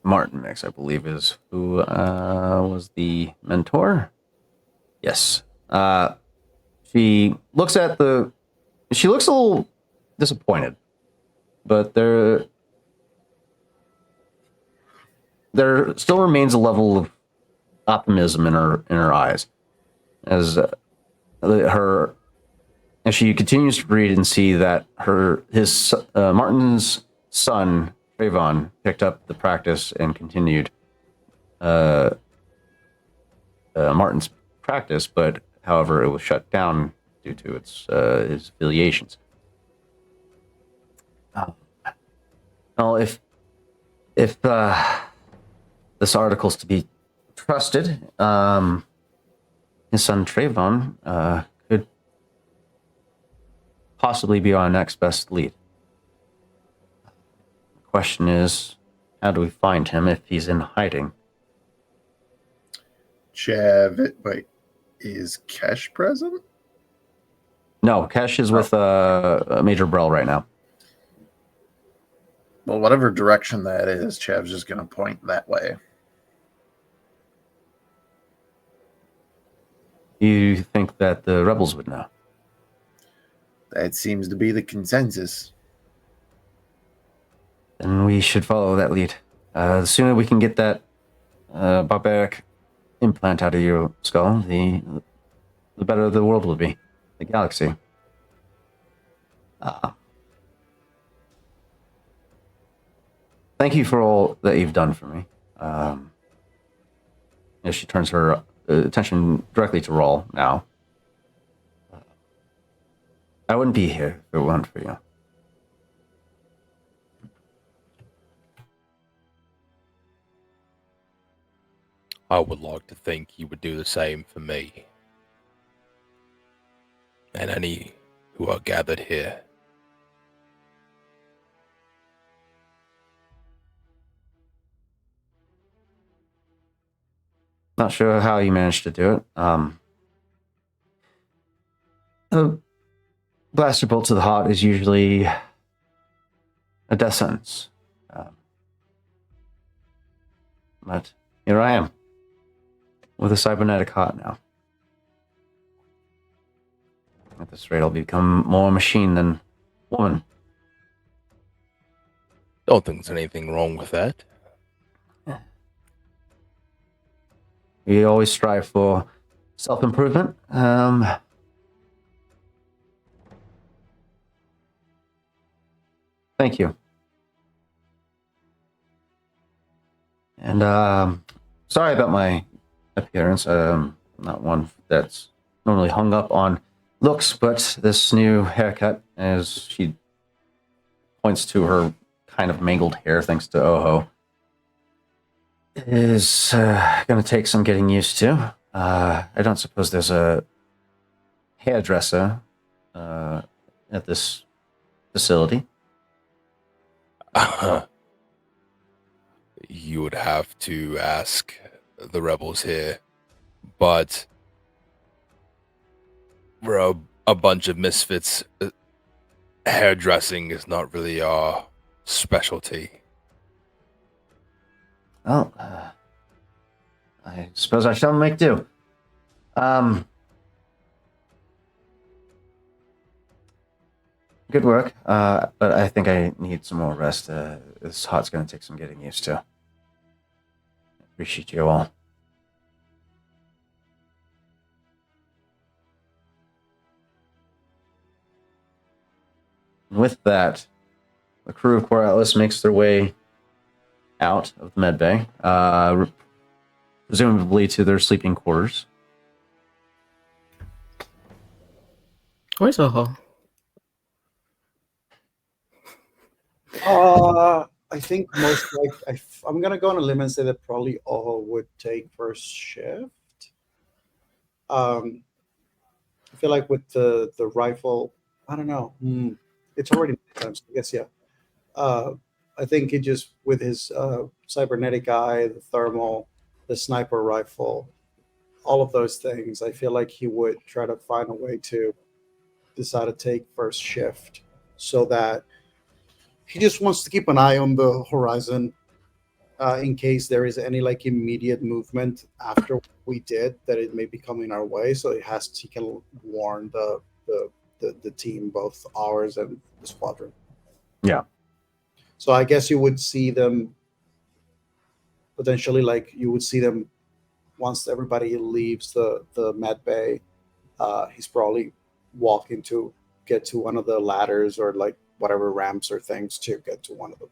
Martin Mix, I believe, is who was the mentor. Yes. She looks at the. She looks a little disappointed, but there still remains a level of optimism in her eyes as she continues to read and see that Martin's son Trayvon picked up the practice and continued Martin's practice, but however, it was shut down due to its his affiliations. Well, if this article's to be trusted, his son Trayvon could possibly be our next best lead. The question is, how do we find him if he's in hiding? Wait, is Kesh present? No, Kesh is with Major Brell right now. Well, whatever direction that is, Chav's just going to point that way. You think that the rebels would know? That seems to be the consensus. Then we should follow that lead. The sooner we can get that barbaric implant out of your skull, the better the world will be. The galaxy. Thank you for all that you've done for me. She turns her attention directly to Rawl now. I wouldn't be here if it weren't for you. I would like to think you would do the same for me. And any who are gathered here. Not sure how you managed to do it. A blaster bolt to the heart is usually a death sentence. But here I am, with a cybernetic heart now. At this rate, I'll become more machine than woman. Don't think there's anything wrong with that. We always strive for self-improvement. Thank you. And sorry about my appearance. Not one that's normally hung up on looks, but this new haircut, as she points to her kind of mangled hair thanks to Oho, is going to take some getting used to. I don't suppose there's a hairdresser at this facility. You would have to ask the rebels here, but we're a bunch of misfits. Hairdressing is not really our specialty. Well, I suppose I shall make do. Good work, but I think I need some more rest. This heart's going to take some getting used to. Appreciate you all. And with that, the crew of Core Atlas makes their way out of the med bay, presumably to their sleeping quarters. Where's Oho? I think most like I'm gonna go on a limb and say that probably Oho would take first shift. I feel like with the rifle, I don't know. It's already nighttime, so I guess yeah. I think he just with his cybernetic eye, the thermal, the sniper rifle, all of those things, I feel like he would try to find a way to decide to take first shift so that he just wants to keep an eye on the horizon in case there is any like immediate movement after we did that it may be coming our way. So he can warn the team, both ours and the squadron. Yeah. So I guess you would see them potentially, like you would see them once everybody leaves the med bay. He's probably walking to get to one of the ladders or like whatever ramps or things to get to one of them.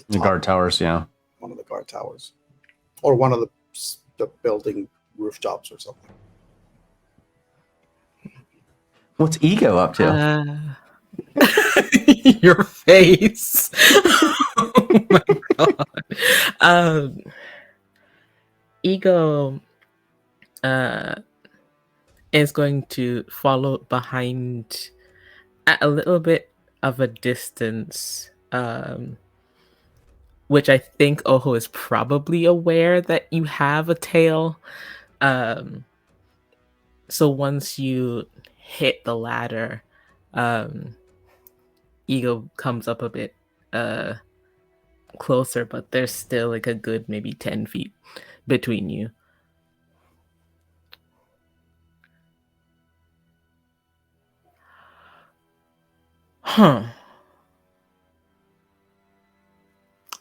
The guard towers, yeah. One of the guard towers, or one of the building rooftops or something. What's Ego up to? Your face. Oh my god. Ego is going to follow behind at a little bit of a distance, which I think Oho is probably aware that you have a tail. So once you hit the ladder, Ego comes up a bit closer, but there's still like a good maybe 10 feet between you. Huh.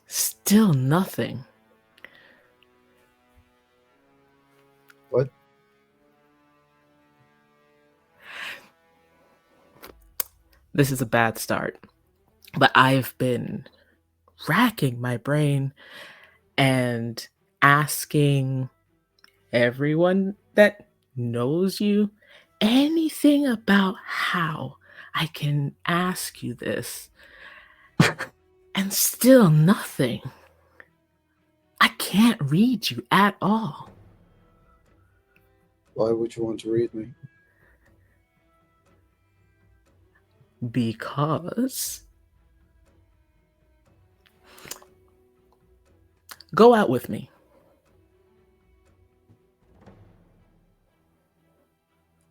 Still nothing. What? This is a bad start, but I've been racking my brain and asking everyone that knows you anything about how I can ask you this, and still nothing. I can't read you at all. Why would you want to read me? Because go out with me.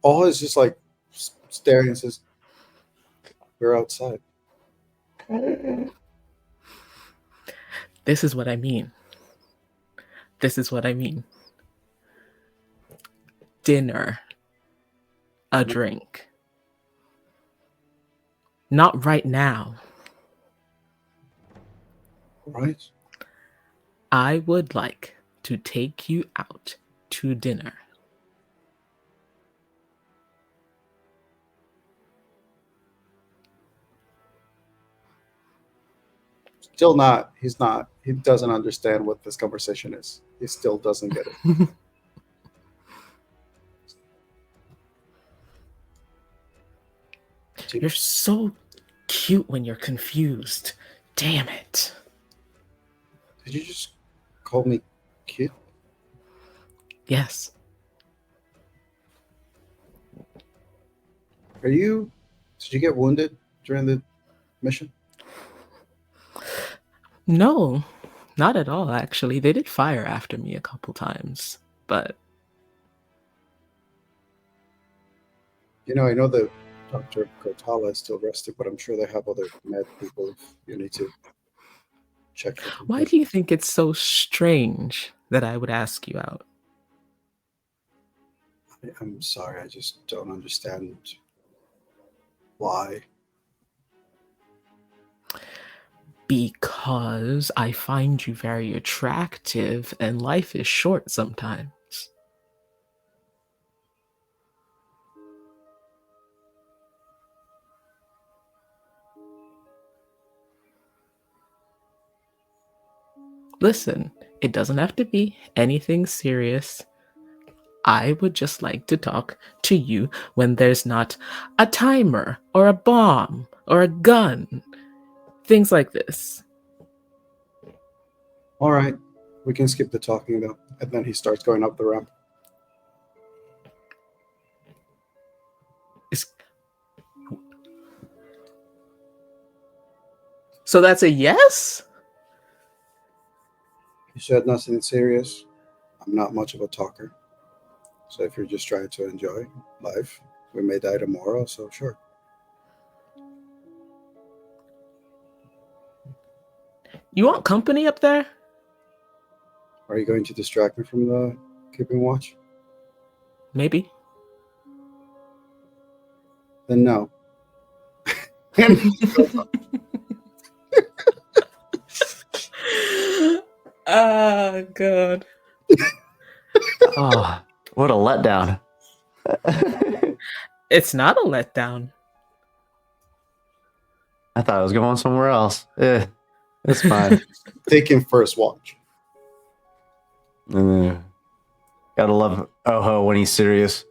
All is just like staring and says, "We're outside." This is what I mean. This is what I mean. Dinner. A drink. Not right now. Right? I would like to take you out to dinner. Still not. He's not. He doesn't understand what this conversation is. He still doesn't get it. You're so cute when you're confused. Damn it. Did you just call me cute? Yes. Did you get wounded during the mission? No, not at all, actually. They did fire after me a couple times, but You know, I know that Dr. Kotala is still rested, but I'm sure they have other med people if you need to check. why do you think it's so strange that I would ask you out? I'm sorry, I just don't understand why. Because I find you very attractive and life is short sometimes. Listen, it doesn't have to be anything serious. I would just like to talk to you when there's not a timer or a bomb or a gun. Things like this. All right, we can skip the talking though. And then he starts going up the ramp. So that's a yes? He said nothing serious. I'm not much of a talker. So if you're just trying to enjoy life, we may die tomorrow, so sure. You want company up there? Are you going to distract me from the keeping watch? Maybe. Then no. Oh, God. Oh, what a letdown. It's not a letdown. I thought I was going somewhere else. That's fine. Taking first watch. Gotta love Oho when he's serious.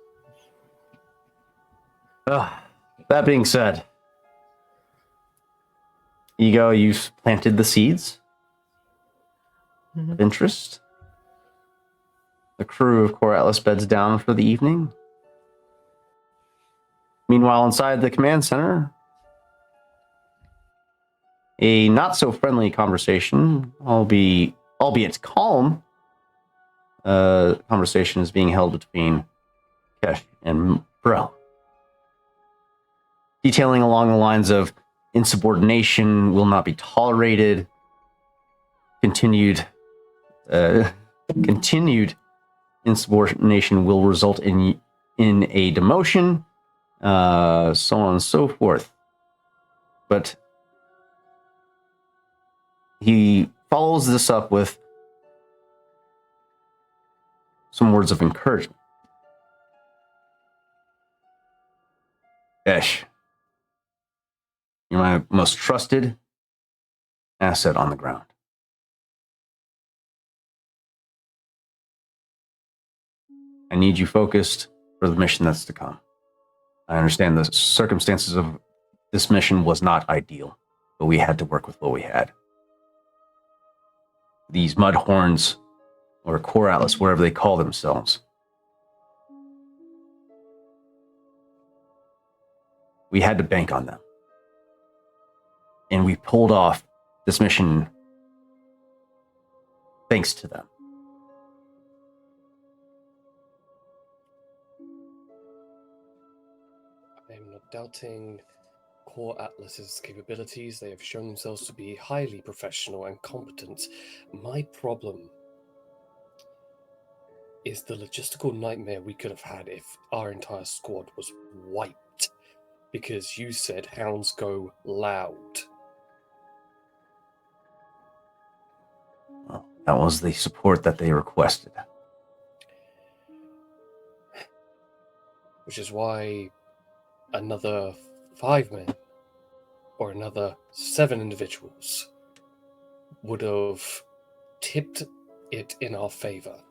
That being said, Ego, you've planted the seeds of interest. The crew of Core Atlas beds down for the evening. Meanwhile, inside the command center, a not-so-friendly conversation, albeit calm, conversation is being held between Kesh and Bro. Detailing along the lines of insubordination will not be tolerated, continued insubordination will result in a demotion, so on and so forth. But he follows this up with some words of encouragement. Kesh, you're my most trusted asset on the ground. I need you focused for the mission that's to come. I understand the circumstances of this mission was not ideal, but we had to work with what we had. These Mudhorns, or Core Atlas, wherever they call themselves, we had to bank on them. And we pulled off this mission thanks to them. I am not doubting Core Atlas's capabilities. They have shown themselves to be highly professional and competent. My problem is the logistical nightmare we could have had if our entire squad was wiped. Because you said hounds go loud. Well, that was the support that they requested. Which is why another 5 men or another 7 individuals would have tipped it in our favor.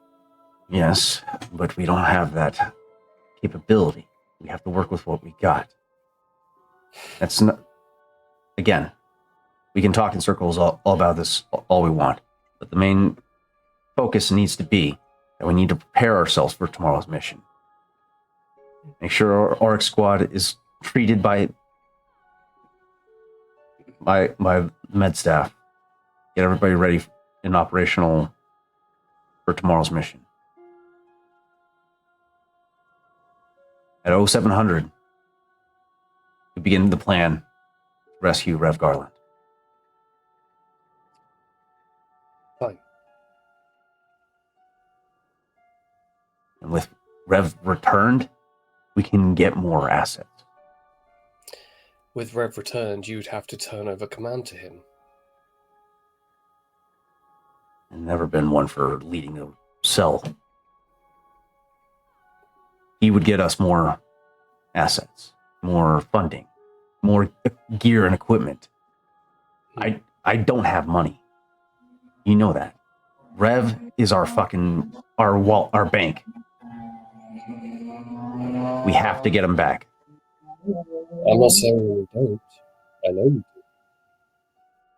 Yes, but we don't have that capability. We have to work with what we got. That's not... Again, we can talk in circles all about this all we want, but the main focus needs to be that we need to prepare ourselves for tomorrow's mission. Make sure our Oryx squad is treated by med staff. Get everybody ready and operational for tomorrow's mission. At 0700, we begin the plan to rescue Rev Garland. Fine. And with Rev returned, we can get more assets. With Rev returned, you'd have to turn over command to him. I've never been one for leading a cell. He would get us more assets, more funding, more gear and equipment. I don't have money. You know that. Rev is our bank. We have to get him back. I'm not saying we don't. I know we do.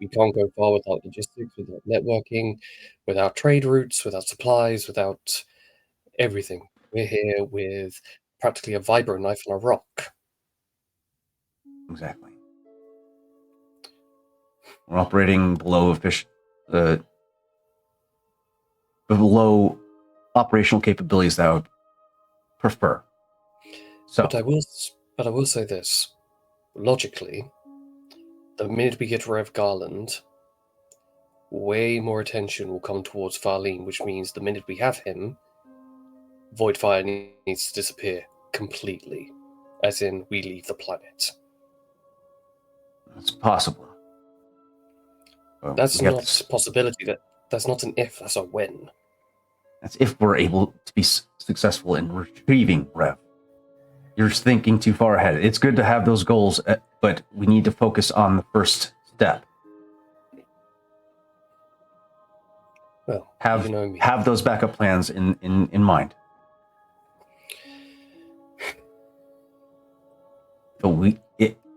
We can't go far without logistics, without networking, without trade routes, without supplies, without everything. We're here with practically a vibro knife and a rock. Exactly. We're operating below operational capabilities that I would prefer. So, But I will say this. Logically, the minute we get Rev Garland, way more attention will come towards Farlene, which means the minute we have him, Voidfire needs to disappear completely. As in, we leave the planet. it's possible. That's not a possibility. That's not an if, that's a when. That's if we're able to be successful in retrieving Rev. You're thinking too far ahead. It's good to have those goals, but we need to focus on the first step. Well, have you know me. have those backup plans in mind. But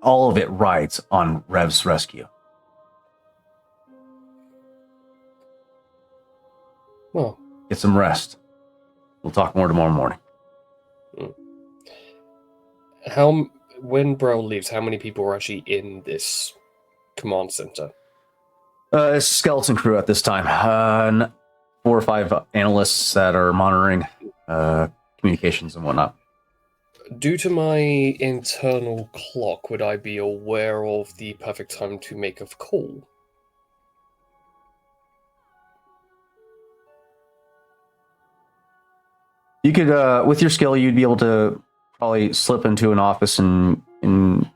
all of it rides on Rev's rescue. Well, Get some rest. We'll talk more tomorrow morning. when Brel leaves, how many people are actually in this command center? Skeleton crew at this time. 4 or 5 analysts that are monitoring communications and whatnot. Due to my internal clock, would I be aware of the perfect time to make a call? You could, with your skill, you'd be able to probably slip into an office and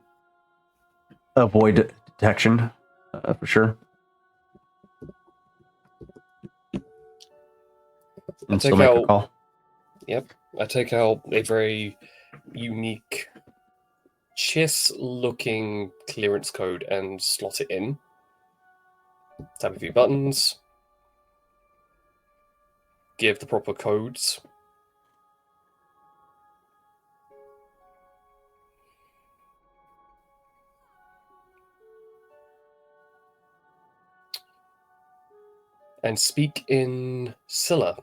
avoid detection, for sure. And still make a call. Yep, I take out a very unique chess-looking clearance code and slot it in. Tap a few buttons. Give the proper codes. And speak in Scylla.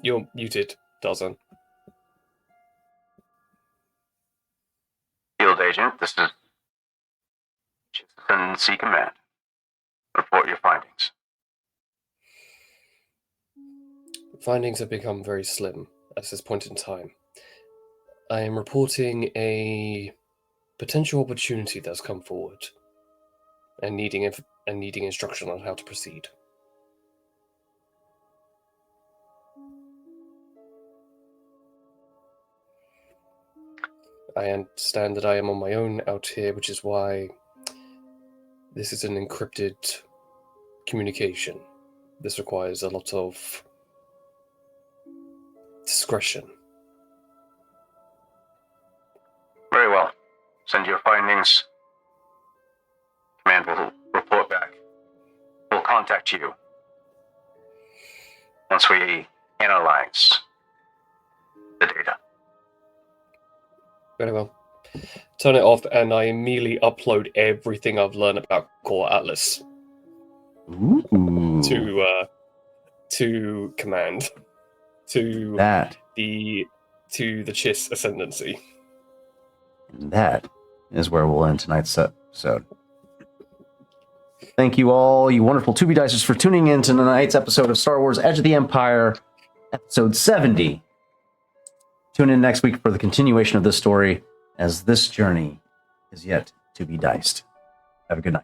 You're muted, Dazan. Field agent, this is C Command. Report your findings. Findings have become very slim at this point in time. I am reporting a potential opportunity that's come forward and needing instruction on how to proceed. I understand that I am on my own out here, which is why this is an encrypted communication. This requires a lot of discretion. Very well. Send your findings. Command will report back. We'll contact you once we analyze the data. Very well. Turn it off, and I immediately upload everything I've learned about Core Atlas Ooh. to command to the Chiss ascendancy. And that is where we'll end tonight's episode. Thank you all, you wonderful 2B Dicers, for tuning in to tonight's episode of Star Wars Edge of the Empire, episode 70. Tune in next week for the continuation of this story, as this journey is yet to be diced. Have a good night.